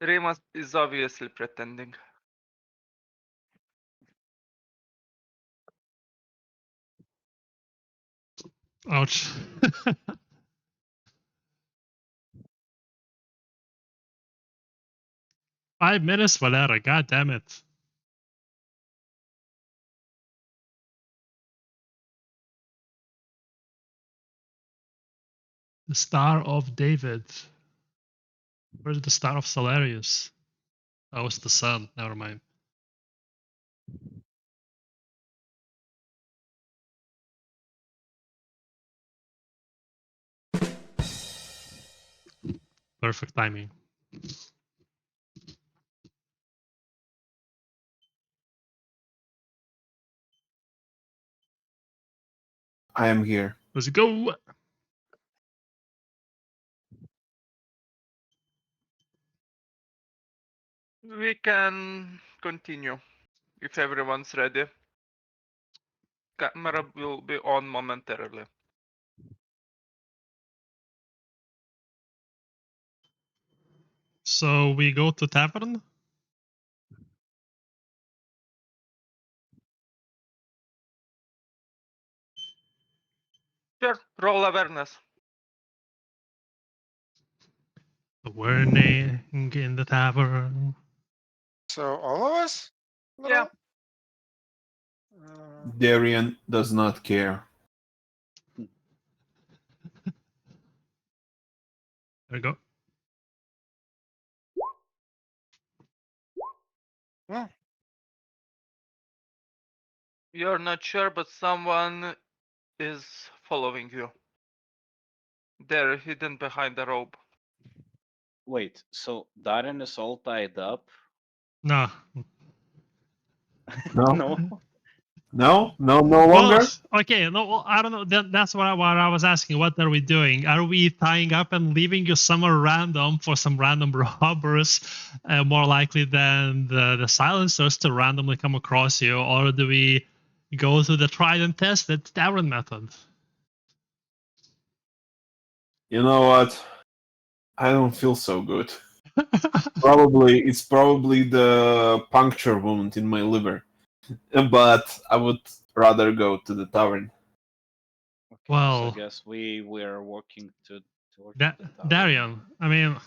Remus is obviously pretending. Ouch. 5 minutes, Valera. God damn it. The Star of David. Where's the Star of Solarius? Oh, it's the sun. Never mind. Perfect timing. I am here. Let's go. We can continue if everyone's ready. Camera will be on momentarily. So we go to tavern? Sure, roll awareness. Warning in the tavern. So all of us? Yeah. Darian does not care. There we go. You're not sure, but someone is following you. They're hidden behind the rope. Wait, so Darren is all tied up? No. No, No? no Well, longer. okay, no, well, I don't know. That's what I was asking. What are we doing? Are we tying up and leaving you somewhere random for some random robbers, more likely than the silencers to randomly come across you, or do we go to the tried and tested tavern method? You know what? I don't feel so good. It's probably the puncture wound in my liver, but I would rather go to the tavern. Okay, Well, so I guess we were walking towards Da- the tower. Darian, I mean,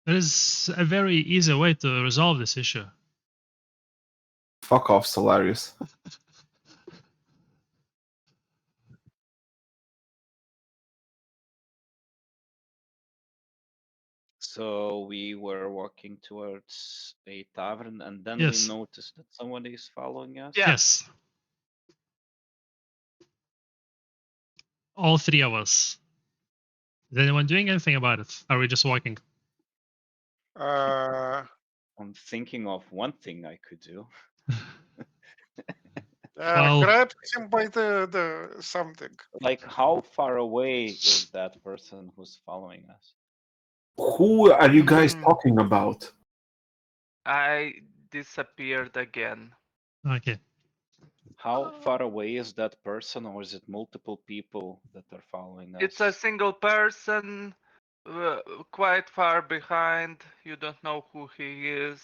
there is a very easy way to resolve this issue. Fuck off, Solarius. So we were walking towards a tavern, and then Yes. we noticed that somebody is following us. Yeah. Yes. All three of us. Is anyone doing anything about it? Are we just walking? Uh, I'm thinking of one thing I could do. Well- grab him by the something. Like, how far away is that person who's following us? Who are you guys talking about? I disappeared again. Okay. How far away is that person, or is it multiple people that are following us? It's a single person, quite far behind. You don't know who he is.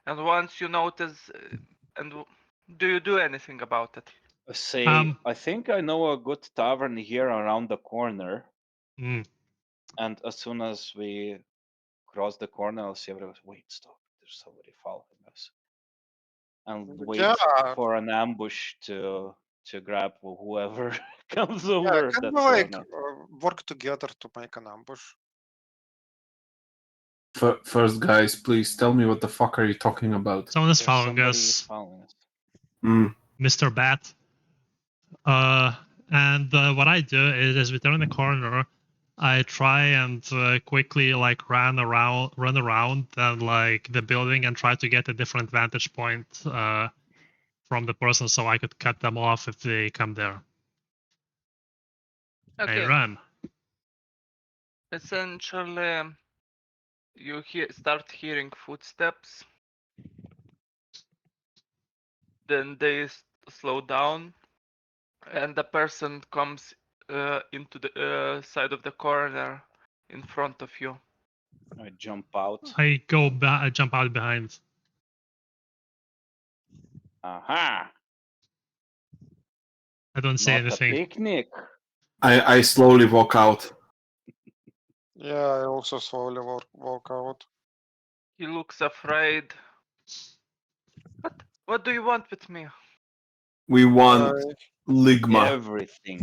And once you notice, do you do anything about it? Say, I think I know a good tavern here around the corner. Mm. And as soon as we cross the corner, I'll see everyone. Wait, stop! There's somebody following us. And wait Yeah, for an ambush to grab whoever comes yeah. over Can that we like corner. work together to make an ambush? First, guys, please tell me what the fuck are you talking about? Someone is There's following somebody us, following us. Mr. Bat. And what I do is, as we turn the corner, I try and quickly like run around and like the building and try to get a different vantage point from the person, so I could cut them off if they come there. Okay. I run. Essentially, you start hearing footsteps. Then they slow down, and the person comes into the side of the corner in front of you. I jump out. I jump out behind. Aha! I don't say Not a anything. picnic. I slowly walk out. Yeah, I also slowly walk out. He looks afraid. What do you want with me? We want Ligma. Everything.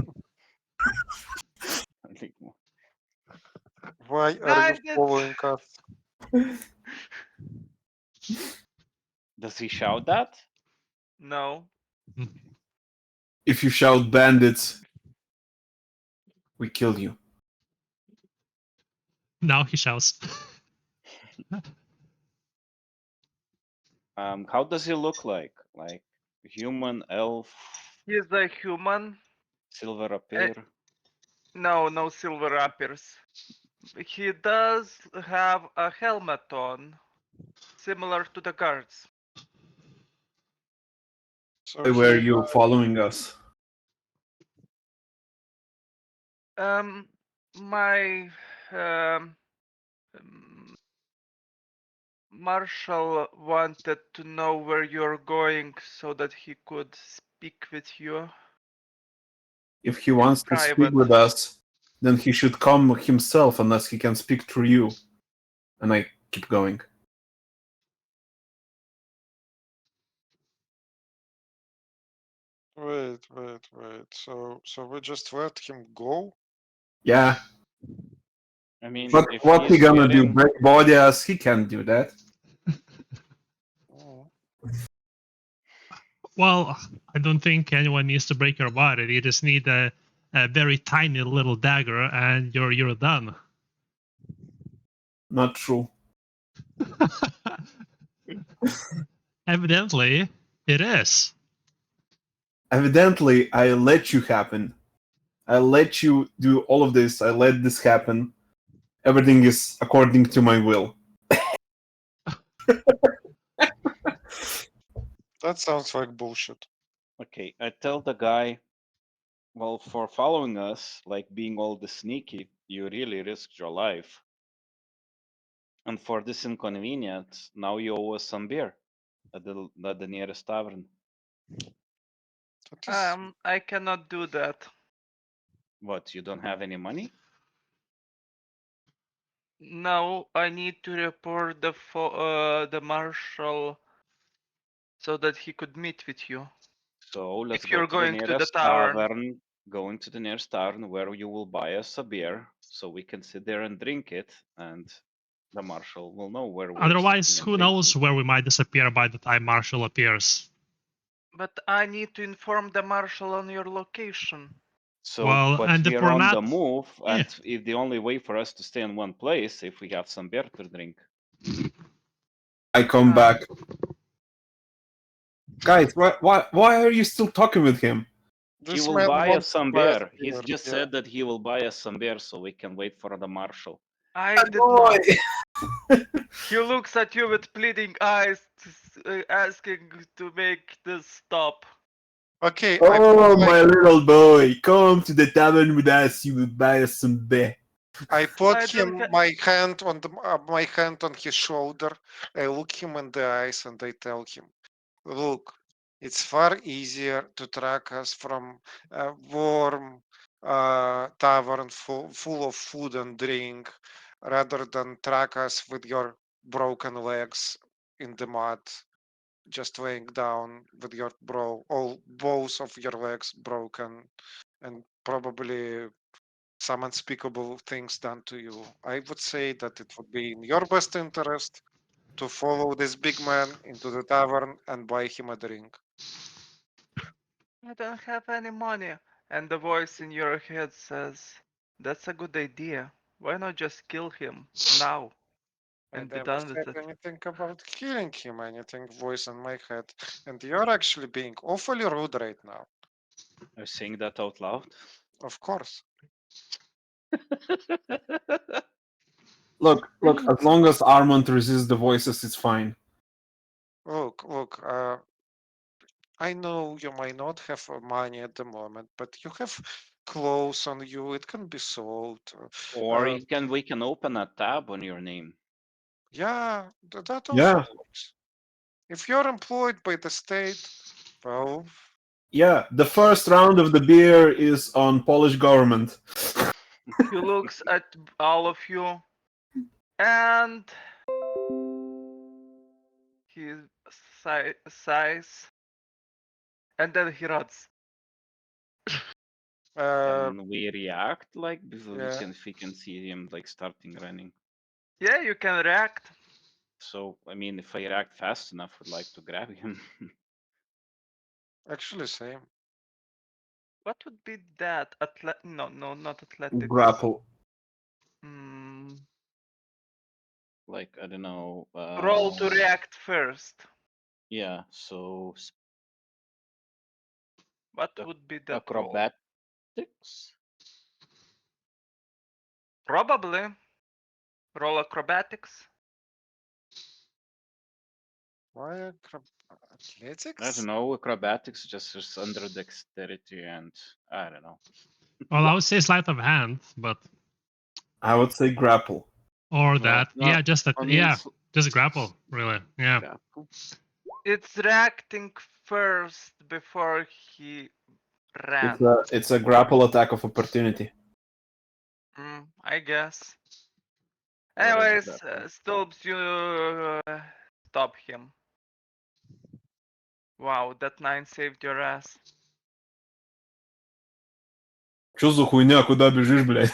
Why are you Blinded! following us? Does he shout that? No. If you shout bandits, we kill you. Now he shouts. How does he look like? Like human, elf, He's a human. silver appear? No silver appears. He does have a helmet on, similar to the guards. So Why were he, you following us? My Marshal wanted to know where you're going so that he could speak with you. If he wants to speak private. with us, then he should come himself unless he can speak through you. And I keep going. wait. So we just let him go? Yeah. I mean, But if what he he's gonna do? wearing, Break body us? He can't do that. Oh. Well, I don't think anyone needs to break your body. You just need a very tiny little dagger, and you're done. Not true. Evidently, it is. Evidently, I let you happen. I let you do all of this. I let this happen. Everything is according to my will. That sounds like bullshit. okay, I tell the guy, well, for following us, like being all this sneaky, you really risked your life. And for this inconvenience, now you owe us some beer at the nearest tavern. That is, I cannot do that. What, you don't have any money? No, I need to report the marshal so that he could meet with you. So let's If go you're to the going to the nearest tavern. tavern. Go into the nearest tavern where you will buy us a beer, so we can sit there and drink it, and the marshal will know where we're Otherwise, sitting and who drinking. knows where we might disappear by the time Marshall appears. But I need to inform the marshal on your location. So, Well, but and if we're we're on not, the move, yeah. and if the only way for us to stay in one place if we have some beer to drink. I come back. Guys, why are you still talking with him? He this will man buy wants us to some buy us beer. He's beer, just yeah. said that he will buy us some beer, so we can wait for the marshal. I did not. He looks at you with pleading eyes, asking to make this stop. Okay, Oh, my little boy, come to the tavern with us. You will buy us some beer. I put I don't him ca- my hand on my hand on his shoulder. I look him in the eyes and I tell him, "Look, it's far easier to track us from a warm tavern full of food and drink, rather than track us with your broken legs in the mud, just laying down with your all both of your legs broken, and probably some unspeakable things done to you. I would say that it would be in your best interest to follow this big man into the tavern and buy him a drink." I don't have any money. And the voice in your head says, "That's a good idea. Why not just kill him now I and be never done with said it?" anything about killing him, anything voice in my head. And you're actually being awfully rude right now. Are you saying that out loud? Of course. Look, as long as Armand resists the voices, it's fine. Look, I know you might not have money at the moment, but you have clothes on you. It can be sold. Or we can open a tab on your name. Yeah, that also Yeah. works. If you're employed by the state, well, Yeah, the first round of the beer is on Polish government. He looks at all of you and he sighs and then he runs. Can we react before yeah, we can see him starting running? Yeah, you can react. So I mean, if I react fast enough, I'd like to grab him. actually same. What would be that? No, not athletics. Grapple. Hmm. I don't know. Roll to react first. Yeah. So What would be that roll? acrobatics. Probably. Roll acrobatics. Why I athletics? don't know. Acrobatics just is under dexterity, and I don't know. Well, I would say sleight of hand, but I would say grapple. or Well, that. no, Yeah, just that. I mean, Yeah, just grapple. Really. Yeah. grapple. It's reacting first before he ran. It's a grapple attack of opportunity. I guess. What is Anyways, grapple? Stobs, you stop him. Wow, that 9 saved your ass. Чё за хуйня? Куда бежишь, блядь?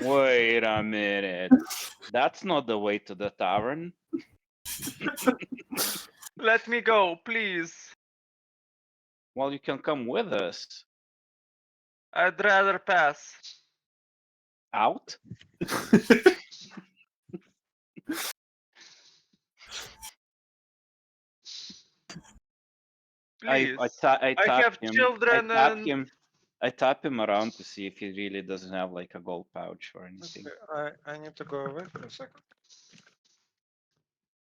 Wait a minute. That's not the way to the tavern. Let me go, please. Well, you can come with us. I'd rather pass. Out? Please. I I tap have him. children and I tap him around to see if he really doesn't have a gold pouch or anything. Okay, I need to go away for a second.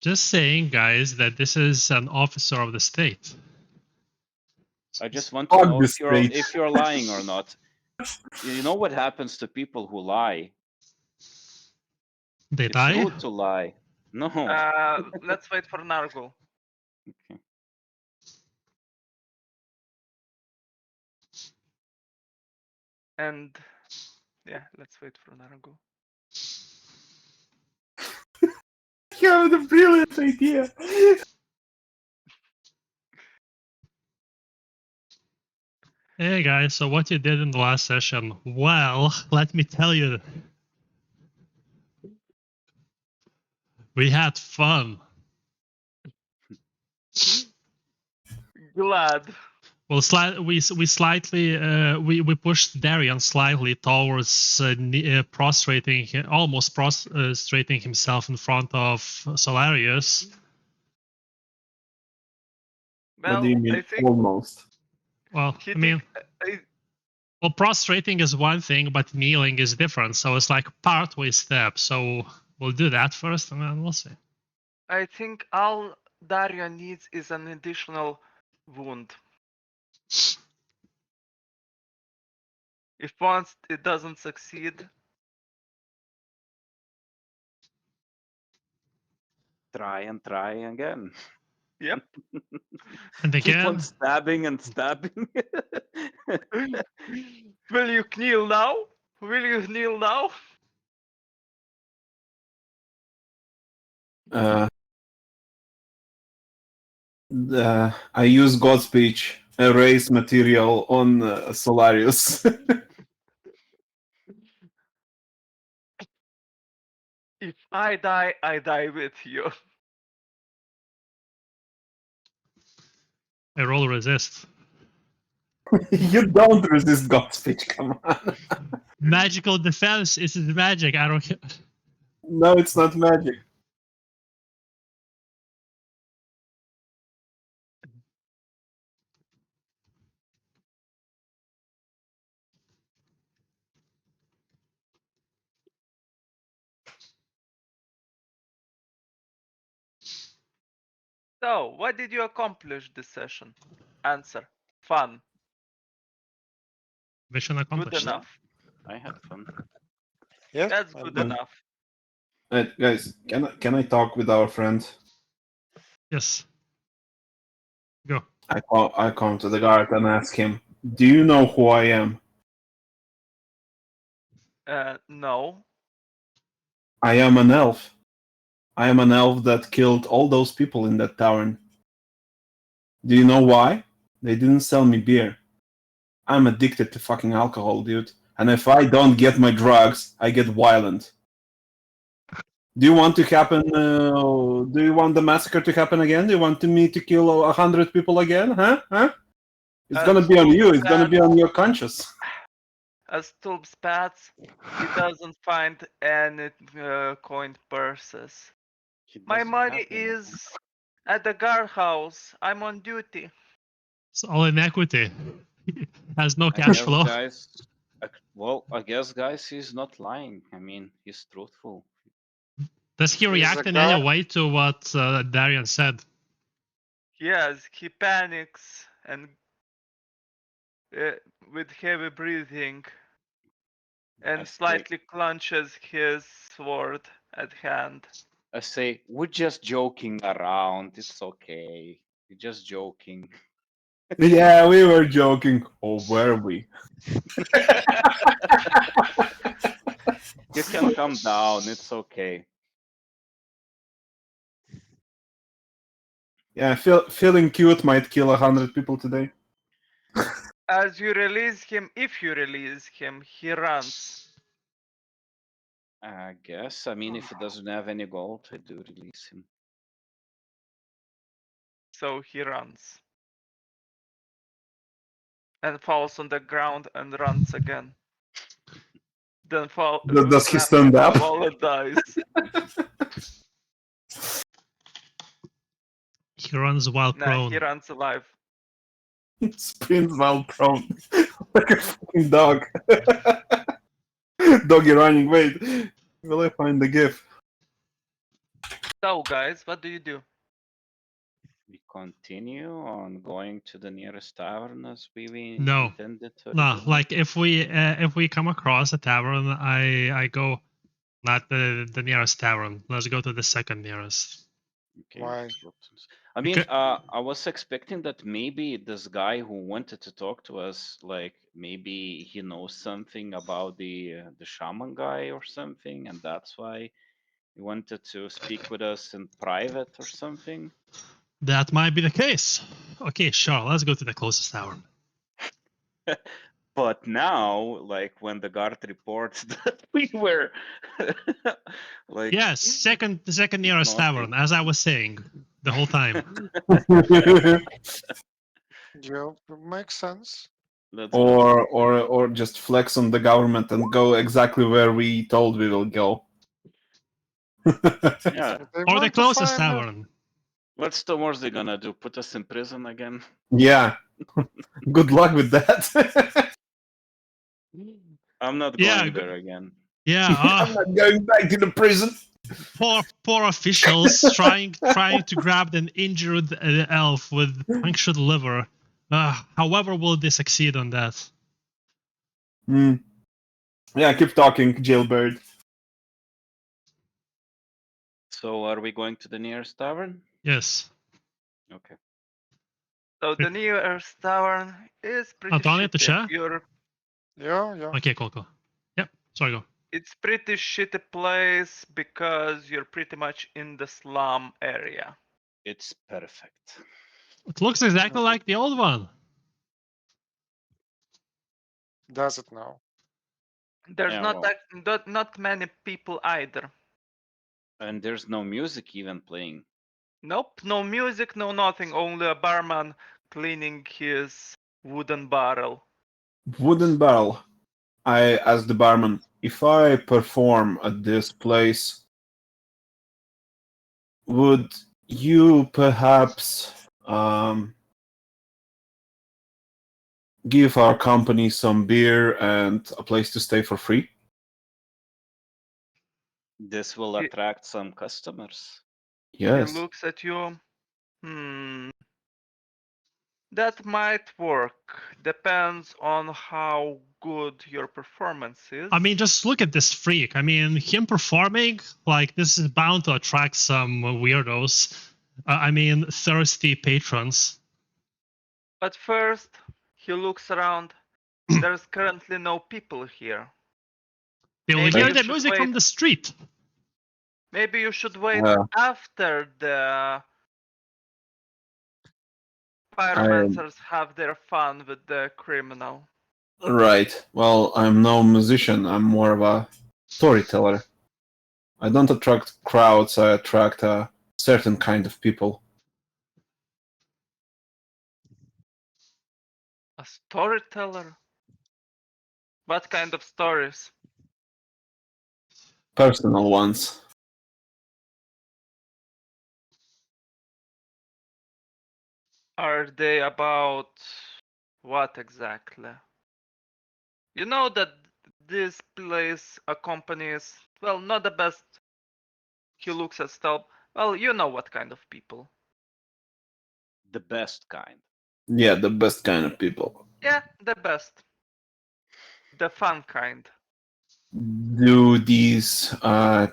Just saying, guys, that this is an officer of the state. I just want to Fuck know this state. if you're lying or not. You know what happens to people who lie? They It's die. rude to lie. No. let's wait for Nargul. Okay. And yeah, let's wait for Nargul. You have a brilliant idea. Hey guys, so what you did in the last session? Well, let me tell you. We had fun. Glad. Well, we slightly we pushed Darian slightly towards prostrating, almost prostrating himself in front of Solarius. What Well, do you mean, I think almost? Well, he I mean, well, prostrating is one thing, but kneeling is different. So it's like partway step. So we'll do that first, and then we'll see. I think all Dario needs is an additional wound. If once it doesn't succeed, Try and try again. yep. And Keep on again, stabbing and stabbing. Will you kneel now? Will you kneel now? I use God speech, erase material on Solarius. If I die with you. I roll resist. You don't resist God speech, come on. Magical defense is magic. I don't care. No, it's not magic. So, what did you accomplish this session? Answer. Fun. Mission Good accomplished. enough. I had fun. Yeah, That's I'm good done. enough. Guys, can I talk with our friend? Yes. Go. I come to the guard and ask him, do you know who I am? No. I am an elf. I am an elf that killed all those people in that tavern. Do you know why? They didn't sell me beer. I'm addicted to fucking alcohol, dude. And if I don't get my drugs, I get violent. Do you want to happen? Do you want the massacre to happen again? Do you want me to kill 100 people again? Huh? It's gonna be on you. It's gonna be on your conscience. As Tulb spats, he doesn't find any coined purses. He My doesn't money have any. is at the guardhouse. I'm on duty. It's all in equity. Has no I cash guess, flow. guys. Well, I guess, guys, he's not lying. I mean, he's truthful. Does he He's react a in guy- any way to what Darian said? Yes, he panics and with heavy breathing I and say, slightly clenches his sword at hand. I say, we're just joking around. It's okay. We're just joking. Yeah, we were joking. Or were we? You can calm down. It's okay. Yeah, feeling cute might kill 100 people today. As you release him, if you release him, he runs. I guess. I mean, if he doesn't have any gold, I do release him. So he runs. And falls on the ground and runs again. Then Does he slams stand into up? a wall and dies. He runs while Nah, prone. he runs alive. Sprints while prone. Like a fucking dog. Doggy running. Wait, will I find the gif? So guys, what do you do? We continue on going to the nearest tavern as we No. intended to. No, originally? like if we come across a tavern, I go not the nearest tavern. Let's go to the second nearest. Okay, Why? let's go to- I mean, I was expecting that maybe this guy who wanted to talk to us, like maybe he knows something about the shaman guy or something, and that's why he wanted to speak with us in private or something. That might be the case. Okay, sure. Let's go to the closest tavern. But now, like when the guard reports that we were, like, Yes, the second nearest Naughty. tavern, as I was saying the whole time. Yeah, makes sense. let's go. or just flex on the government and go exactly where we told we will go. Yeah, They Or the want to closest find tavern. what's the worst they're gonna do? Put us in prison again? Yeah. Good luck with that. I'm not Yeah, going there again. Yeah, I'm not going back to the prison. Poor officials trying to grab an injured elf with punctured liver. However, will they succeed on that? Yeah, keep talking, jailbird. So are we going to the nearest tavern? Yes. Okay. So the nearest tavern is pretty Antonio, to shitty. share? Yeah. Okay, cool. Yep. Sorry, go. It's pretty shitty place because you're pretty much in the slum area. It's perfect. It looks exactly like the old one. Does it now? There's Yeah, not well. not many people either. And there's no music even playing. Nope, no music, no nothing. Only a barman cleaning his wooden barrel. Wooden barrel. I asked the barman, if I perform at this place, would you perhaps give our company some beer and a place to stay for free? This will He- attract some customers. He Yes. looks at you. That might work. Depends on how good your performance is. I mean, just look at this freak. I mean, him performing, like, this is bound to attract some weirdos. I mean, thirsty patrons. But first, he looks around. There's currently no people here. They will Maybe hear you the should music wait. from the street. Maybe you should wait Yeah. after the pyromancers have their fun with the criminal. Right. Well, I'm no musician. I'm more of a storyteller. I don't attract crowds. I attract a certain kind of people. A storyteller? What kind of stories? Personal ones. Are they about what exactly? You know that this place accompanies, well, not the best. He looks at Stelp. Well, you know what kind of people. The best kind. Yeah, the best kind of people. Yeah, the best. The fun kind. Do these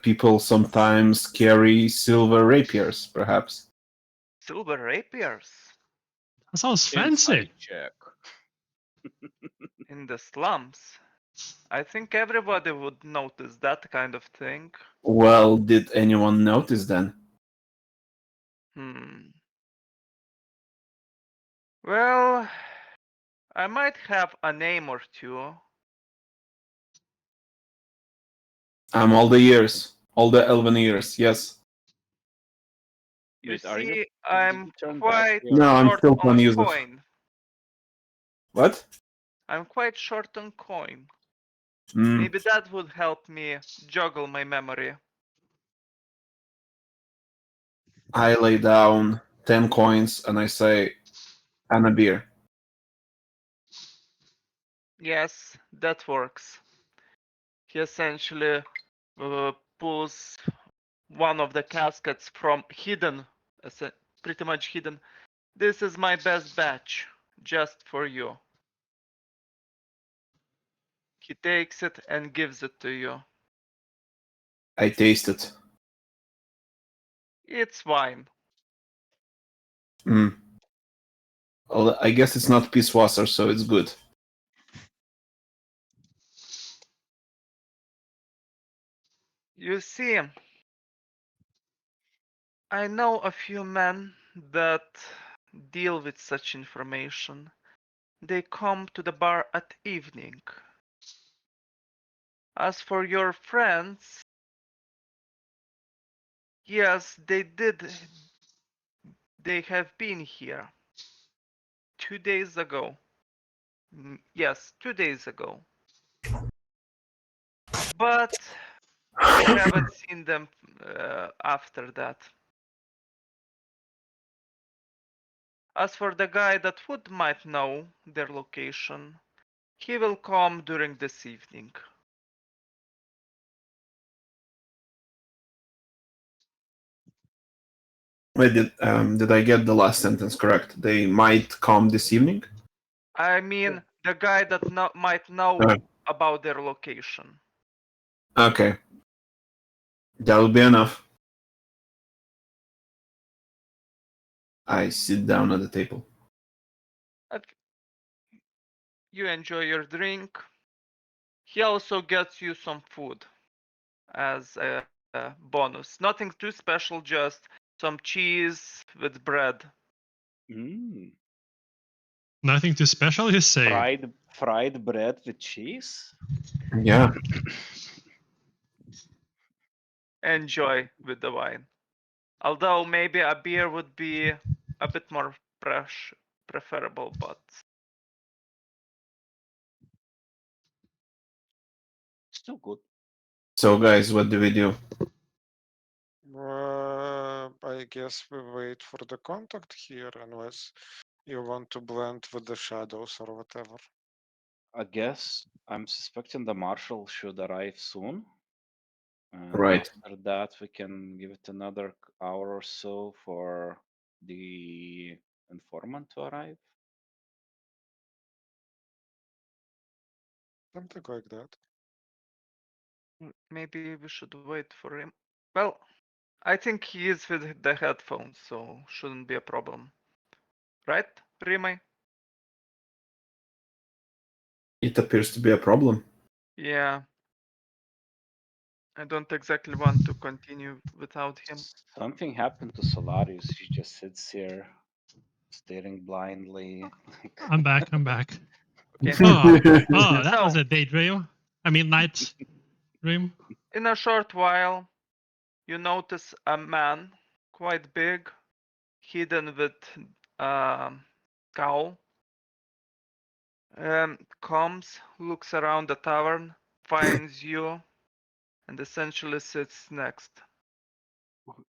people sometimes carry silver rapiers, perhaps? Silver rapiers? That sounds fancy. Inside check. In the slums? I think everybody would notice that kind of thing. Well, did anyone notice then? Well, I might have a name or two. I'm all the years. All the elven years, yes. You Wait, are you? see, Did I'm you turn back quite your- No, I'm short still on unused. coin. What? I'm quite short on coin. Mm, Maybe that would help me juggle my memory. I lay down 10 coins and I say, and a beer. Yes, that works. He essentially pulls one of the caskets from hidden, pretty much hidden. This is my best batch, just for you. He takes it and gives it to you. I taste it. It's wine. Mm. Well, I guess it's not Pisswasser, so it's good. You see, I know a few men that deal with such information. They come to the bar at evening. As for your friends, yes, they did. They have been here 2 days ago. Yes, 2 days ago. But I haven't seen them after that. As for the guy that might know their location, he will come during this evening. Wait, did I get the last sentence correct? They might come this evening? I mean, the guy that might know Okay. about their location. Okay. That'll be enough. I sit down at the table. You enjoy your drink. He also gets you some food as a bonus. Nothing too special, just some cheese with bread. Nothing too special, you say? Fried bread with cheese? Yeah. Enjoy with the wine. Although maybe a beer would be a bit more preferable, but Still good. So, guys, what do we do? I guess we wait for the contact here, unless you want to blend with the shadows or whatever. I guess I'm suspecting the marshal should arrive soon. And Right. after that, we can give it another hour or so for the informant to arrive. Something like that. maybe we should wait for him. Well, I think he is with the headphones, so shouldn't be a problem. Right, Rimai? It appears to be a problem. Yeah. I don't exactly want to continue without him. Something happened to Solarius. He just sits here, staring blindly. I'm back. Okay. Oh, that So- was a daydream. I mean, night dream. In a short while, you notice a man, quite big, hidden with cowl. Comes, looks around the tavern, finds you, and essentially sits next.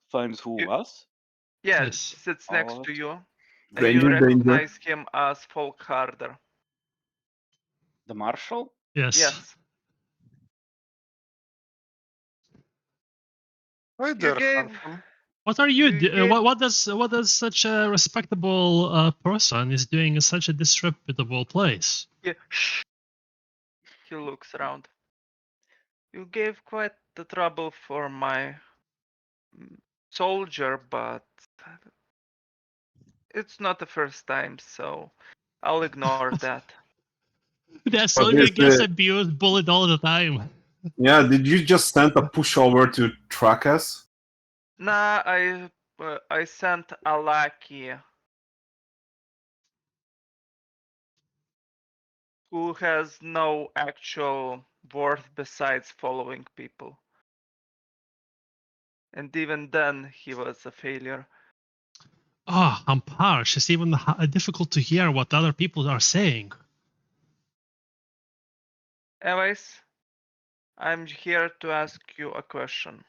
Finds who You- us? Yeah, Yes. sits Oh, next to you, and Danger, you danger. recognize him as Folkharder. The marshal? Yes. Yes. Hi You there, gave handsome. What are you? You gave- What does such a respectable person is doing in such a disreputable place? Yeah. Shh. He looks around. You gave quite the trouble for my soldier, but it's not the first time, so I'll ignore that. That soldier this, gets abused, bullied all the time. Yeah, did you just send a pushover to track us? Nah, I sent a lackey who has no actual worth besides following people. And even then, he was a failure. Oh, I'm harsh. It's even difficult to hear what other people are saying. Anyways, I'm here to ask you a question.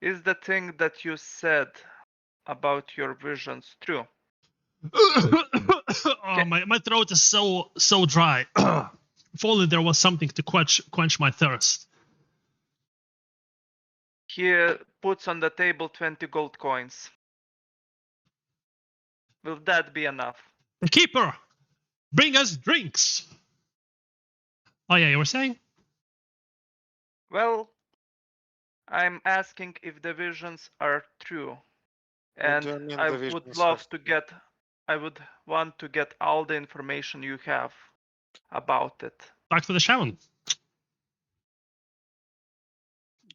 Is the thing that you said about your visions true? Oh, my throat is so dry. If only there was something to quench my thirst. He puts on the table 20 gold coins. Will that be enough? The keeper, bring us drinks. Oh yeah, you were saying? Well, I'm asking if the visions are true. And do you mean I the would visions love are to get I would want to get all the information you have about it. Talk to the shaman.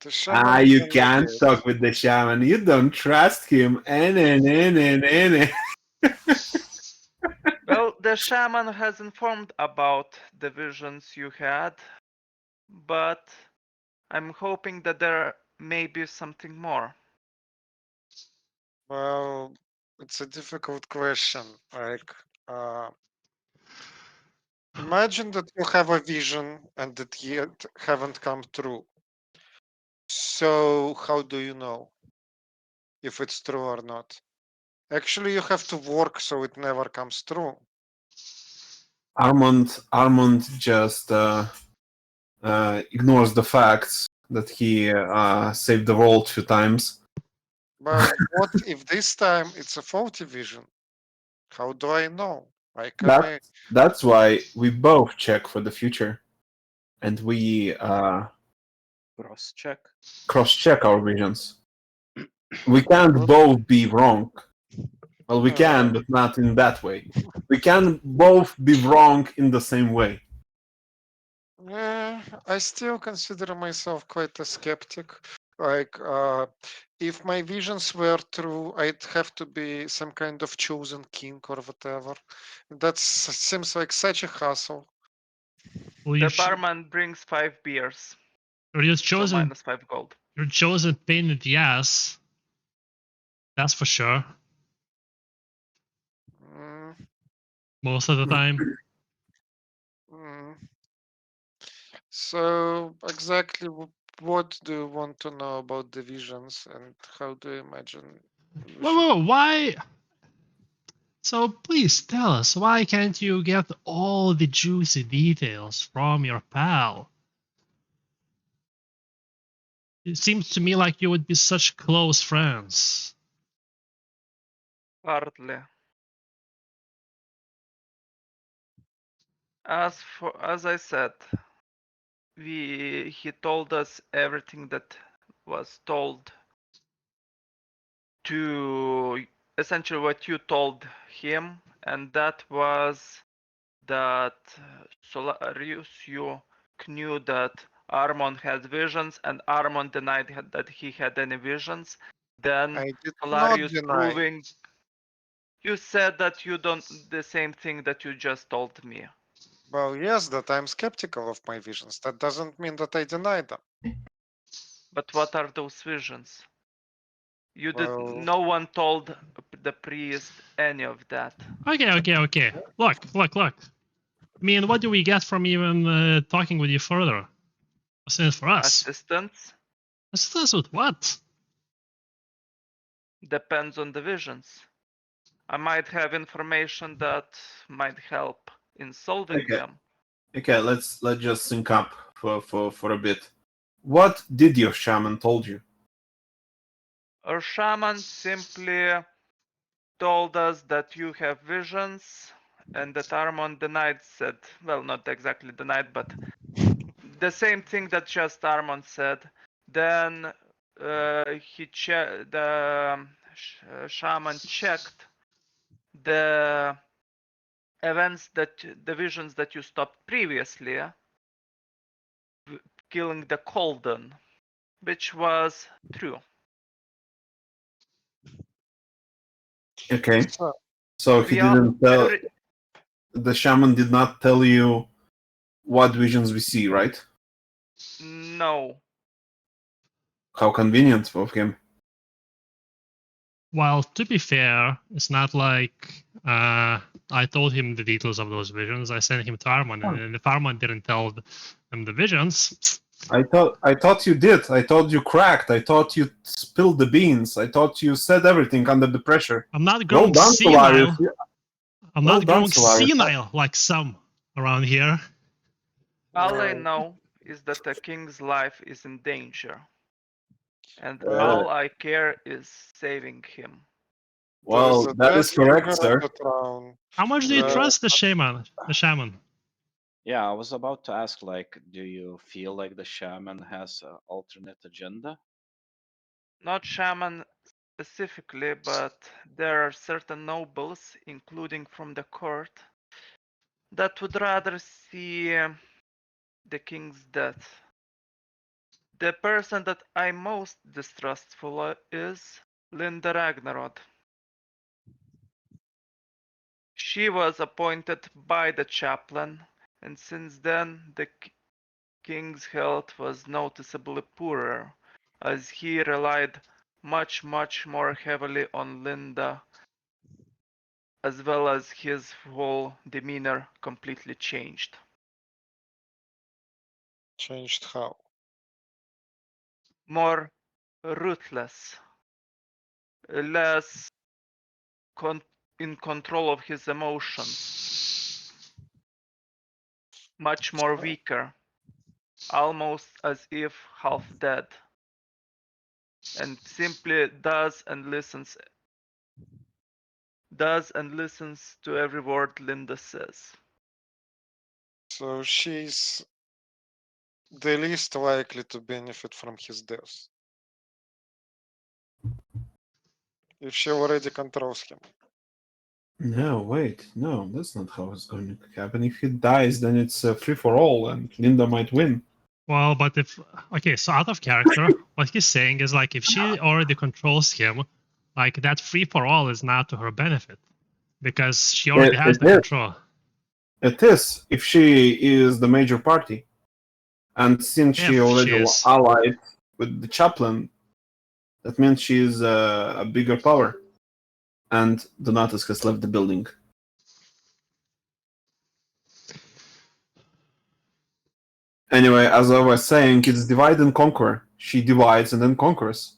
The shaman You can can't relate. talk with the shaman. You don't trust him. Well, the shaman has informed about the visions you had, but I'm hoping that there may be something more. Well, it's a difficult question. Like, imagine that you have a vision and it yet haven't come true. So how do you know if it's true or not? Actually, you have to work so it never comes true. Armand just ignores the facts that he saved the world 2 times But what if this time it's a faulty vision? How do I know? I can That that's why we both check for the future, and we Cross check. cross-check our visions. We can't both be wrong. Well, we can, but not in that way. We can both be wrong in the same way. I still consider myself quite a skeptic. Like, if my visions were true, I'd have to be some kind of chosen king or whatever. That seems like such a hassle. Well, The barman brings 5 beers, you're so chosen. minus 5 gold. You're chosen pain in the ass. That's for sure. Mm, Most of the time. mm. So, exactly what do you want to know about the visions, and how do you imagine we should? Whoa, why? So please tell us, why can't you get all the juicy details from your pal? It seems to me like you would be such close friends. Hardly. As I said, he told us everything that was told to essentially what you told him, and that was that Solarius, you knew that Armon had visions, and Armon denied that he had any visions. Then I did not Solarius deny. proving. You said that you don't the same thing that you just told me. Well, yes, that I'm skeptical of my visions. That doesn't mean that I deny them. But what are those visions? You did. Well, No one told the priest any of that. Okay. Look. I mean, what do we get from even talking with you further? What's in it for us? Assistance Assist us with what? depends on the visions. I might have information that might help in solving Okay. them. Okay, let's just sync up for a bit. What did your shaman told you? Our shaman simply told us that you have visions, and that Armon denied said, well, not exactly denied, but the same thing that just Armon said. Then the shaman checked the events that the visions that you stopped previously, killing the Colden, which was true. Okay, so so he We all didn't tell. every The shaman did not tell you what visions we see, right? no. How convenient of him. Well, to be fair, it's not like I told him the details of those visions. I sent him to Armon, and if Armon didn't tell him the visions, I thought you did. I thought you cracked. I thought you spilled the beans. I thought you said everything under the pressure. I'm not Well growing done, Solarius. senile. I'm Well not done, growing Solarius. senile like some around here. All I uh, know is that the king's life is in danger, and Uh, all I care is saving him. there is well, a that dead is figure correct, on sir. the throne. How much do you Yeah. trust the shaman? The shaman. Yeah, I was about to ask, like, do you feel like the shaman has an alternate agenda? Not shaman specifically, but there are certain nobles, including from the court, that would rather see the king's death. The person that I'm most distrustful is Linda Ragnarod. She was appointed by the chaplain, and since then the king's health was noticeably poorer, as he relied much more heavily on Linda, as well as his whole demeanor completely changed. Changed how? More ruthless, less in control of his emotions, much more weaker, almost as if half dead. and simply does and listens to every word Linda says. So she's the least likely to benefit from his death. If she already controls him. No, wait, no, that's not how it's going to happen. If he dies, then it's free for all, and Linda might win. Well, but if okay, so out of character, what he's saying is like if she already controls him, like that free for all is not to her benefit because she already has It the is. control. It is if she is the major party, and since she If already she is. allied with the chaplain, that means she is a bigger power. And Donatus has left the building. Anyway, as I was saying, it's divide and conquer. She divides and then conquers.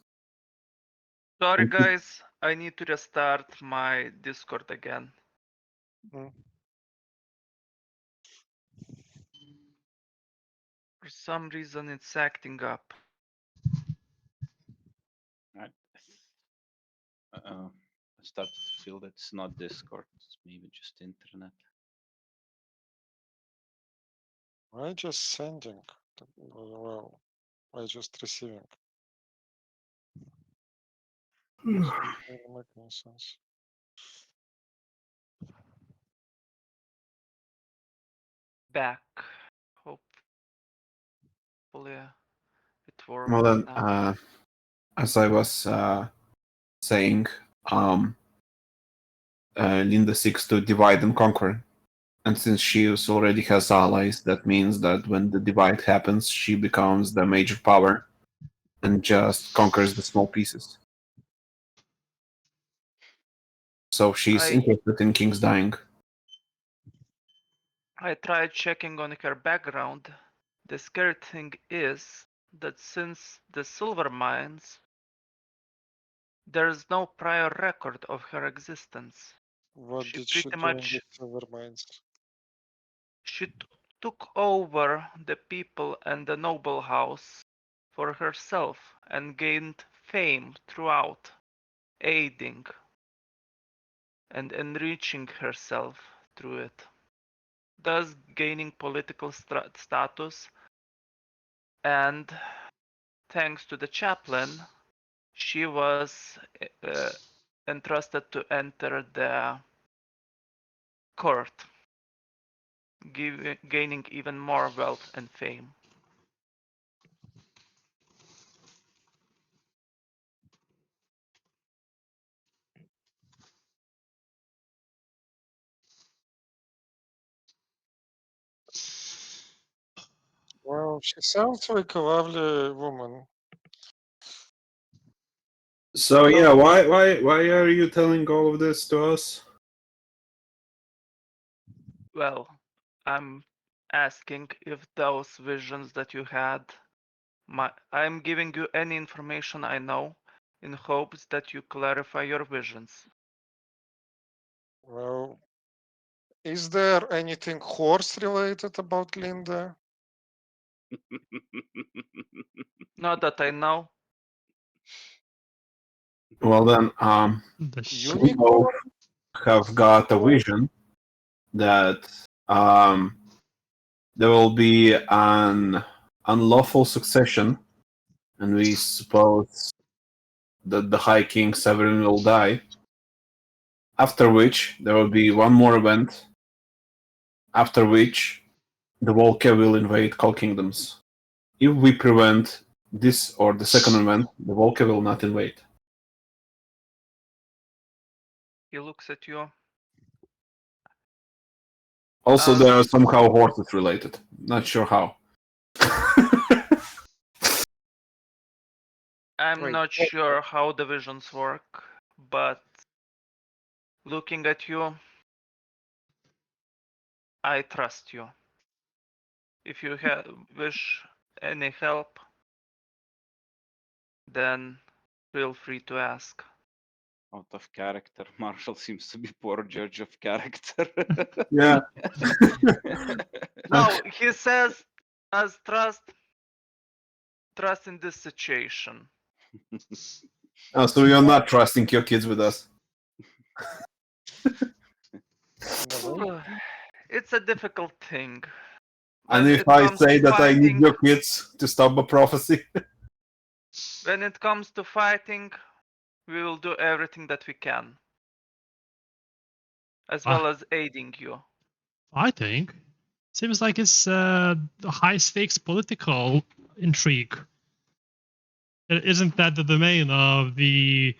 Sorry Okay. guys, I need to restart my Discord again. Mm. For some reason it's acting up. Right. I started to feel that it's not Discord, it's maybe just internet. Why just sending? Well, why just receiving? Doesn't really make any sense. Back. Hopefully it works Well then, now. as I was saying, Linda seeks to divide and conquer. And since she already has allies, that means that when the divide happens, she becomes the major power and just conquers the small pieces. So she's interested in King's dying. I tried checking on her background. The scary thing is that since the silver mines, there is no prior record of her existence. What She did she pretty do in much the silver mines? took over the people and the noble house for herself and gained fame throughout, aiding and enriching herself through it, thus gaining political status. And thanks to the chaplain, she was uh, entrusted to enter the court, gaining even more wealth and fame. Well, she sounds like a lovely woman. So yeah, why are you telling all of this to us? Well, I'm asking if those visions that you had, I'm giving you any information I know in hopes that you clarify your visions. Well, is there anything horse related about Linda? Not that I know. Well then, The we both Unicorn? have got a vision that there will be an unlawful succession, and we suppose that the High King Severin will die. After which there will be one more event. After which the Volca will invade all kingdoms. If we prevent this or the second event, the Volca will not invade. He looks at you. Also, they are somehow horses related. Not sure how. I'm not sure how the visions work, but looking at you, I trust you. If you wish any help, then feel free to ask. Out of character, Marshall seems to be poor judge of character. Yeah. No, he says as trust in this situation. Oh, so you're not trusting your kids with us. In a way. It's a difficult thing. And When if it I comes say to that I need fighting, your kids to stop a prophecy, when it comes to fighting, we will do everything that we can, as Ah. well as aiding you. I think seems like it's a high stakes political intrigue. Isn't that the domain of the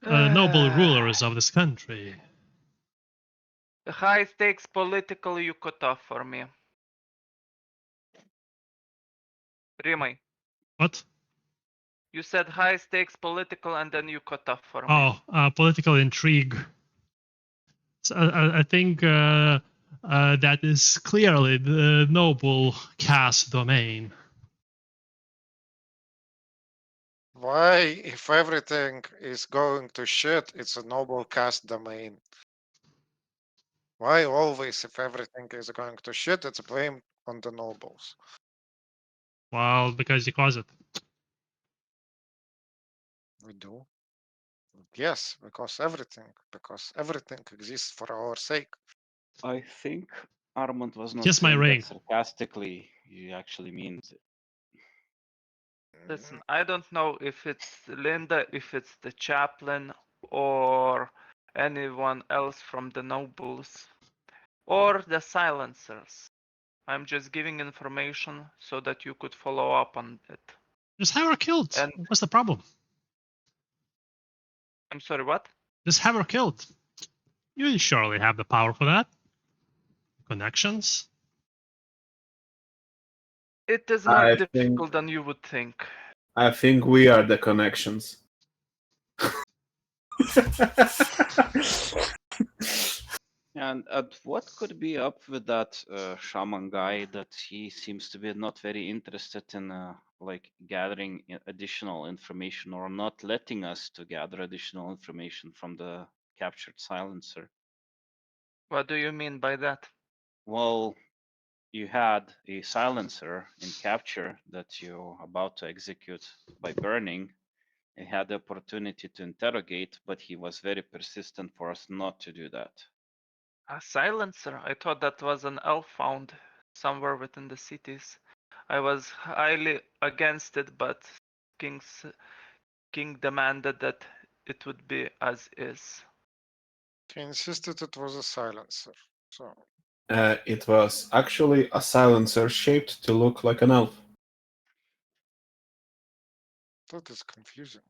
noble rulers of this country? The high stakes political you cut off for me. Rimai, What? you said high stakes political and then you cut off for me. Oh, political intrigue. So, I think that is clearly the noble cast domain. Why, if everything is going to shit, it's a noble cast domain? Why always, if everything is going to shit, it's blamed on the nobles? Well, because you cause it. We do. Yes, because everything exists for our sake. I think Armand was not Kiss my saying ring. that sarcastically. He actually means it. Listen, I don't know if it's Linda, if it's the chaplain, or anyone else from the nobles, or the silencers. I'm just giving information so that you could follow up on it. Just have her killed. And What's the problem? I'm sorry, what? Just have her killed. You surely have the power for that. Connections. It is more I difficult than you would think. think we are the connections. And what could be up with that shaman guy that he seems to be not very interested in like gathering additional information or not letting us to gather additional information from the captured silencer? What do you mean by that? Well, you had a silencer in capture that you're about to execute by burning. He had the opportunity to interrogate, but he was very persistent for us not to do that. A silencer? I thought that was an elf found somewhere within the cities. I was highly against it, but King's King demanded that it would be as is. He insisted it was a silencer. So It was actually a silencer shaped to look like an elf. that is confusing.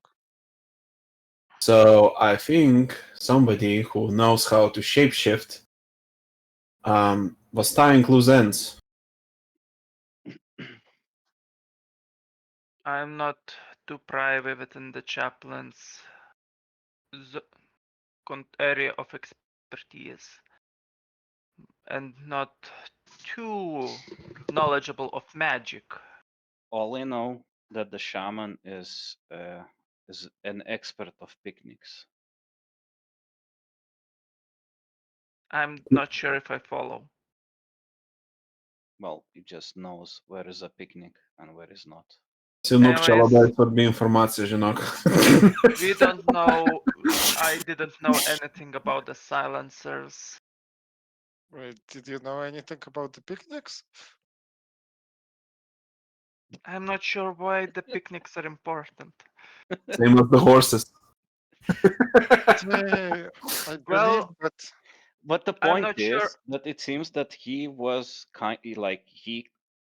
So I think somebody who knows how to shapeshift was tying loose ends. I'm not too privy within the chaplain's area of expertise, and not too knowledgeable of magic. All I know that the shaman is an expert of picnics. I'm not sure if I follow. Well, he just knows where is a picnic and where is not. Синок Anyways, дай тобі інформацію, жінок. we don't know. I didn't know anything about the silencers. Wait, did you know anything about the picnics? I'm not sure why the picnics are important. Same as the horses. Yeah, I believe, Well, But the I'm point not sure. is that it seems that he was like he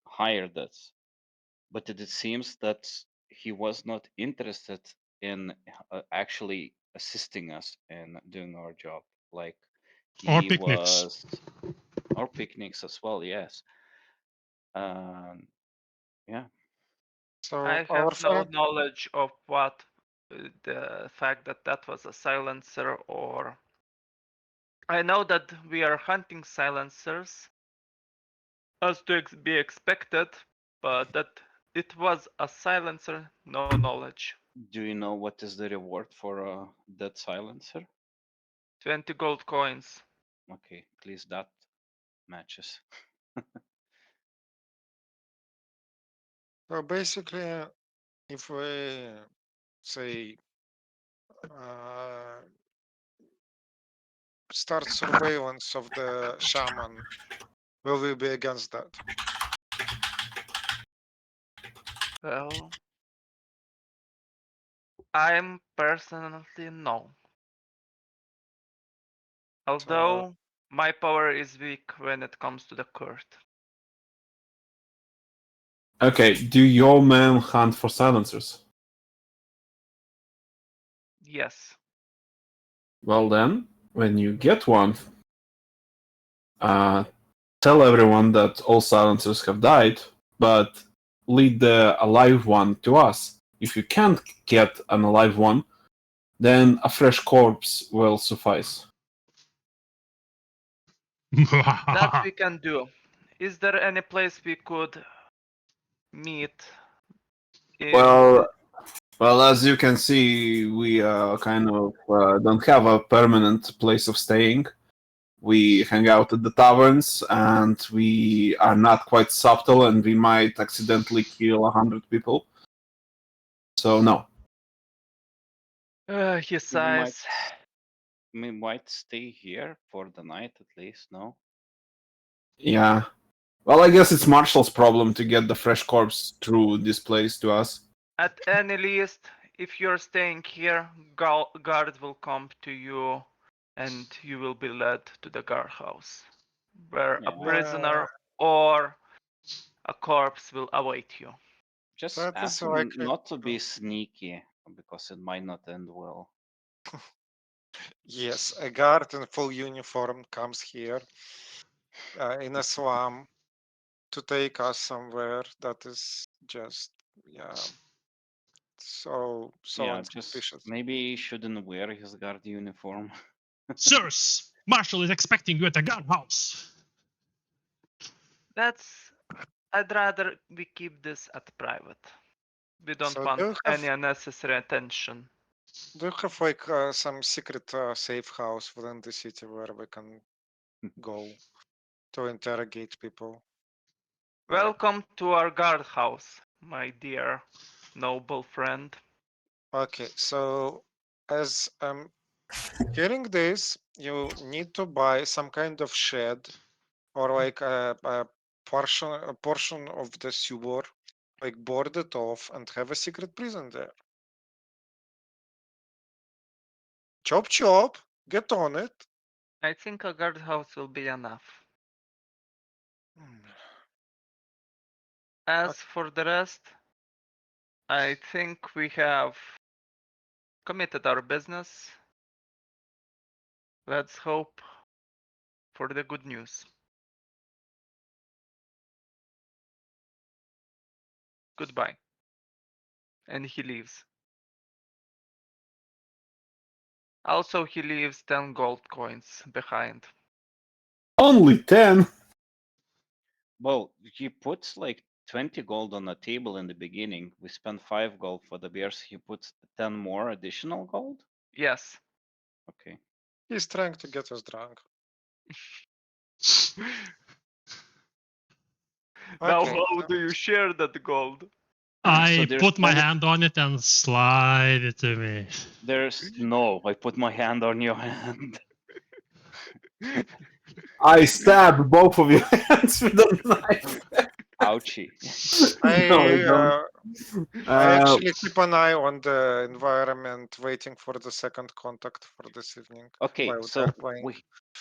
hired us, but it seems that he was not interested in actually assisting us in doing our job. Like Or he picnics. was, or picnics as well. Yes. Um, yeah. so I our have no friend, knowledge of what the fact that that was a silencer, or I know that we are hunting silencers as to be expected, but that it was a silencer, no knowledge. Do you know what is the reward for that silencer? 20 gold coins. Okay, at least that matches. so basically, if we say, start surveillance of the shaman, will we be against that? Well, I'm personally no. Although my power is weak when it comes to the court. Okay, do your men hunt for silencers? Yes. Well then, when you get one, tell everyone that all silencers have died, but lead the alive one to us. If you can't get an alive one, then a fresh corpse will suffice. That we can do. Is there any place we could meet in Well, well, as you can see, we kind of don't have a permanent place of staying. We hang out at the taverns, and we are not quite subtle, and we might accidentally kill 100 people. So no. he We might, sighs. we might stay here for the night at least. No. Yeah. Well, I guess it's Marshall's problem to get the fresh corpse through this place to us. At any least, if you're staying here, guards will come to you and you will be led to the guardhouse, where a Yeah. prisoner or a corpse will await you. Just That is ask them likely not to be to- sneaky because it might not end well. Yes, a guard in full uniform comes here in a swamp to take us somewhere. That is just, yeah, so Yeah, just unsuspicious. maybe he shouldn't wear his guard uniform. Sirs, Marshall is expecting you at the guardhouse. That's. I'd rather we keep this at private. We don't So want any unnecessary attention. do you have like some secret safe house within the city where we can go to interrogate people? Like, Welcome to our guardhouse, my dear noble friend. okay, so as I'm hearing this, you need to buy some kind of shed or like a portion of the sewer, like board it off and have a secret prison there. Chop chop, get on it. I think a guardhouse will be enough. Hmm. As for the rest, I think we have committed our business. Let's hope for the good news. Goodbye. And he leaves. Also, he leaves 10 gold coins behind. Only 10? Well, he puts like 20 gold on the table in the beginning. We spent 5 gold for the beers. He puts 10 more additional gold? Yes. Okay. He's trying to get us drunk. Now, Okay, how do you share that gold? I there's put my only- hand on it and slide it to me. There's no, I put my hand on your hand. I stab both of your hands with a knife. Ouchie. No, I don't. I actually keep an eye on the environment, waiting for the second contact for this evening. Okay, while so they're playing.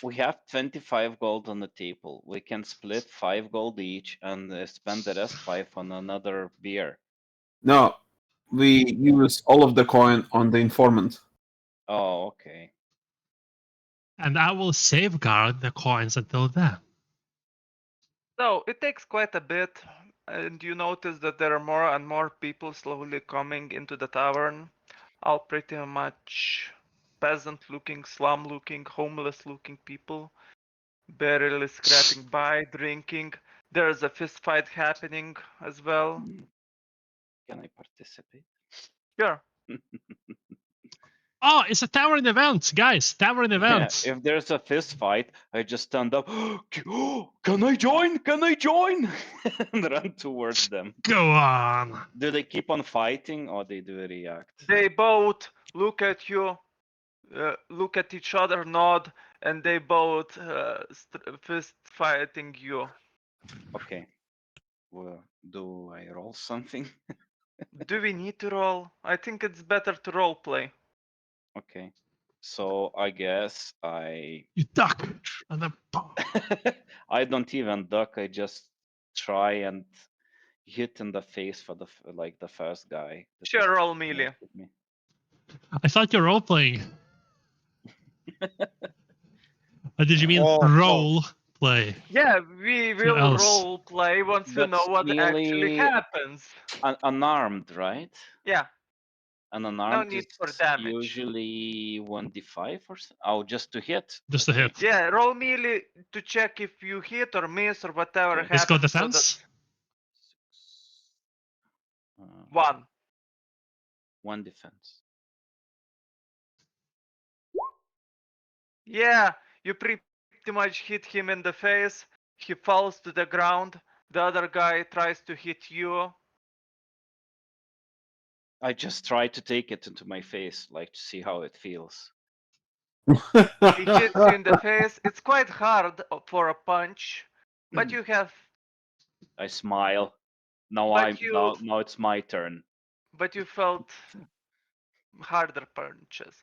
we have 25 gold on the table. We can split 5 gold each and spend the rest 5 on another beer. No, we use all of the coin on the informant. Oh, okay. And I will safeguard the coins until then. So it takes quite a bit, and you notice that there are more and more people slowly coming into the tavern, all pretty much peasant-looking, slum-looking, homeless-looking people, barely scraping by, drinking. There's a fist fight happening as well. Can I participate? Sure. Oh, it's a tavern event, guys! Tavern Yeah, event. if there's a fist fight, I just stand up. Can I join? Can I join? And run towards them. Go on. Do they keep on fighting or they do react? They both look at you, look at each other, nod, and they both fist fighting you. Okay. Well, do I roll something? Do we need to roll? I think it's better to role play. Okay. So I guess I You duck. And then I don't even duck. I just try and hit in the face for the the first guy. That is Sure, roll next melee. with me. I thought you were role playing. Or did you mean Oh, role play? Yeah, we will else? role play once we But know what actually melee happens. unarmed, right? Yeah, And no unarmed need is for damage. usually 1d5 or so. Oh, just to hit. Just a Okay. hit. Yeah, roll melee to check if you hit or miss or whatever Okay. Physical happens. defense? One. One defense. Yeah, you pretty much hit him in the face. He falls to the ground. The other guy tries to hit you. I just try to take it into my face, like to see how it feels. He hits you in the face. It's quite hard for a punch, but you have. I smile. Now But you. now it's my turn. But you felt harder punches.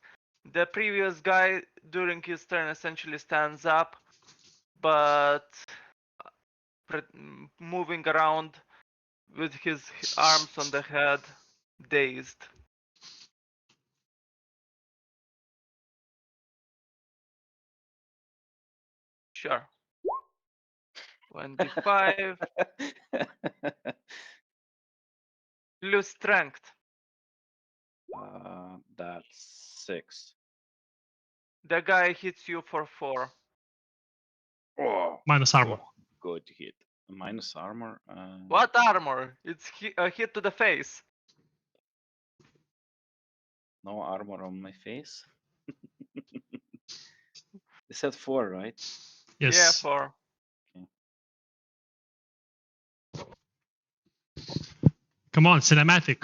The previous guy during his turn essentially stands up, but moving around with his arms on the head, dazed. Sure. 25. Lose strength. That's 6. The guy hits you for 4. Oh, Minus armor. good hit. Minus armor. What armor? It's a hit to the face. No armor on my face. You said 4, right? Yes. Yeah, 4. Come on, cinematic.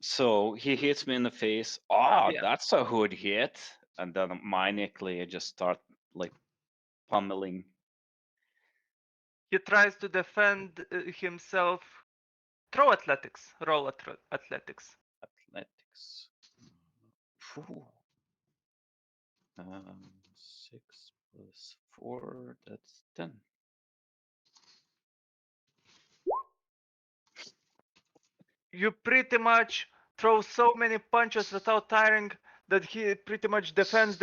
So he hits me in the face. Oh, Yeah. that's a good hit. And then manically I just start like pummeling. He tries to defend himself. Throw athletics. Roll athletics. Athletics. Phew. 6 plus 4, that's 10. You pretty much throw so many punches without tiring that he pretty much defends,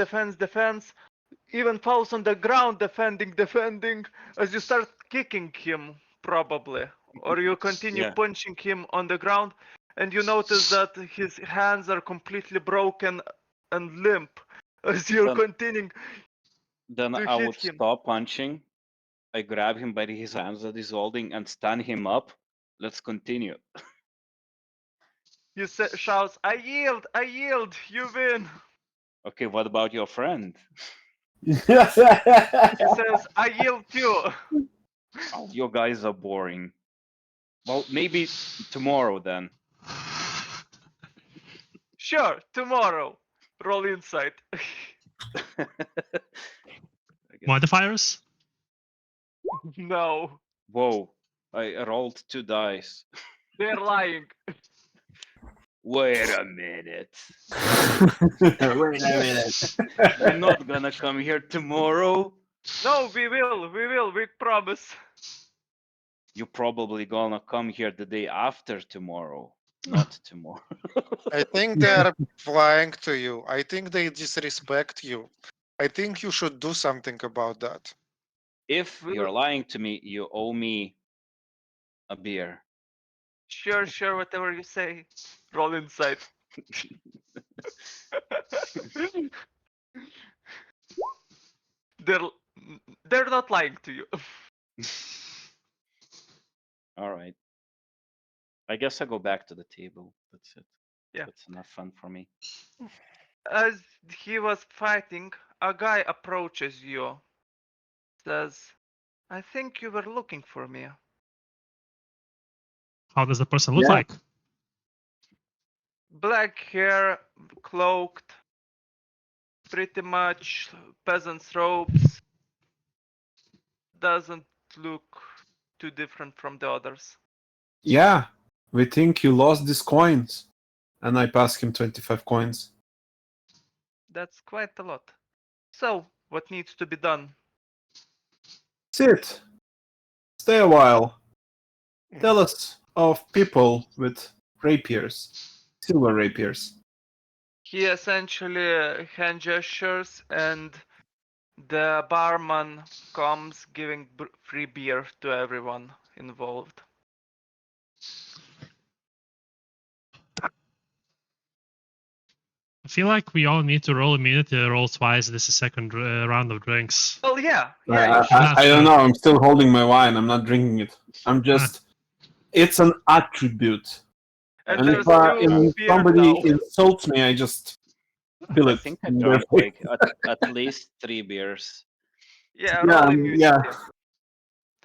even falls on the ground defending, as you start kicking him, probably. Or you continue Yeah. punching him on the ground, and you notice that his hands are completely broken and limp as you're Then- continuing Then to I hit would him. stop punching. I grab him by his hands that he's holding and stand him up. Let's continue. He shouts, I yield, you win. Okay, what about your friend? He says, I yield too. Oh, you guys are boring. Well, maybe tomorrow then. Sure, tomorrow. Roll insight. I guess. Modifiers? No, Whoa, I rolled 2 dice. they're lying. Wait a minute. Wait a minute. You're not gonna come here tomorrow? No, we will, we promise. You're probably gonna come here the day after tomorrow, not tomorrow. I think they are lying to you. I think they disrespect you. I think you should do something about that. If you're lying to me, you owe me a beer. Sure, whatever you say. Roll insight. they're they're not lying to you. All right. I guess I go back to the table. That's it. Yeah. That's enough fun for me. As he was fighting, a guy approaches you. Says, I think you were looking for me. How does the person look Yeah. like? Black hair, cloaked, pretty much peasant's robes. Doesn't look too different from the others. Yeah, we think you lost these coins. And I pass him 25 coins. That's quite a lot. So, what needs to be done? Sit. Stay a while. Tell us of people with rapiers. Silver rapiers. He essentially hand gestures, and the barman comes giving free beer to everyone involved. I feel like we all need to roll immediately, roll twice. This is second round of drinks. Well, yeah, you I should. don't know. I'm still holding my wine. I'm not drinking it. I'm just. It's an attribute. And And there's if two beers somebody now. insults me, I just spill I it. think I in their drank face. like at least 3 beers. Yeah, Yeah, roll immunity. yeah.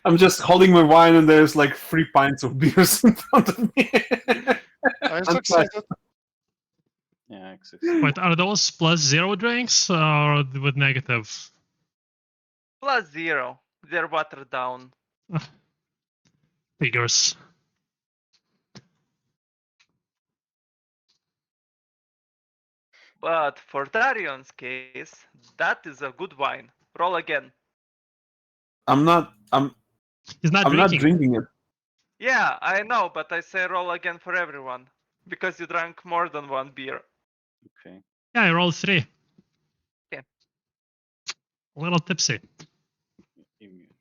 I'm just holding my wine, and there's like 3 pints of beers in front of me. I succeeded. Yeah, I succeeded. Wait, are those plus 0 drinks or with negative? Plus 0. They're watered down. Figures. But for Darion's case, that is a good wine. Roll again. I'm not He's not drinking. drinking it. Yeah, I know, but I say roll again for everyone. Because you drank more than one beer. Okay. Yeah, I rolled 3. Okay. A little tipsy. Immunity.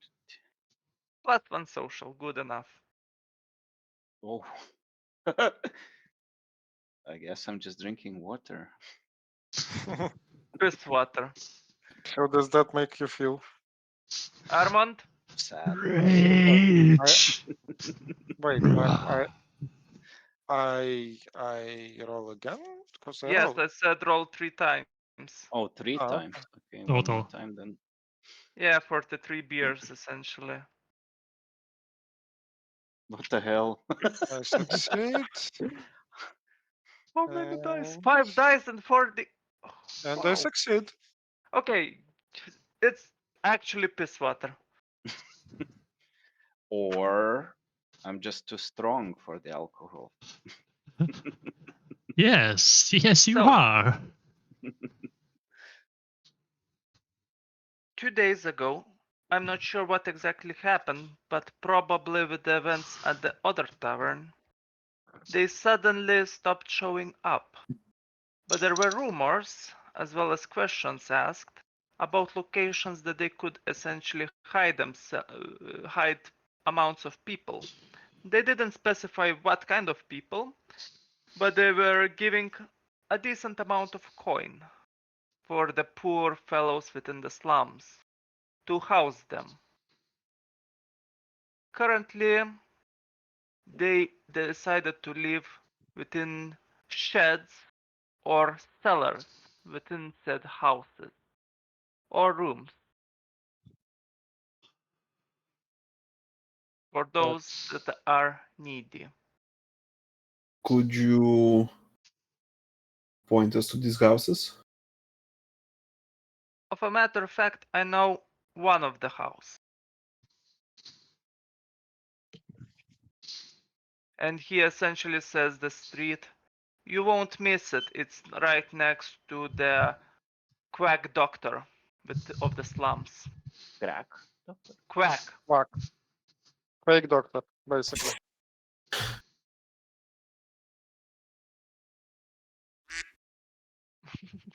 Plus 1 social, good enough. Oh. I guess I'm just drinking water. Piss water. How does that make you feel? Armand? Sad. Rage. Wait, I roll again? Because I Yes, rolled. I said roll 3 times. Oh, 3 Oh, times. Okay, one Total. more time then. Yeah, for the 3 beers, essentially. What the hell? I succeed. How many dice? And- 5 dice and 40. And Wow. I succeed. Okay, it's actually piss water. Or I'm just too strong for the alcohol. Yes, yes, you So- are. 2 days ago, I'm not sure what exactly happened, but probably with the events at the other tavern, they suddenly stopped showing up. But there were rumors, as well as questions asked, about locations that they could essentially hide amounts of people. They didn't specify what kind of people, but they were giving a decent amount of coin for the poor fellows within the slums to house them. Currently, they decided to live within sheds or cellars within said houses or rooms for those that are needy. Could you point us to these houses? Of a matter of fact, I know one of the house. And he essentially says the street, you won't miss it. It's right next to the quack doctor of the slums. Crack. Quack. Fuck. Fake doctor, basically.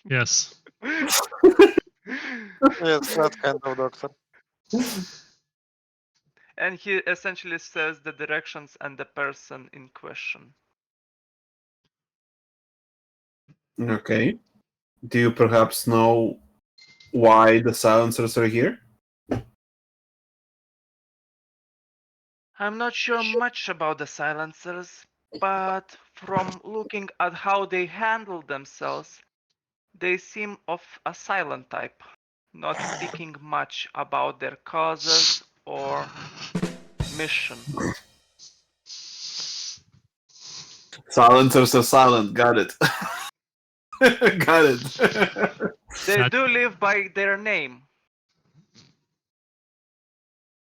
Yes. Yes, that kind of doctor. And he essentially says the directions and the person in question. Okay. Do you perhaps know why the silencers are here? I'm not sure much about the silencers, but from looking at how they handle themselves, they seem of a silent type, not speaking much about their causes or mission. Silencers are silent. Got it. Got it. They That- do live by their name.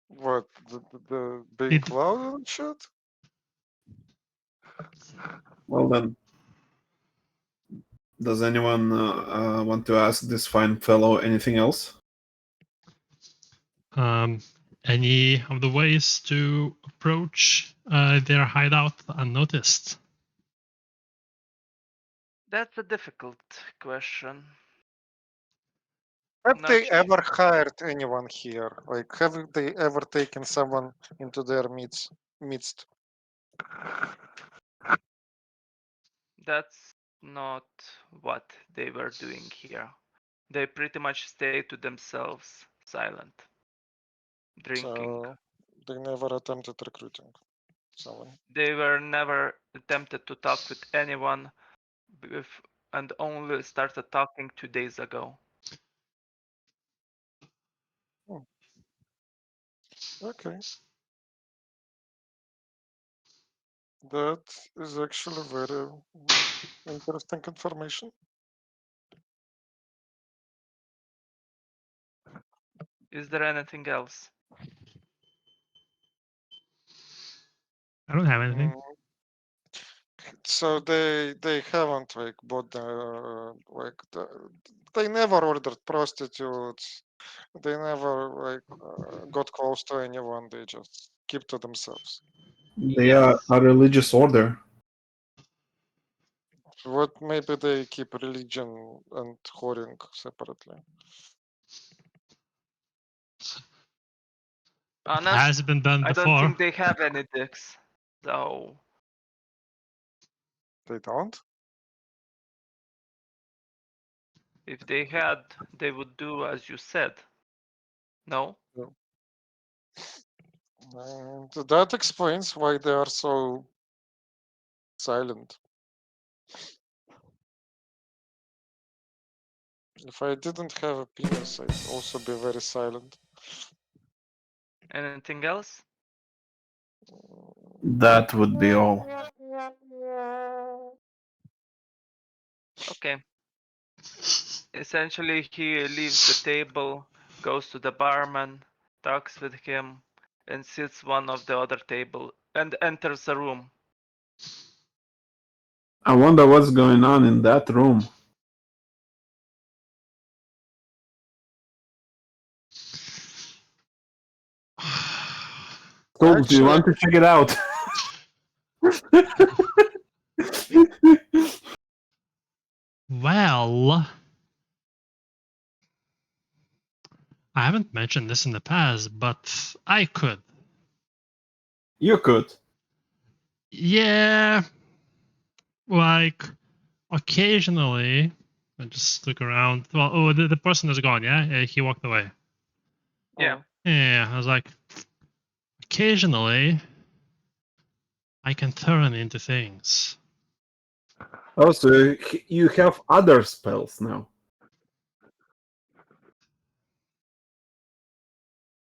What, the being It- loud and shit? Well then, does anyone want to ask this fine fellow anything else? Any of the ways to approach their hideout unnoticed? That's a difficult question. Have Not they sure. ever hired anyone here? Like, have they ever taken someone into their midst? That's not what they were doing here. They pretty much stay to themselves, silent, drinking. So they never attempted recruiting someone. They were never attempted to talk with anyone and only started talking 2 days ago. Okay. That is actually very interesting information. Is there anything else? I don't have anything. So they haven't like bought they never ordered prostitutes. They never got close to anyone. They just keep to themselves. They are a religious order. What maybe they keep religion and whoring separately. Honest, Has been done I don't before. think they have any dicks. So They don't. if they had, they would do as you said. No? And that explains why they are so silent. If I didn't have a penis, I'd also be very silent. Anything else? That would be all. Okay. Essentially, he leaves the table, goes to the barman, talks with him, and sits one of the other table and enters the room. I wonder what's going on in that room. Cool, do you want to check it out? Well, I haven't mentioned this in the past, but I could. You could. Yeah, like occasionally, I just look around. Well, oh, the person is gone. Yeah, he walked away. Yeah. Yeah, I was like, occasionally, I can turn into things. Also, you have other spells now.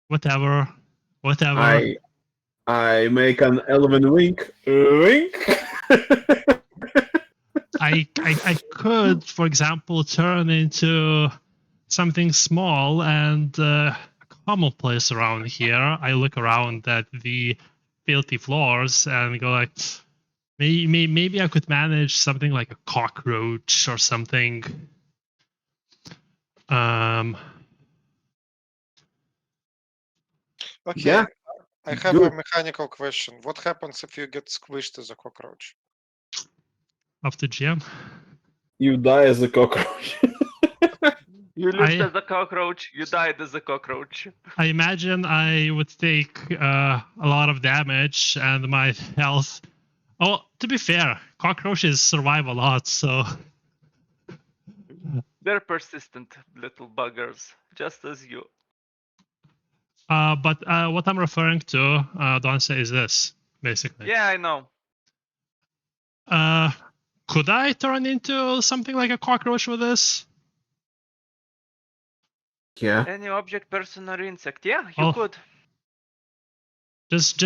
Whatever. I make an elven wink. Wink. I could, for example, turn into something small and commonplace around here. I look around at the filthy floors and go like, maybe I could manage something like a cockroach or something. Okay. Yeah. I have a mechanical question. What happens if you get squished as a cockroach? Up to GM. You die as a cockroach. You lived as a cockroach, you died as a cockroach. I imagine I would take a lot of damage and my health. Oh, to be fair, cockroaches survive a lot, so. They're persistent little buggers, just as you. But what I'm referring to, Donce, is this, basically. Yeah, I know. Could I turn into something like a cockroach with this? Yeah. Any object, person, or insect. Yeah, you Oh. could. Just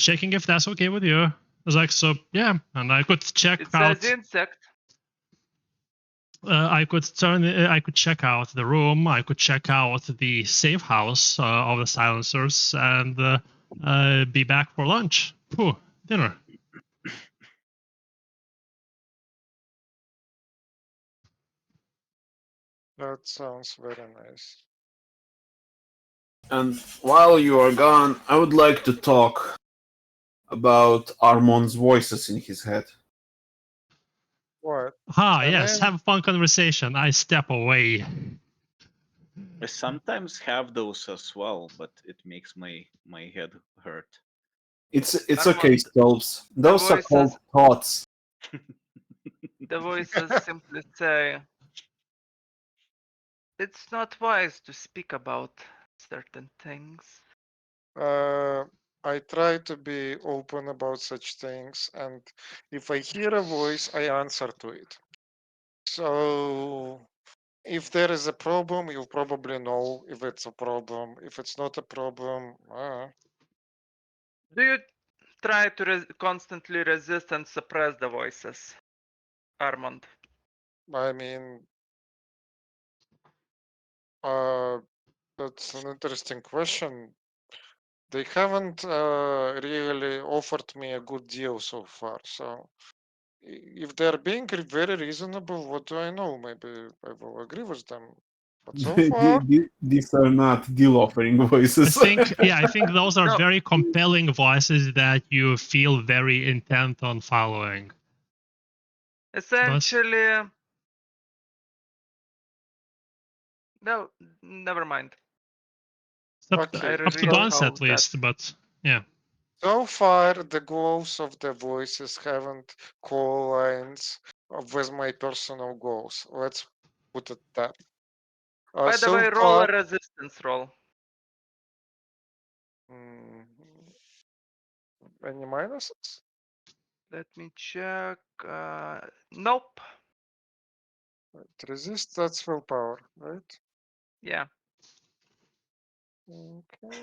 checking if that's okay with you. I was like, so yeah, and I could check It out. says insect. I could check out the room. I could check out the safe house of the silencers, and be back for lunch. Dinner. That sounds very nice. And while you are gone, I would like to talk about Armon's voices in his head. What? Yes, have a fun conversation. I step away. I sometimes have those as well, but it makes my head hurt. It's Armand, okay, Stolps. Those are called voices- thoughts. The voices simply say, it's not wise to speak about certain things. I try to be open about such things, and if I hear a voice, I answer to it. So if there is a problem, you'll probably know if it's a problem. If it's not a problem, Do you try to constantly resist and suppress the voices, Armand? I mean, that's an interesting question. They haven't really offered me a good deal so far. So if they're being very reasonable, what do I know? Maybe I will agree with them. But so far, These are not deal offering voices. I think those are No. very compelling voices that you feel very intent on following. Essentially, no, never mind. okay. Up to Don's at least, but yeah. So far, the goals of the voices haven't co-lines with my personal goals. Let's put it that. By the So way, roll far, a resistance roll. any minuses? Let me check. Nope. Right. Resist, that's willpower, right? Yeah. Okay.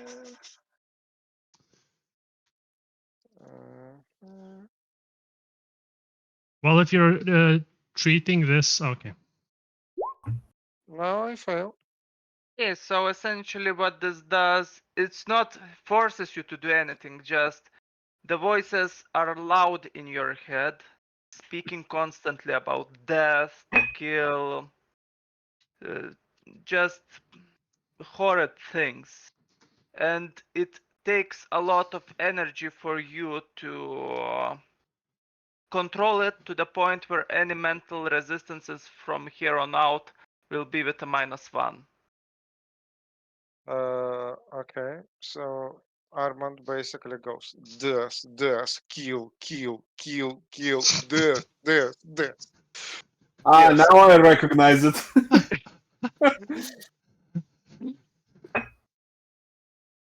Well, if you're treating this, okay. Now I fail. Yeah, so essentially what this does, it's not forces you to do anything, just the voices are loud in your head, speaking constantly about death, to kill, just horrid things. And it takes a lot of energy for you to control it to the point where any mental resistances from here on out will be with a -1. Okay. So Armand basically goes this, kill, kill, kill, kill, this. Yes. Now I recognize it.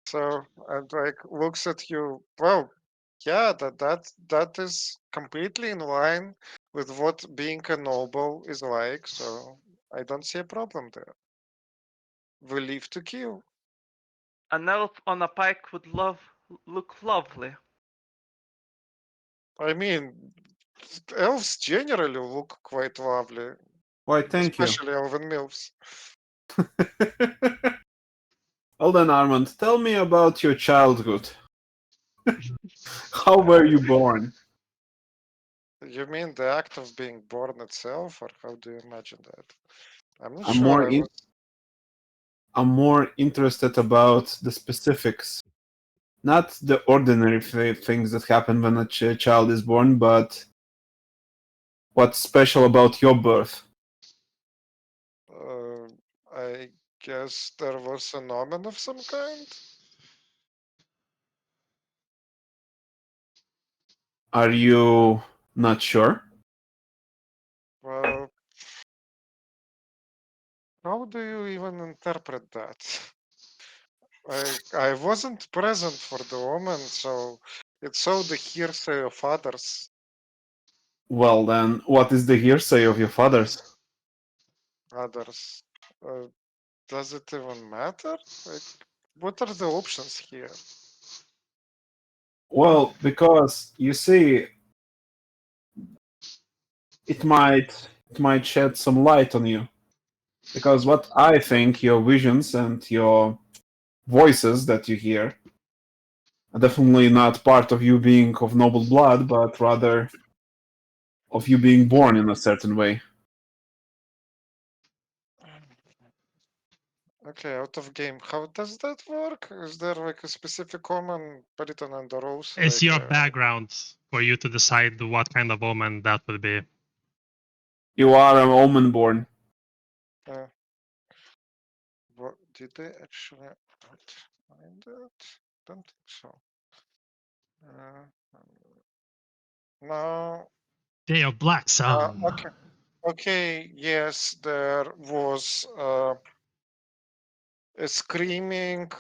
So and like looks at you. Well, yeah, that is completely in line with what being a noble is like. So I don't see a problem there. We live to kill. An elf on a pike would look lovely. I mean, elves generally look quite lovely, Why, thank you. especially elven milfs. Well then, Armand, tell me about your childhood. How were you born? You mean the act of being born itself, or how do you imagine that? I'm not I'm sure. more I'm more interested about the specifics, not the ordinary things that happen when a child is born, but what's special about your birth. I guess there was an omen of some kind. Are you not sure? Well, how do you even interpret that? I wasn't present for the omen, so it's all the hearsay of others. Well then, what is the hearsay of your fathers? Others. Does it even matter? Like, what are the options here? Well, because you see, it might shed some light on you. Because what I think your visions and your voices that you hear are definitely not part of you being of noble blood, but rather of you being born in a certain way. Okay, out of game. How does that work? Is there like a specific common written on the rules? It's Like, your background for you to decide what kind of omen that would be. You are an omen born. what did they actually find it? Don't think so. No. Day of Black Sun. Okay. Okay. Yes, there was a screaming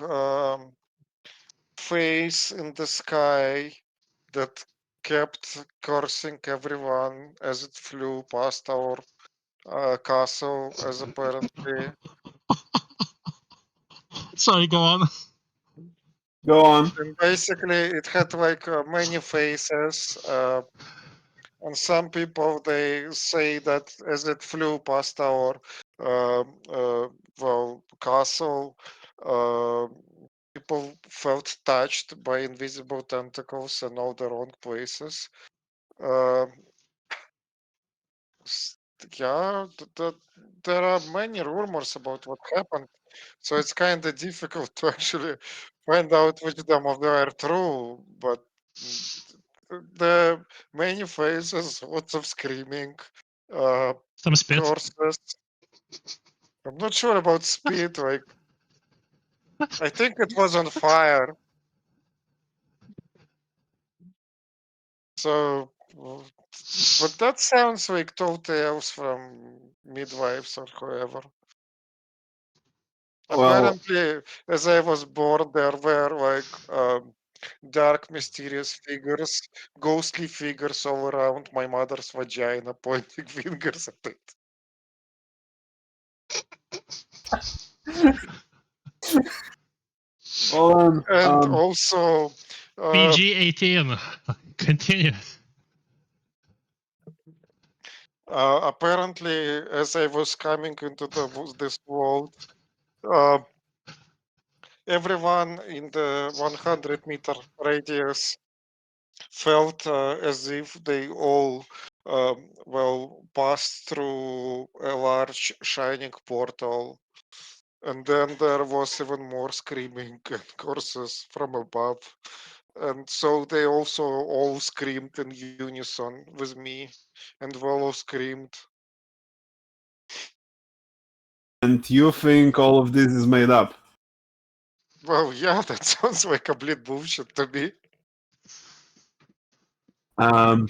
face in the sky that kept cursing everyone as it flew past our castle, as apparently. Sorry, go on. Go on. And basically, it had like many faces. And some people they say that as it flew past our castle, uh, people felt touched by invisible tentacles and all the wrong places. Uh, yeah, there are many rumors about what happened, so it's kind of difficult to actually find out which of them are true. But mm, the many faces, lots of screaming, uh, Some spit. curses. I'm not sure about speed. Like, I think it was on fire. So, but that sounds like tall tales from midwives or whoever. Well, Apparently, as I was born, there were like dark, mysterious figures, ghostly figures all around my mother's vagina, pointing fingers at it. well, And also, PG-18. Continue. apparently, as I was coming into this world, uh, everyone in the 100-meter radius felt as if they all passed through a large shining portal, and then there was even more screaming and curses from above, and so they also all screamed in unison with me, and Volo screamed. and you think all of this is made up? Well, yeah, that sounds like complete bullshit to me. Um,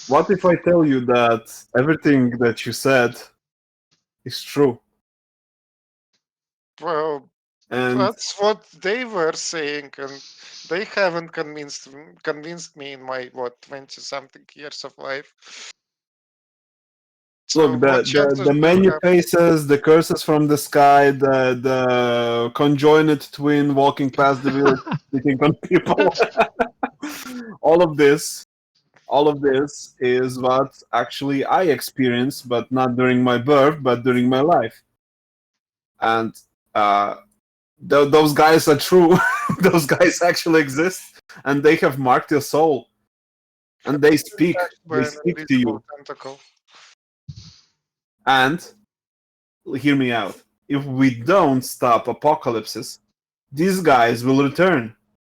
what if I tell you that everything that you said is true? Well, And that's what they were saying, and they haven't convinced me in my 20 something years of life. So look, what chances the do you many have? faces, the curses from the sky, the conjoined twin walking past the village, speaking on people. all of this, all of this is what actually I experienced, but not during my birth, but during my life. And uh, those guys are true. Those guys actually exist, and they have marked your soul, and they speak. Touched They by an speak to invisible you. tentacle. And hear me out. If we don't stop apocalypses, these guys will return,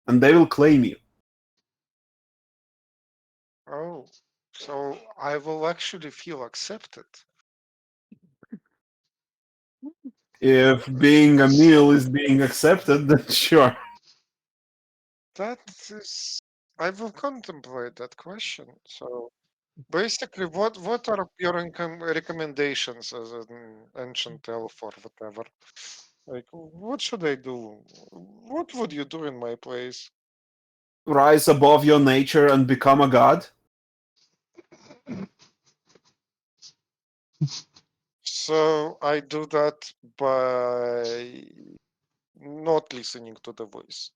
and they will claim you. Oh, so I will actually feel accepted. If being a meal is being accepted, then sure. That is, I will contemplate that question. So basically, what are your recommendations as an ancient elf or whatever? Like, what should I do? What would you do in my place? Rise above your nature and become a god. So I do that by not listening to the voice.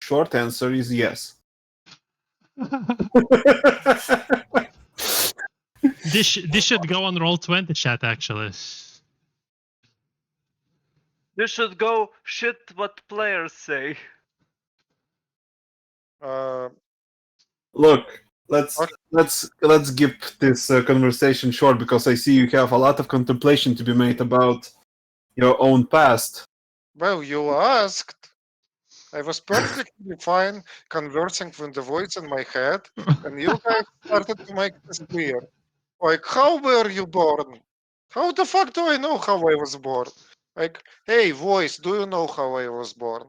Short answer is yes. This should go on Roll20 chat, actually. You should go shit what players say. Look, let's Okay. let's keep this conversation short because I see you have a lot of contemplation to be made about your own past. Well, you asked. I was perfectly fine conversing with the voice in my head, and you guys started to make this clear. Like, how were you born? How the fuck do I know how I was born? Like, hey, voice, do you know how I was born?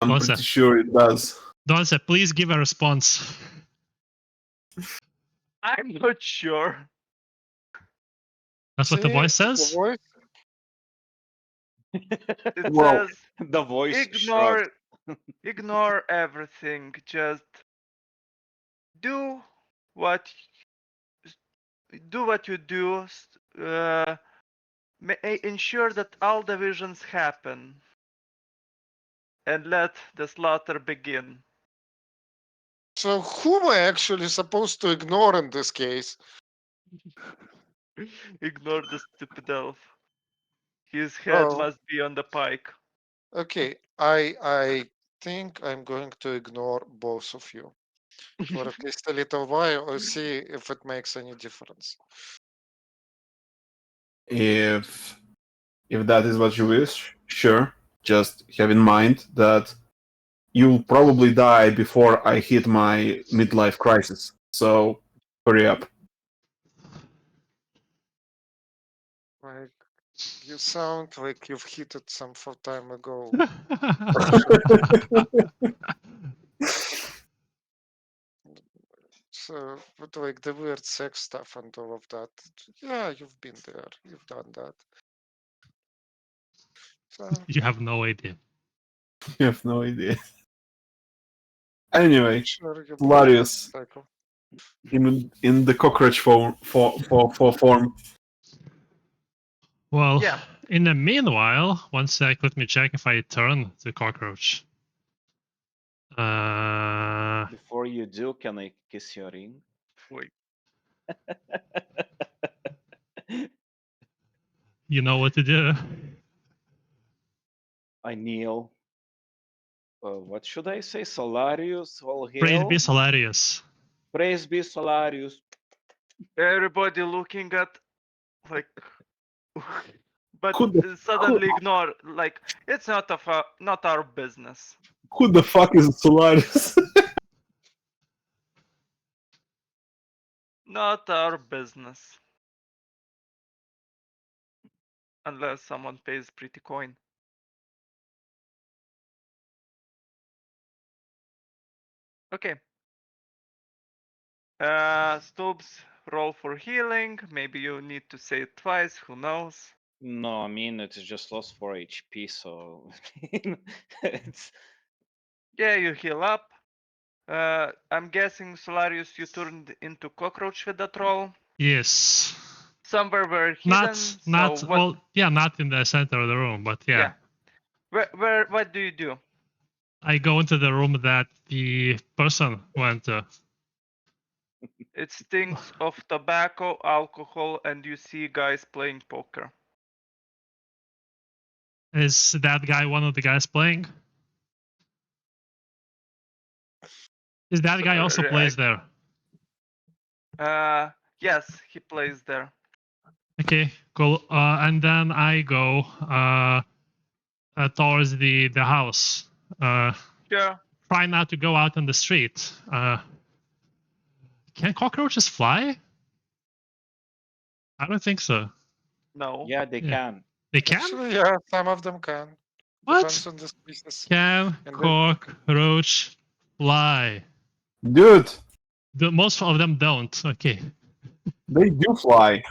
I'm What's pretty that? sure it does. Donce, please give a response. I'm not sure. That's what the See, voice the says? voice. It Well, says The voice shrugged. ignore everything. Just do what you do. Ensure that all divisions happen, and let the slaughter begin. So, who am I actually supposed to ignore in this case? Ignore the stupid elf. His head Oh, must be on the pike. okay. I think I'm going to ignore both of you for at least a little while or see if it makes any difference. if that is what you wish, sure. Just have in mind that you'll probably die before I hit my midlife crisis. So hurry up. Like, you sound like you've hit it some time ago. Actually. So, but like the weird sex stuff and all of that. Yeah, you've been there. You've done that. So, You have no idea. You have no idea. Anyway, sure, you broke that Larius cycle. in the cockroach form. Well, Yeah. in the meanwhile, one sec, let me check if I turn to cockroach. Before you do, can I kiss your ring? Wait. You know what to do. I kneel. What should I say? Solarius, all hail. Praise be Solarius. Praise be Solarius. Everybody looking at like, but Who ignore. Like, it's not our business. the fuck is Solaris? Not our business. Unless someone pays pretty coin. Okay. Stoops, roll for healing. Maybe you need to say it twice, who knows? No, I mean it's just lost 4 HP, so it's Yeah, you heal up. I'm guessing, Solarius, you turned into cockroach with that roll. Yes. Somewhere were hidden. Not so what? well, yeah, not in the center of the room, but yeah. What do you do? I go into the room that the person went to. It stinks of tobacco, alcohol, and you see guys playing poker. Is that guy one of the guys playing? Is that guy also plays there? Yes, he plays there. Okay, cool. And then I go towards the house. Sure. Try not to go out on the street. Can cockroaches fly? I don't think so. No. yeah, they can. They can? Actually, yeah, some of them can. What? Depends on the species. Can And cockroach fly? Dude, Most of them don't. Okay. they do fly.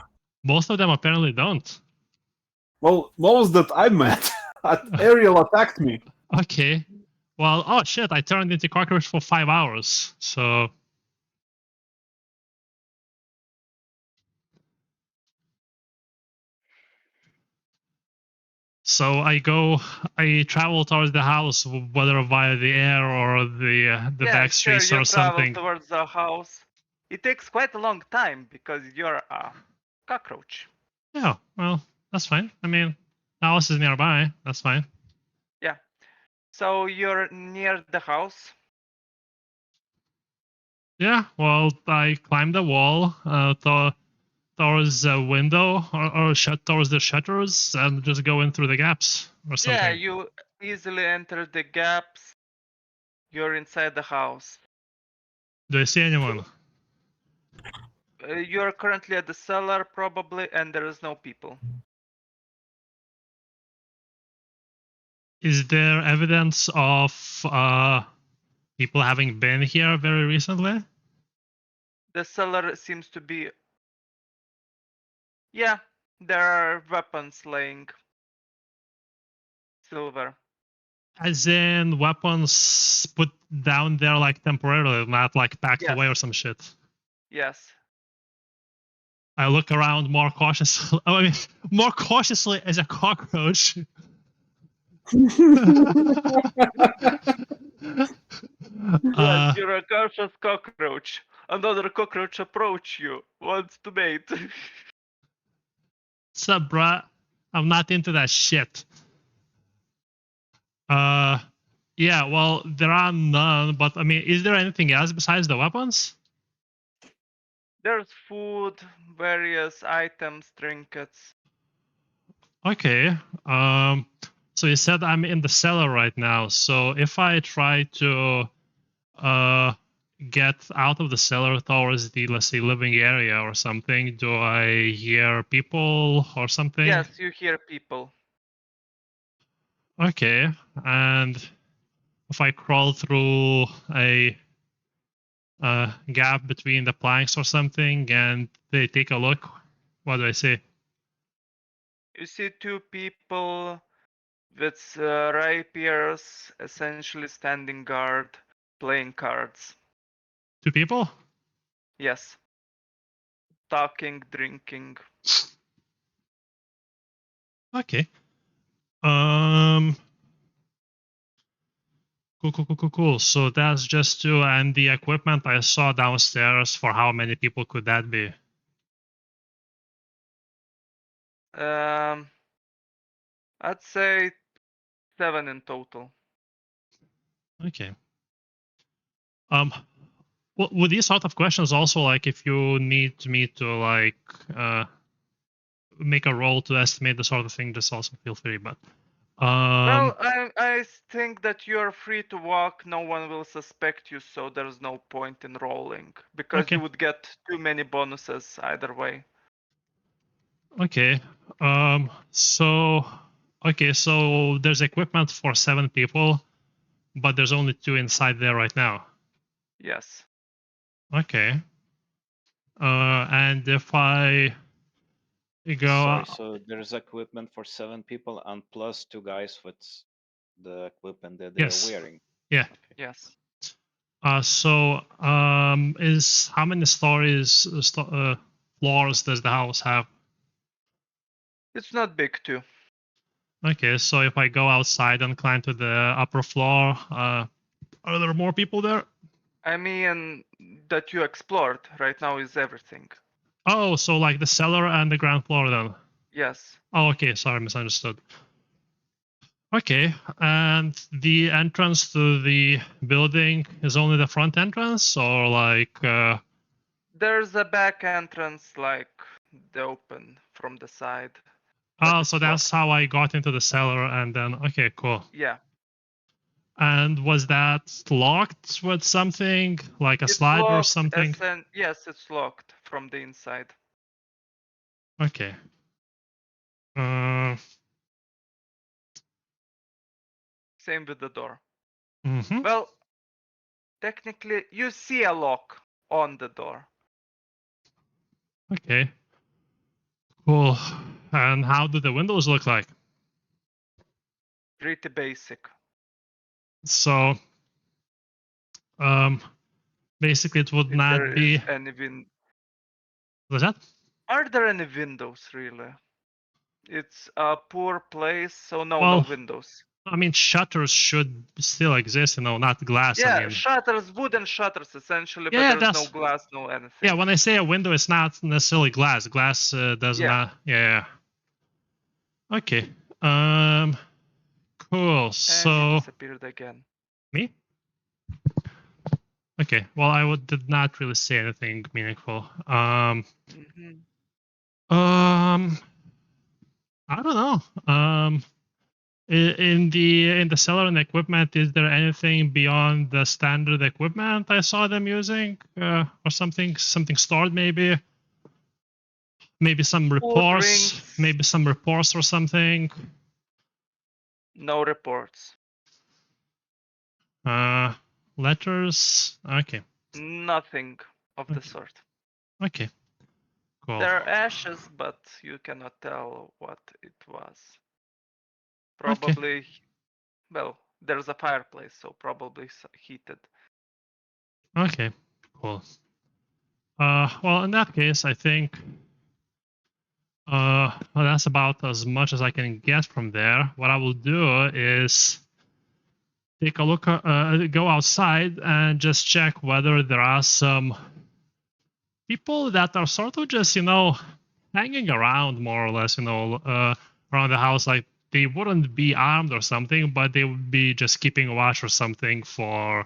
Most of them apparently don't. Well, most that I met, Ariel attacked me. Okay. Well, oh shit! I turned into cockroach for 5 hours. So I travel towards the house, whether via the air or the Yeah, back sure, streets you or travel something. towards the house. It takes quite a long time because you're a cockroach. Yeah, well, that's fine. I mean, the house is nearby. That's fine. Yeah. So you're near the house. Yeah, well, I climb the wall towards a window or shut towards the shutters and just go in through the gaps or something. Yeah, you easily enter the gaps. You're inside the house. Do I see anyone? You're currently at the cellar, probably, and there is no people. Is there evidence of people having been here very recently? The cellar seems to be. Yeah, there are weapons laying. Silver. As in weapons put down there like temporarily, not like packed Yes. away or some shit. Yes. I look around more cautiously. I mean, more cautiously as a cockroach. Yes, you're a cautious cockroach. Another cockroach approach you. Wants to mate. What's up, bruh? I'm not into that shit. Yeah, well, there are none, but I mean, is there anything else besides the weapons? There's food, various items, trinkets. Okay. So you said I'm in the cellar right now. So if I try to get out of the cellar towards the, let's say, living area or something, do I hear people or something? Yes, you hear people. Okay. And if I crawl through a gap between the planks or something and they take a look, what do I see? You see two people with rapiers essentially standing guard, playing cards. Two people? Yes. Talking, drinking. Okay. Cool. So that's just two, and the equipment I saw downstairs. For how many people could that be? I'd say 7 in total. Okay. With these sort of questions, also, like, if you need me to like make a roll to estimate the sort of thing, just also feel free. But Well, I think that you're free to walk. No one will suspect you, so there's no point in rolling because Okay. you would get too many bonuses either way. Okay. So there's equipment for 7 people, but there's only 2 inside there right now. Yes. Okay. And if I go, Sorry, so there's equipment for 7 people and plus 2 guys with the equipment that they're Yes. wearing. Yeah. Okay. Yes. So is how many stories, floors does the house have? It's not big too. Okay, so if I go outside and climb to the upper floor, are there more people there? I mean, that you explored right now is everything. Oh, so like the cellar and the ground floor then? Yes. Oh, okay, sorry, misunderstood. Okay, and the entrance to the building is only the front entrance, or like... There's a back entrance, like the open from the side. Oh, so that's how I got into the cellar, and then... Okay, cool. Yeah. And was that locked with something, like a slide or something? Yes, it's locked from the inside. Okay. Same with the door. Mm-hmm. Well, technically, you see a lock on the door. Okay. Cool. And how do the windows look like? Pretty basic. So, basically, it would If not there be. is any What's that? Are there any windows really? It's a poor place, so no Well, windows. I mean, shutters should still exist, not glass. Yeah, I mean, shutters, wooden shutters essentially, yeah, but there's no that's glass, no anything. yeah. When I say a window, it's not necessarily glass. Glass does Yeah. not. Yeah. Okay. Cool. And So you disappeared again. me? Okay. Well, did not really say anything meaningful. Mhm. I don't know. In the cellar and equipment, is there anything beyond the standard equipment I saw them using, or something stored maybe? Maybe some reports, drinks. maybe some reports or something. No reports. Letters. Okay. Nothing of the sort. Okay. Cool. There are ashes, but you cannot tell what it was. Probably, well, there's a fireplace, so probably heated. Okay. Cool. Well, in that case, I think well, that's about as much as I can get from there. What I will do is take a look, go outside and just check whether there are some people that are sort of just, hanging around more or less, around the house. Like they wouldn't be armed or something, but they would be just keeping watch or something for,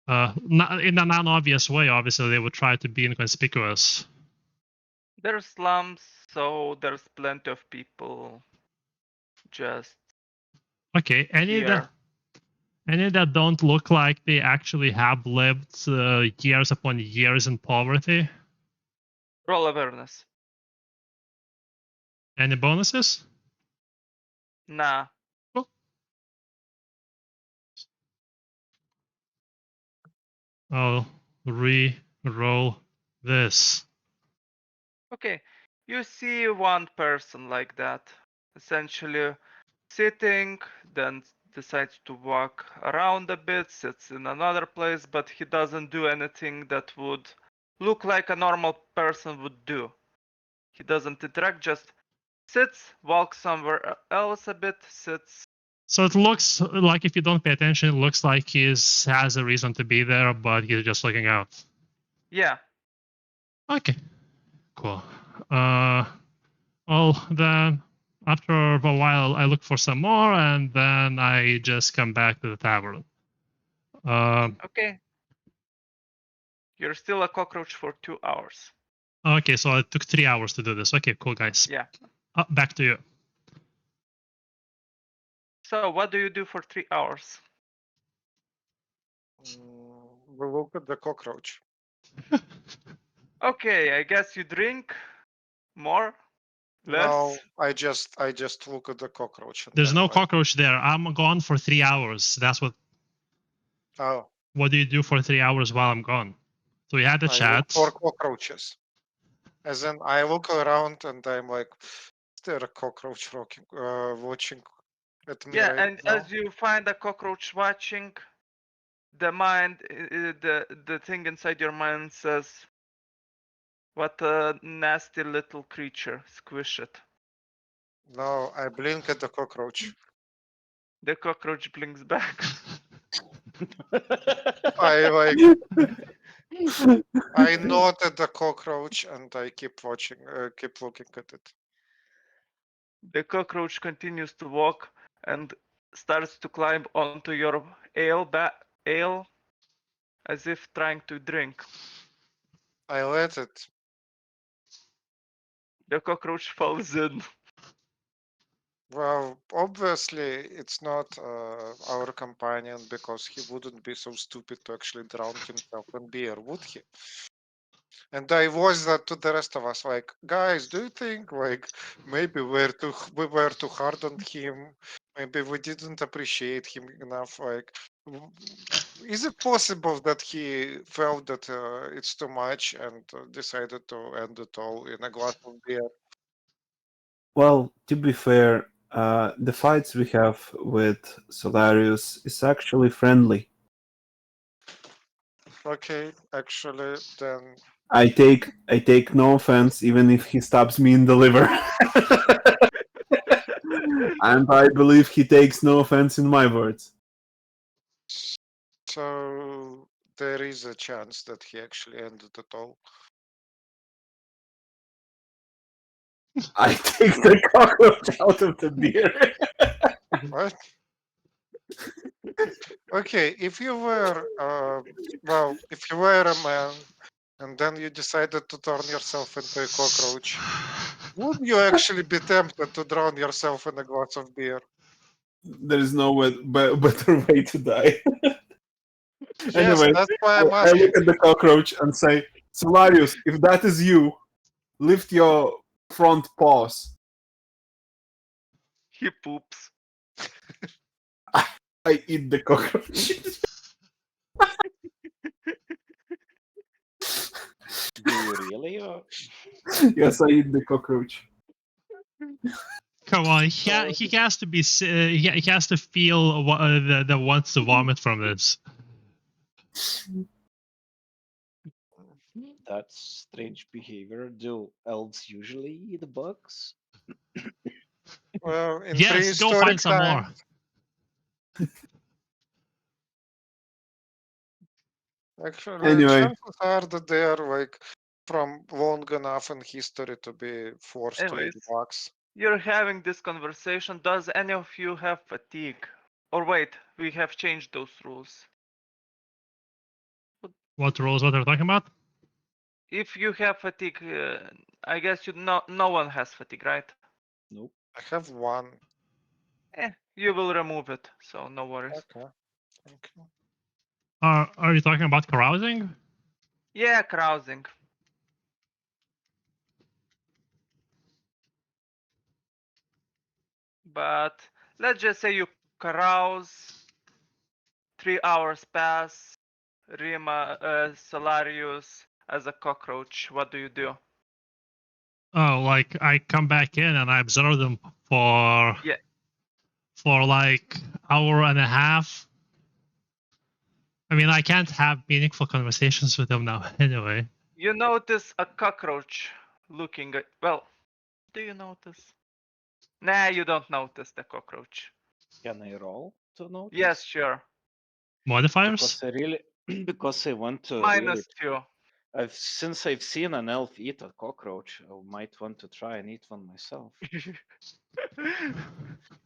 not, in a non-obvious way. Obviously, they would try to be inconspicuous. There's slums, so there's plenty of people just Okay, any here. that don't look like they actually have lived years upon years in poverty. Roll awareness. Any bonuses? Nah. Cool. I'll re-roll this. Okay. You see one person like that, essentially sitting, then decides to walk around a bit, sits in another place, but he doesn't do anything that would look like a normal person would do. He doesn't interact, just sits, walks somewhere else a bit, sits. So it looks like, if you don't pay attention, it looks like he has a reason to be there, but he's just looking out. Yeah. Okay. Cool. Well, then after a while, I look for some more, and then I just come back to the tavern. Okay. You're still a cockroach for 2 hours. Okay, so it took 3 hours to do this. Okay, cool, guys. Yeah. Back to you. So what do you do for 3 hours? We look at the cockroach. Okay, I guess you drink more, less. No, I just look at the cockroach. And There's then, no like, cockroach there. I'm gone for 3 hours. That's what. Oh, What do you do for 3 hours while I'm gone? So we had a I look chat. for cockroaches. As in, I look around and I'm like, is there a cockroach watching at me Yeah, right and now? as you find a cockroach watching, the thing inside your mind says, "What a nasty little creature! Squish it." No, I blink at the cockroach. The cockroach blinks back. I like I nod at the cockroach and I keep watching, keep looking at it. The cockroach continues to walk and starts to climb onto your ale, as if trying to drink. I let it. The cockroach falls in. Well, obviously it's not our companion because he wouldn't be so stupid to actually drown himself in beer, would he? And I voiced that to the rest of us, like, guys, do you think like maybe we were too hard on him? Maybe we didn't appreciate him enough. Like, is it possible that he felt that it's too much and decided to end it all in a glass of beer? Well, to be fair, The fights we have with Solarius is actually friendly. Okay, actually, then I take no offense even if he stabs me in the liver. And I believe he takes no offense in my words. so there is a chance that he actually ended it all. I take the cockroach out of the beer. What? Okay, if you were well, if you were a man and then you decided to turn yourself into a cockroach, would you actually be tempted to drown yourself in a glass of beer? There is no better way to die. Yes, Anyway, that's why I'm I look asking. at the cockroach and say, Solarius, if that is you, lift your front paws. He poops. I eat the cockroach. Do you really? Or... Yes, I eat the cockroach. Come on, he has to be. He has to feel the wants to vomit from this. That's strange behavior. Do elves usually eat bugs? Well, in Yes, go find prehistoric some more. times, actually, Anyway. chances are that they are like from long enough in history to be forced to eat Anyways, bugs. you're having this conversation. Does any of you have fatigue? Or wait, we have changed those rules. What rules? What are we talking about? If you have fatigue, I guess no one has fatigue, right? Nope. I have one. You will remove it, so no worries. Okay. Thank you. Are you talking about carousing? Yeah, carousing. But let's just say you carouse, 3 hours pass, Rima, Solarius as a cockroach. What do you do? Oh, like I come back in and I observe them for Yeah. for like hour and a half. I mean, I can't have meaningful conversations with them now anyway. You notice a cockroach looking at. Well, do you notice? Nah, you don't notice the cockroach. Can I roll to notice? Yes, sure. Modifiers? Because I really, because I want to really. -2. Since I've seen an elf eat a cockroach, I might want to try and eat one myself.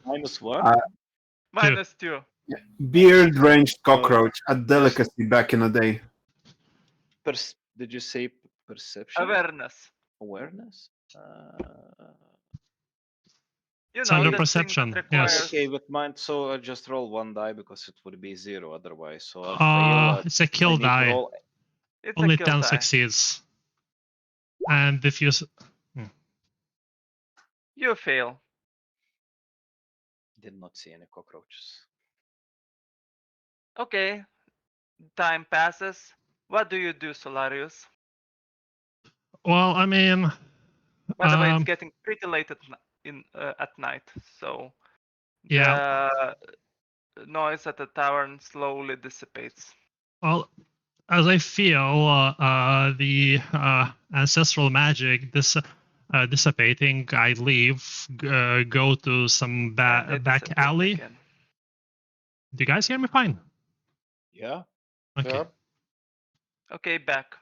-1. -2. Beer-drenched cockroach, a delicacy back in the day. Did you say perception? Awareness. Awareness? You It's know, under the perception, thing that requires. Okay, with mine, so I just roll one die because it would be 0 otherwise. So I fail. It's a I kill need to die. roll. It's Only a kill 10 die. succeeds. And if you You fail. Did not see any cockroaches. Okay. Time passes. What do you do, Solarius? well, I mean, By the way, it's getting pretty late at night, so yeah. the noise at the tavern slowly dissipates. Well, as I feel the ancestral magic dissipating, I leave, go to some And it back disappears alley. again. Do you guys hear me fine? Yeah. Okay. Yep. Okay, back.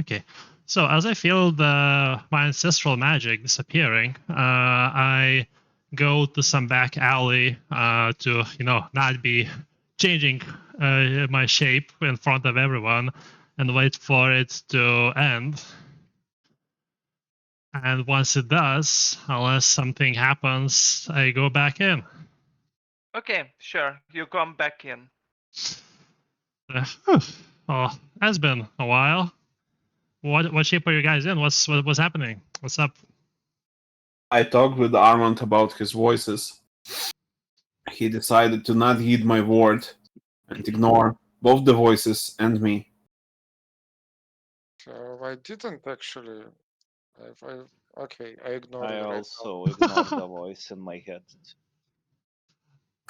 Okay. So as I feel my ancestral magic disappearing, I go to some back alley to not be changing my shape in front of everyone and wait for it to end. And once it does, unless something happens, I go back in. Okay, sure. You come back in. Oh, has been a while. What shape are you guys in? What's happening? What's up? I talked with Armand about his voices. He decided to not heed my word and ignore both the voices and me. So I didn't actually Okay, I ignore I you right now. also ignored the voice in my head.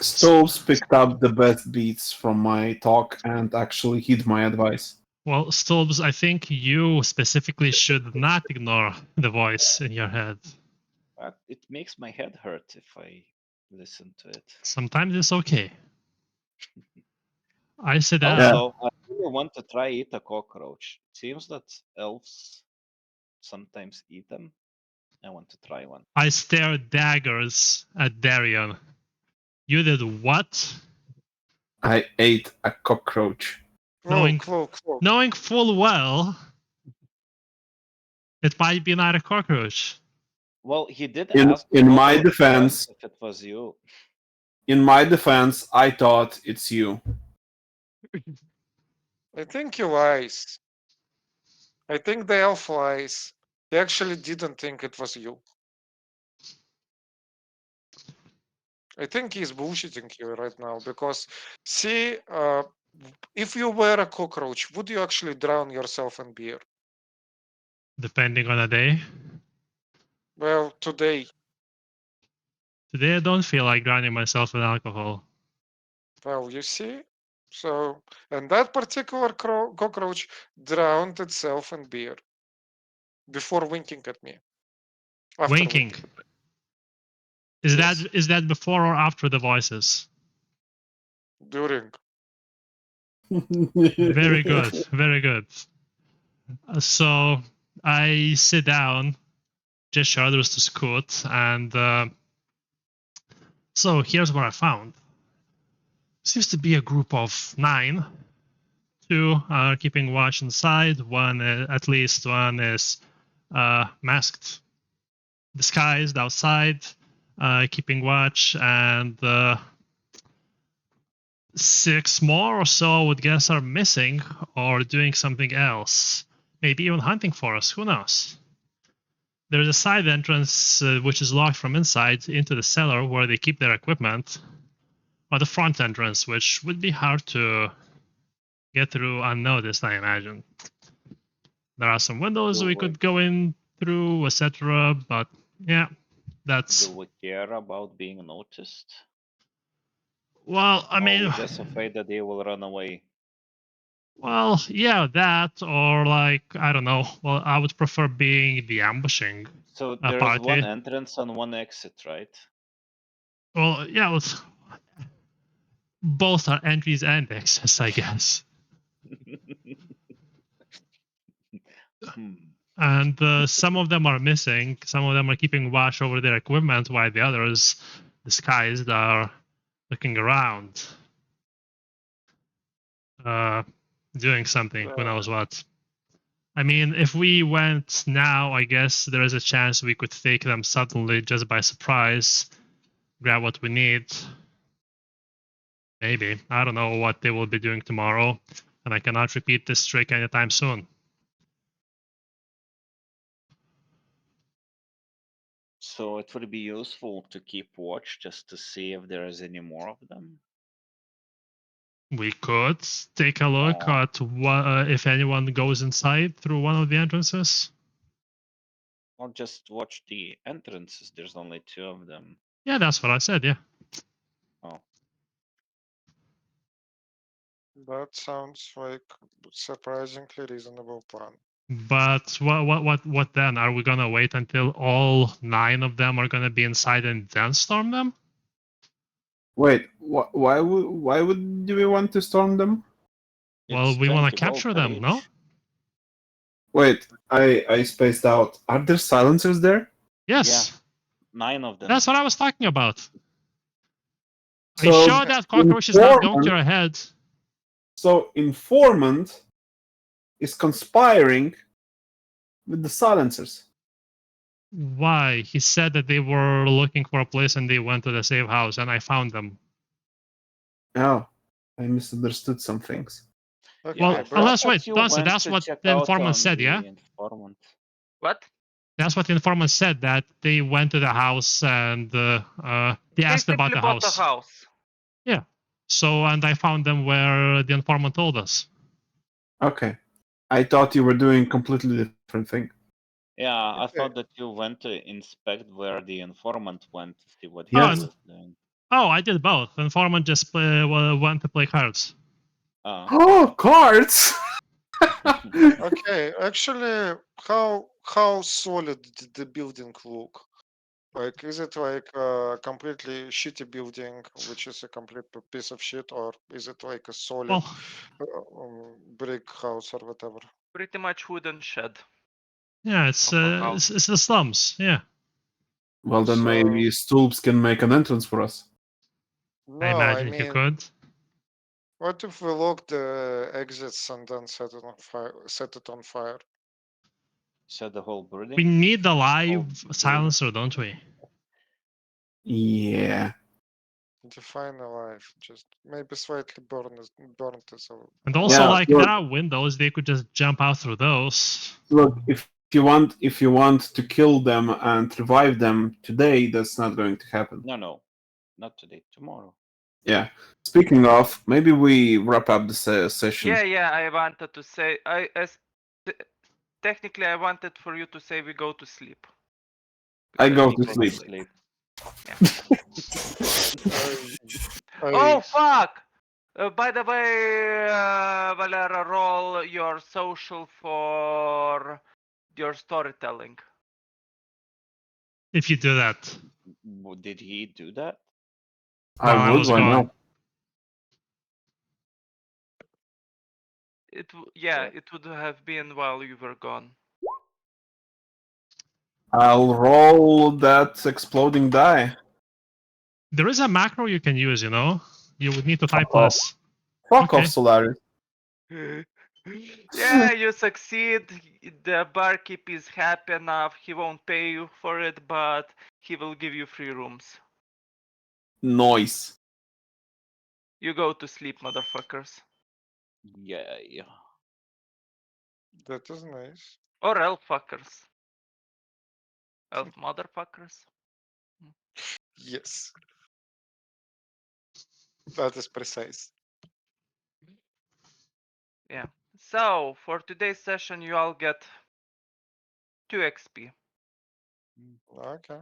Stoves picked up the best beats from my talk and actually heed my advice. Well, Stolbs, I think you specifically should not ignore the voice in your head. But it makes my head hurt if I listen to it. Sometimes it's okay. I sit down. Also, I really want to try eat a cockroach. It seems that elves sometimes eat them. I want to try one. I stare daggers at Darion. You did what? I ate a cockroach. Knowing- Whoa. Knowing full well it might be not a cockroach. Well, he did In- ask in a lot my of defense- times if it was you. In my defense, I thought it's you. I think he lies. I think the elf lies. He actually didn't think it was you. I think he's bullshitting you right now because, see, if you were a cockroach, would you actually drown yourself in beer? Depending on the day. Well, today, Today I don't feel like drowning myself in alcohol. well, you see? So, and that particular cockroach drowned itself in beer before winking at me. After Winking. Is Yes. that before or after the voices? During. Very good. Very good. So I sit down, gesture others to scoot, and so here's what I found. Seems to be a group of 9. 2 are keeping watch inside. One, at least one, is masked, disguised outside, keeping watch, and 6 more or so, I would guess, are missing or doing something else. Maybe even hunting for us. Who knows? There's a side entrance which is locked from inside into the cellar where they keep their equipment, or the front entrance, which would be hard to get through unnoticed, I imagine. There are some windows we could go in through, etc. But yeah, that's. Do we care about being noticed? Well, I mean, Or are we just afraid that they will run away? well, yeah, that, or like, I don't know. Well, I would prefer being the ambushing. So there's party. one entrance and one exit, right? Well, yeah, both are entries and exits, I guess. And some of them are missing. Some of them are keeping watch over their equipment, while the others, disguised, are looking around, doing something. Who knows what? I mean, if we went now, I guess there is a chance we could take them suddenly just by surprise, grab what we need. Maybe. I don't know what they will be doing tomorrow, and I cannot repeat this trick anytime soon. So it would be useful to keep watch just to see if there is any more of them. We could take a look at if anyone goes inside through one of the entrances. Or just watch the entrances. There's only 2 of them. Yeah, that's what I said, yeah. Oh. That sounds like surprisingly reasonable plan. But what then? Are we gonna wait until all 9 of them are gonna be inside and then storm them? Wait, why would we want to storm them? Well, we want to capture them, no? Wait, I spaced out. Are there silencers there? Yes. Yeah, 9 of them. That's what I was talking about. So, Are you sure that cockroach is not going to your head? So informant is conspiring with the silencers. Why? He said that they were looking for a place and they went to the safe house, and I found them. Oh, I misunderstood some things. Okay, Well, bro. unless, wait, You don't say went that's to what check the out informant on said, the yeah? Informant. What? That's what the informant said, that they went to the house and they asked about the house. Yeah. So, and I found them where the informant told us. Okay. I thought you were doing completely different thing. Yeah, I Okay. thought that you went to inspect where the informant went to see what he Yes. was doing. Oh, I did both. Informant just went to play cards. Oh. Oh, cards! Okay. Actually, how solid did the building look? Like, is it like a completely shitty building, which is a complete piece of shit, or is it like a solid Well, brick house or whatever? Pretty much wooden shed. yeah, it's Of a house. it's the slums. Yeah, Well, then So maybe Stoops can make an entrance for us. I no, I imagine he mean, could. what if we lock the exits and then set it on fire? Set it on fire. Set the whole building. We need the live building. silencer, don't we? Yeah. Define alive. Just maybe slightly burnt is a And also, Yeah, like, look, there are windows; they could just jump out through those. look, if you want to kill them and revive them today, that's not going to happen. No, not today. Tomorrow. Yeah. Speaking of, maybe we wrap up the session. Yeah. I wanted to say, technically, I wanted for you to say we go to sleep. I Because go it's to getting sleep. late. I Oh fuck! By the way, Valera, roll your social for your storytelling. If you do that, Did he do that? while I would, was why gone. not? It would have been while you were gone. I'll roll that exploding die. There is a macro you can use. You know, you would need to type Fuck off. plus. Fuck Okay. off, Solaris. Yeah, you succeed. The barkeep is happy enough. He won't pay you for it, but he will give you free rooms. Noise. You go to sleep, motherfuckers. Yeah. that is nice. Or elf fuckers. Elf motherfuckers. Yes, that is precise. Yeah. So, for today's session, you all get 2 XP. Okay.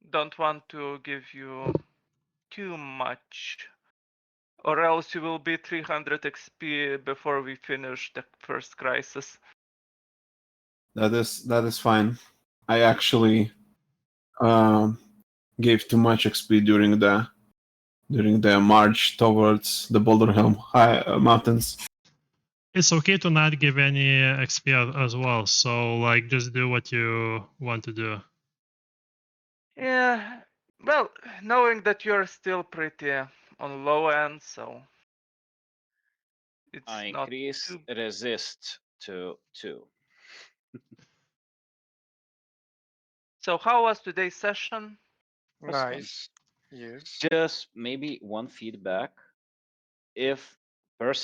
Don't want to give you too much, or else you will be 300 XP before we finish the first crisis. That is fine. I actually gave too much XP during the march towards the Boulderhelm high mountains. It's okay to not give any XP as well. So, like, just do what you want to do. Yeah, well, knowing that you're still pretty on low end, so it's I not increase too. resist to 2. So how was today's session? Was fun. Nice. Yes. Just maybe one feedback. If